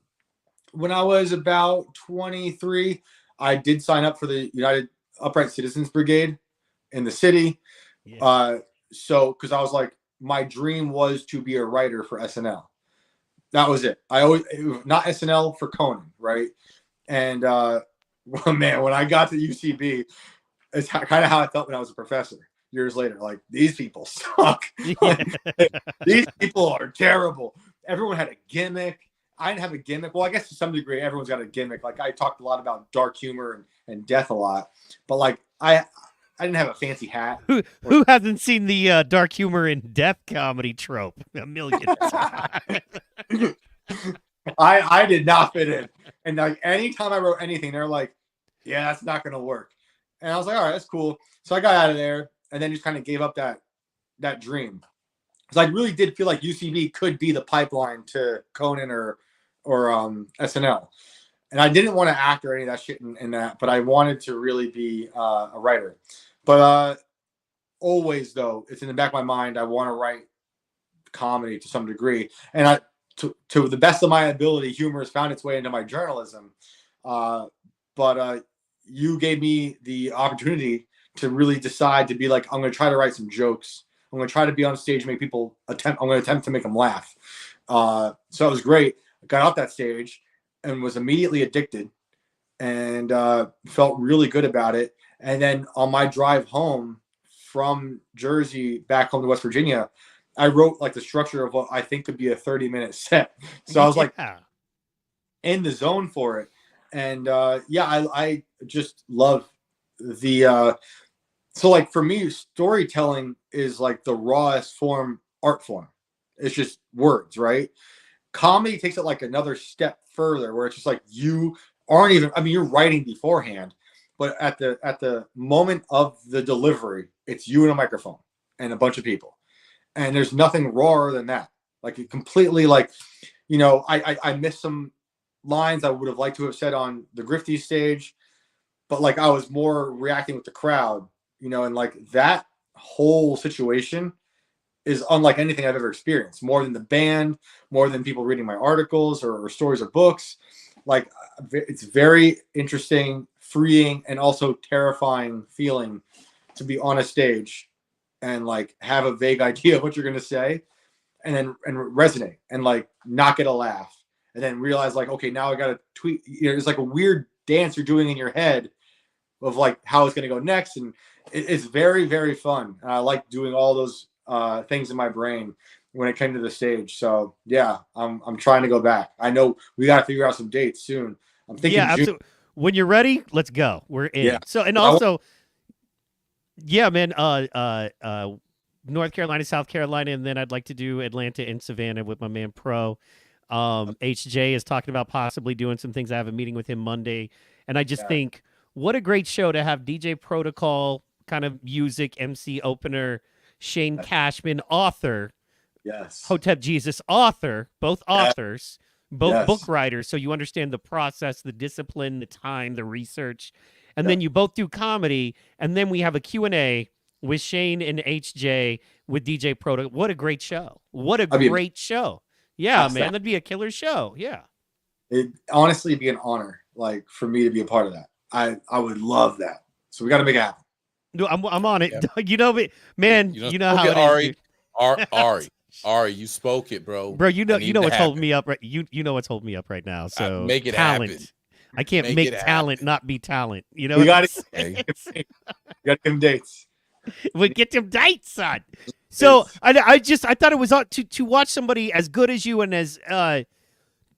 when I was about 23, I did sign up for the United Upright Citizens Brigade in the city. Yeah. So because I was like, my dream was to be a writer for SNL. That was it. Not SNL for Conan, right? And well, man, when I got to UCB, it's kind of how I felt when I was a professor years later. Like, these people suck. These people are terrible. Everyone had a gimmick. I didn't have a gimmick. Well, I guess to some degree, everyone's got a gimmick. Like, I talked a lot about dark humor and death a lot, but like I didn't have a fancy hat. Who hasn't seen the dark humor and death comedy trope a million times? I did not fit in. And like anytime I wrote anything, they're like, yeah, that's not going to work. And I was like, all right, that's cool. So I got out of there and then just kind of gave up that dream. Because I really did feel like UCB could be the pipeline to Conan or SNL. And I didn't want to act or any of that shit in that, but I wanted to really be a writer. But always, though, it's in the back of my mind, I want to write comedy to some degree. And to the best of my ability, humor has found its way into my journalism. But you gave me the opportunity to really decide to be like, I'm going to try to write some jokes. I'm going to try to be on stage, make people I'm going to attempt to make them laugh. So it was great. I got off that stage and was immediately addicted, and felt really good about it. And then on my drive home from Jersey back home to West Virginia, I wrote like the structure of what I think could be a 30-minute set. So I was like in the zone for it. And I just love the so like for me, storytelling is like the rawest art form. It's just words, right? Comedy takes it like another step further, where it's just like you aren't even, I mean, you're writing beforehand, but at the moment of the delivery, it's you and a microphone and a bunch of people. And there's nothing rawer than that. Like it completely, like, you know, I missed some lines I would have liked to have said on the Grifty stage, but like I was more reacting with the crowd, you know, and like that whole situation is unlike anything I've ever experienced, more than the band, more than people reading my articles or stories or books. Like it's very interesting, freeing, and also terrifying feeling to be on a stage and like have a vague idea of what you're going to say and resonate and like not get a laugh and then realize like, okay, now I got to tweet. You know, it's like a weird dance you're doing in your head of like how it's going to go next. And it's very, very fun. And I like doing all those things in my brain when it came to the stage. So yeah, I'm trying to go back. I know we got to figure out some dates soon. I'm thinking June. Absolutely. When you're ready, let's go. We're in. Yeah. So, and also, yeah, man, North Carolina, South Carolina, and then I'd like to do Atlanta and Savannah with my man Pro. HJ is talking about possibly doing some things. I have a meeting with him Monday, and I just think what a great show to have DJ Protocol, kind of music, MC opener, Shane Cashman, author, Hotep Jesus, author, both authors, both book writers, so you understand the process, the discipline, the time, the research, and then you both do comedy, and then we have a Q&A with Shane and HJ with DJ Protocol. What a great show. What a great show. Yeah, man, that'd be a killer show. Yeah. It'd honestly be an honor, like, for me to be a part of that. I would love that. So we got to make it happen. No, I'm on it. Yeah. You know, man, you know how it is. Ari, you spoke it, bro. Bro, you know what's holding me up right. You know what's holding me up right now. So make it talent. Happen. I can't make talent not be talent. You know, we got to give them dates. We get them dates, son. So I thought it was to watch somebody as good as you and as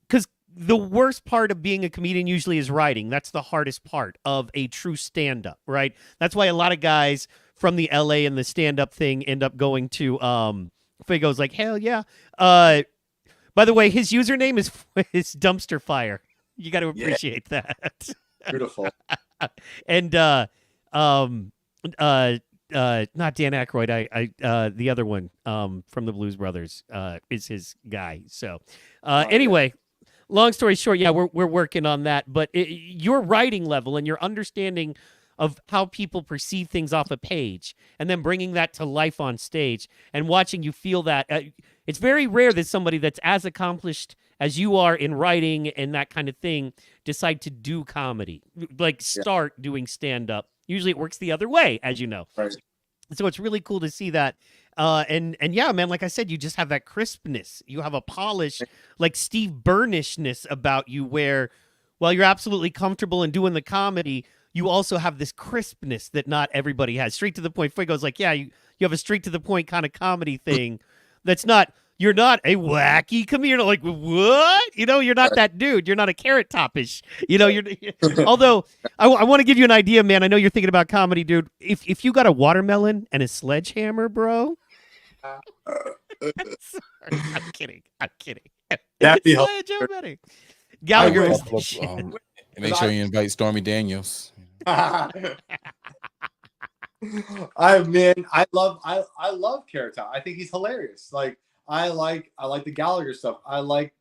because the worst part of being a comedian usually is writing. That's the hardest part of a true stand-up, right? That's why a lot of guys from the LA and the stand-up thing end up going to Figo's like, hell yeah. By the way, his username is Dumpster Fire. You got to appreciate that. Beautiful. And not Dan Aykroyd. The other one from the Blues Brothers is his guy. So anyway, long story short, yeah, we're working on that. But your writing level and your understanding of how people perceive things off a page and then bringing that to life on stage and watching you feel that. It's very rare that somebody that's as accomplished as you are in writing and that kind of thing decide to do comedy, like start doing stand-up. Usually it works the other way, as you know. Right. So it's really cool to see that. And yeah, man, like I said, you just have that crispness. You have a polish, like Steve Burnishness about you where while you're absolutely comfortable in doing the comedy, you also have this crispness that not everybody has. Straight to the point. Fuego's like, yeah, you have a straight to the point kind of comedy thing that's not, you're not a wacky comedian. Like, what? You know, you're not that dude. You're not a Carrot Top-ish. You know, although I want to give you an idea, man. I know you're thinking about comedy, dude. If you got a watermelon and a sledgehammer, bro. Sorry, I'm kidding. That'd be helpful. Gallagher is the shit. Make sure you invite Stormy Daniels. I love Carrot Top. I think he's hilarious. Like I like the Gallagher stuff. I like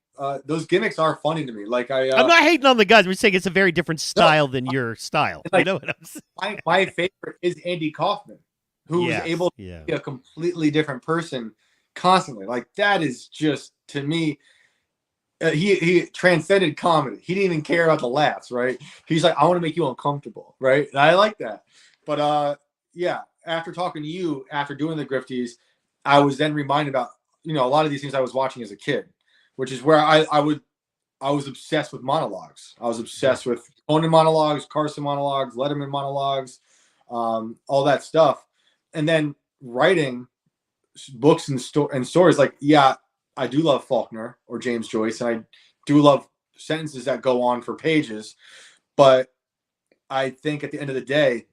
those gimmicks are funny to me. Like I'm not hating on the guys. We're saying it's a very different style than your style. Like, you know what I'm saying? My favorite is Andy Kaufman, who was able to be a completely different person constantly. Like that is just, to me, he transcended comedy. He didn't even care about the laughs, right? He's like, I want to make you uncomfortable, right? And I like that. But yeah, after talking to you, after doing the Grifties, I was then reminded about, a lot of these things I was watching as a kid, which is where I was obsessed with monologues. I was obsessed with Conan monologues, Carson monologues, Letterman monologues, all that stuff. And then writing books and stories, like, yeah, I do love Faulkner or James Joyce, and I do love sentences that go on for pages. But I think at the end of the day,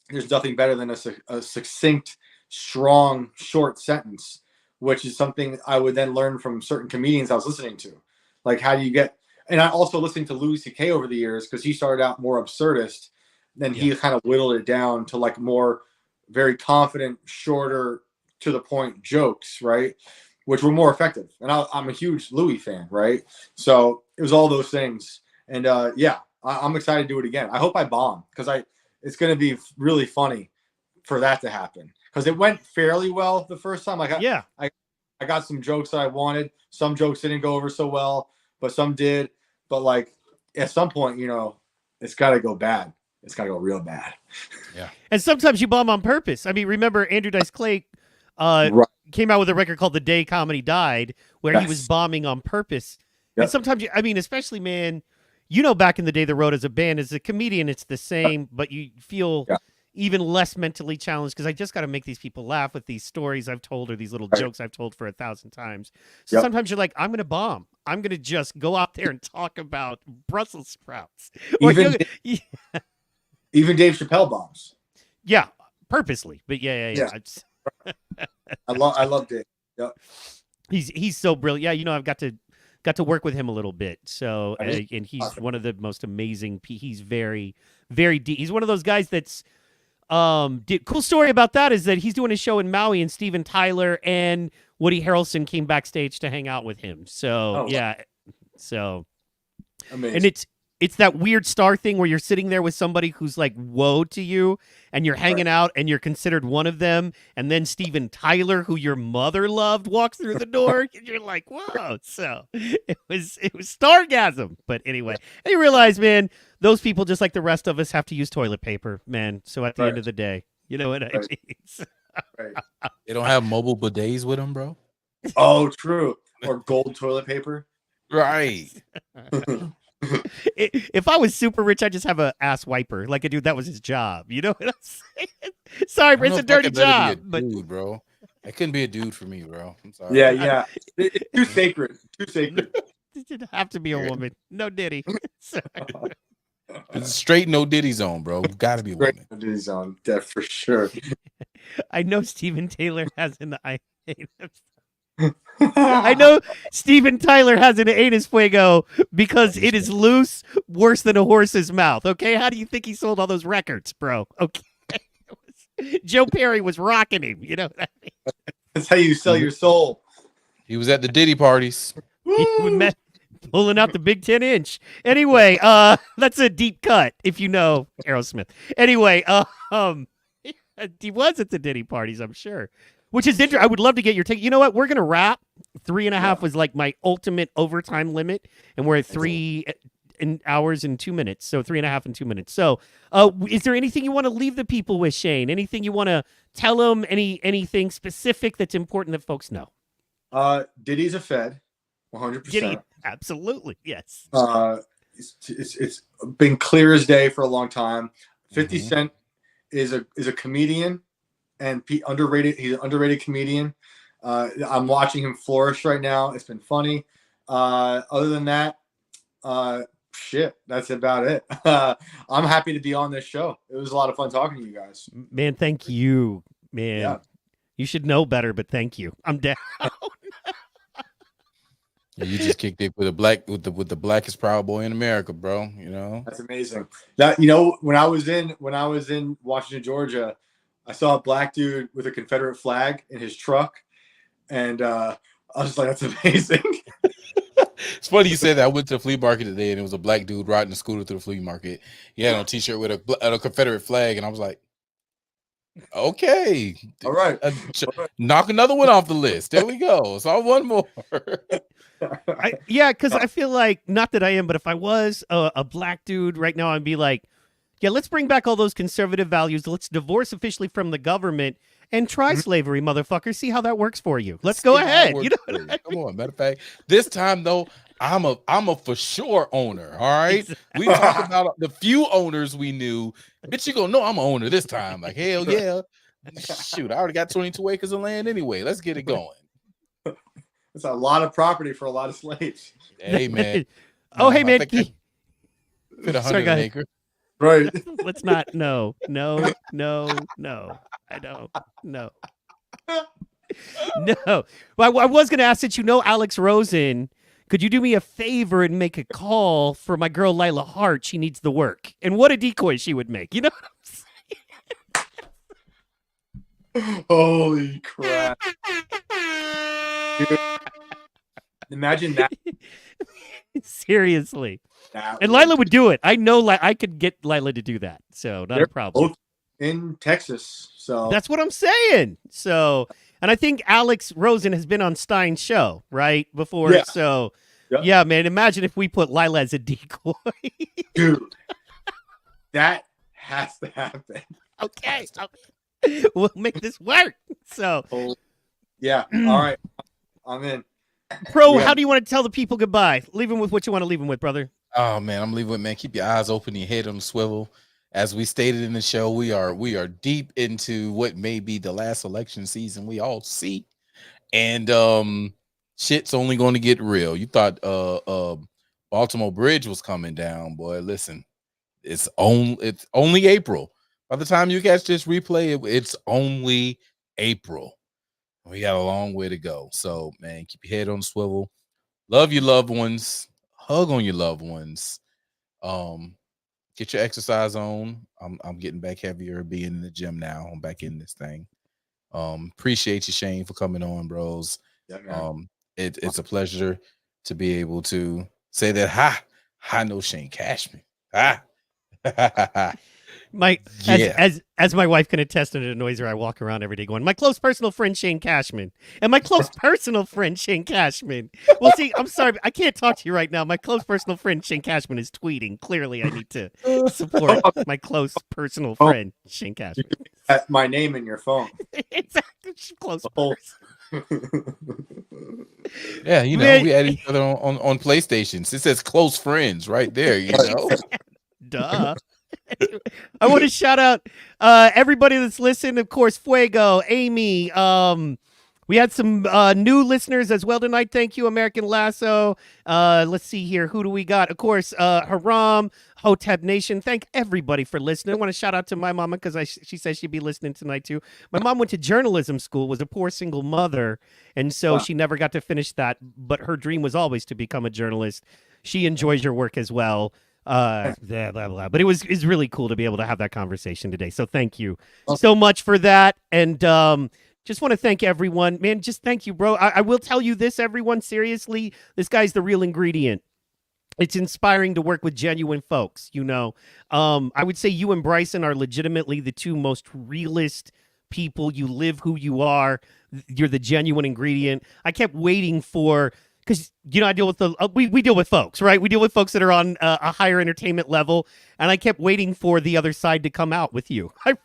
there's nothing better than a succinct, strong, short sentence, which is something I would then learn from certain comedians I was listening to. Like, how do you get, and I also listened to Louis C.K. over the years, because he started out more absurdist, then he kind of whittled it down to like more very confident, shorter, to the point jokes, right? Which were more effective. And I'm a huge Louis fan, right? So it was all those things. And yeah, I'm excited to do it again. I hope I bomb, because it's going to be really funny for that to happen, because it went fairly well the first time. Like, I got some jokes that I wanted. Some jokes didn't go over so well, but some did. But like at some point, it's got to go bad. It's got to go real bad. Yeah. And sometimes you bomb on purpose. I mean, remember Andrew Dice Clay came out with a record called The Day Comedy Died, where he was bombing on purpose. Yep. And sometimes, especially, man, back in the day, the road as a band, as a comedian, it's the same, but you feel even less mentally challenged, because I just got to make these people laugh with these stories I've told, or these little jokes I've told for 1,000 times. So sometimes you're like, I'm going to bomb. I'm going to just go out there and talk about Brussels sprouts. Even Dave Chappelle bombs. Yeah, purposely. But yeah. I love Dave. Yep. He's so brilliant. Yeah, I've got to work with him a little bit. So and he's one of the most amazing. He's very, very deep. He's one of those guys that's cool story about that is that he's doing a show in Maui, and Steven Tyler and Woody Harrelson came backstage to hang out with him. So so amazing. And it's that weird star thing where you're sitting there with somebody who's like woe to you, and you're hanging out and you're considered one of them, and then Steven Tyler, who your mother loved, walks through the door, and you're like, whoa. So it was stargasm. But anyway, and you realize, man, those people, just like the rest of us, have to use toilet paper, man. So at the end of the day, you know what I mean? They don't have mobile bidets with them, bro. Oh, true. Or gold toilet paper. Right. If I was super rich, I'd just have an ass wiper. Like a dude, that was his job. You know what I'm saying? Sorry, but it's a dirty job. Dude, bro. It couldn't be a dude for me, bro. I'm sorry. Yeah. It's too sacred. Too sacred. It didn't have to be a woman. No Diddy. It's straight no Diddy zone, bro. Got to be a woman. No Diddy zone, that for sure. I know Steven Taylor has an I know Steven Tyler has an anus fuego because it is loose, worse than a horse's mouth. Okay, how do you think he sold all those records, bro? Okay, Joe Perry was rocking him. You know what I mean? That's how you sell your soul. He was at the Diddy parties. We met pulling out the big 10-inch. Anyway, that's a deep cut if you know Aerosmith. Anyway, he was at the Diddy parties, I'm sure. Which is interesting. I would love to get your take. You know what? We're going to wrap. 3.5 was like my ultimate overtime limit. And we're at 3 hours and 2 minutes. So 3.5 and 2 minutes. So is there anything you want to leave the people with, Shane? Anything you want to tell them? Anything specific that's important that folks know? Diddy's a Fed. 100%. Diddy, absolutely. Yes. It's been clear as day for a long time. 50 Cent is a comedian. And underrated. He's an underrated comedian. I'm watching him flourish right now. It's been funny. Other than that, that's about it. I'm happy to be on this show. It was a lot of fun talking to you guys. Man, thank you, man. Yeah. You should know better, but thank you. I'm down. You just kicked it with the blackest Proud Boy in America, bro. That's amazing. That when I was in Washington, Georgia, I saw a black dude with a Confederate flag in his truck, and I was like, "That's amazing." It's funny you said that. I went to the flea market today, and it was a black dude riding a scooter through the flea market. He had on a T-shirt with a Confederate flag, and I was like, Okay. All right. Knock another one off the list. There we go. So one more. Because I feel like, not that I am, but if I was a black dude right now, I'd be like, yeah, let's bring back all those conservative values. Let's divorce officially from the government and try slavery, motherfucker. See how that works for you. Let's go ahead. You know what I mean? Come on. Matter of fact, this time though, I'm a for sure owner. All right. We talked about the few owners we knew. Bitch, you gonna know I'm an owner this time. Like, hell yeah. Shoot, I already got 22 acres of land anyway. Let's get it going. It's a lot of property for a lot of slaves. Hey man. Oh, hey man. Fit 100 an acre. Right. Let's not. No. I don't. No. No. Well, I was going to ask, since you know Alex Rosen, could you do me a favor and make a call for my girl Lila Hart? She needs the work. And what a decoy she would make. You know what I'm saying? Holy crap. Dude, imagine that. Seriously. And Lila would do it. I know I could get Lila to do that. So not a problem. Both in Texas. So that's what I'm saying. So, and I think Alex Rosen has been on Stein's show, right? Before. Yeah. So, yeah, man, imagine if we put Lila as a decoy. Dude, that has to happen. Okay. We'll make this work. So, yeah. All right. I'm in. Pro, how do you want to tell the people goodbye? Leave them with what you want to leave them with, brother. Oh man, I'm leaving with, man. Keep your eyes open, your head on the swivel. As we stated in the show, we are deep into what may be the last election season we all see, and shit's only going to get real. You thought Baltimore Bridge was coming down, boy. Listen, it's only April. By the time you catch this replay, it's only April. We got a long way to go. So, man, keep your head on the swivel. Love your loved ones. Hug on your loved ones. Get your exercise on. I'm getting back heavier, being in the gym now. I'm back in this thing. Appreciate you, Shane, for coming on, bros. Yeah, it's a pleasure to be able to say that. I know Shane Cashman. As my wife can attest, and it annoys her, I walk around every day going, my close personal friend Shane Cashman, and my close personal friend Shane Cashman. Well, see, I'm sorry, I can't talk to you right now. My close personal friend Shane Cashman is tweeting. Clearly, I need to support my close personal friend Shane Cashman. That's my name in your phone. Exactly, close person. Yeah, you know, man, we add each other on PlayStations. It says close friends right there. You know, duh. I want to shout out everybody that's listened. Of course, Fuego, Amy. We had some new listeners as well tonight. Thank you, American Lasso. Let's see here. Who do we got? Of course, Haram, Hotep Nation. Thank everybody for listening. I want to shout out to my mama because she says she'd be listening tonight too. My mom went to journalism school, was a poor single mother, and so she never got to finish that. But her dream was always to become a journalist. She enjoys your work as well. Blah, blah, blah. But it's really cool to be able to have that conversation today. So thank you so much for that. And just want to thank everyone, man. Just thank you, bro. I will tell you this, everyone, seriously, this guy's the real ingredient. It's inspiring to work with genuine folks. You know, I would say you and Bryson are legitimately the two most realist people. You live who you are. You're the genuine ingredient. I kept waiting for, because, you know, I deal with we deal with folks, right? We deal with folks that are on a higher entertainment level, and I kept waiting for the other side to come out with you. I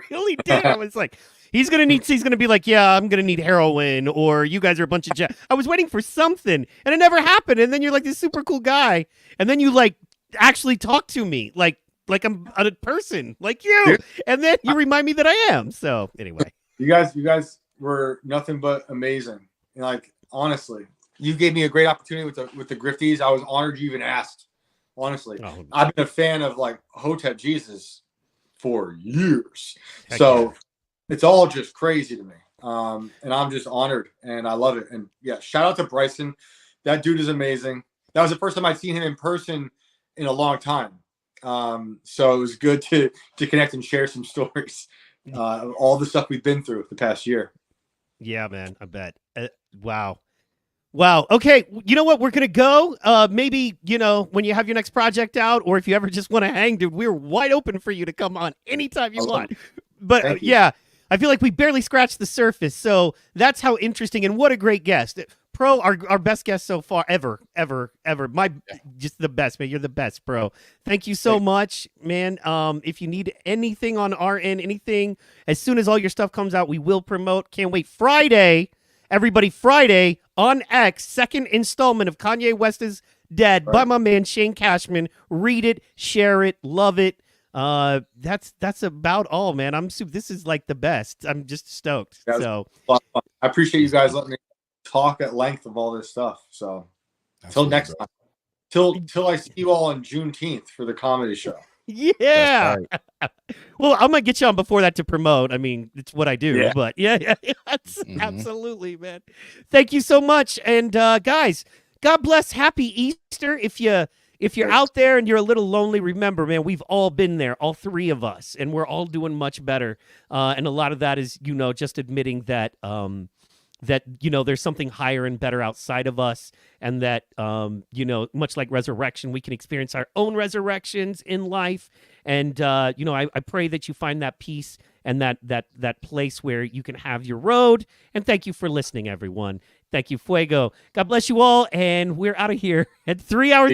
really did. I was like, he's gonna be like, yeah, I'm gonna need heroin, or you guys are a bunch of I was waiting for something, and it never happened. And then you're like this super cool guy, and then you like actually talk to me like I'm a person like you, and then you remind me that I am. So anyway, you guys were nothing but amazing. Like, honestly. You gave me a great opportunity with the Grifties. I was honored you even asked. Honestly, I've been a fan of like Hotep Jesus for years, so it's all just crazy to me. And I'm just honored, and I love it. And yeah, shout out to Bryson. That dude is amazing. That was the first time I'd seen him in person in a long time. So it was good to connect and share some stories. All the stuff we've been through the past year. Yeah, man. I bet. Wow. Okay. You know what? We're going to go. Maybe, you know, when you have your next project out, or if you ever just want to hang, dude, we're wide open for you to come on anytime you want. But yeah, I feel like we barely scratched the surface. So that's how interesting, and what a great guest. Pro, our best guest so far, ever. Just the best, man. You're the best, bro. Thank you so much, man. If you need anything on our end, anything, as soon as all your stuff comes out, we will promote. Can't wait. Friday, everybody, Friday on X, second installment of Kanye West is Dead by my man Shane Cashman. Read it, share it, love it. That's about all, man. This is like the best. I'm just stoked. So I appreciate you guys letting me talk at length of all this stuff. So until next time, till I see you all on Juneteenth for the comedy show. Yeah. Right. Well, I'm gonna get you on before that to promote. I mean, it's what I do. But yeah, absolutely, man. Thank you so much, and guys, God bless. Happy Easter. If you're out there and you're a little lonely, remember, man, we've all been there, all three of us, and we're all doing much better. And a lot of that is, just admitting that there's something higher and better outside of us, and that much like resurrection, we can experience our own resurrections in life. And I pray that you find that peace and that place where you can have your road. And thank you for listening, everyone. Thank you, Fuego. God bless you all, and we're out of here at 3 hours.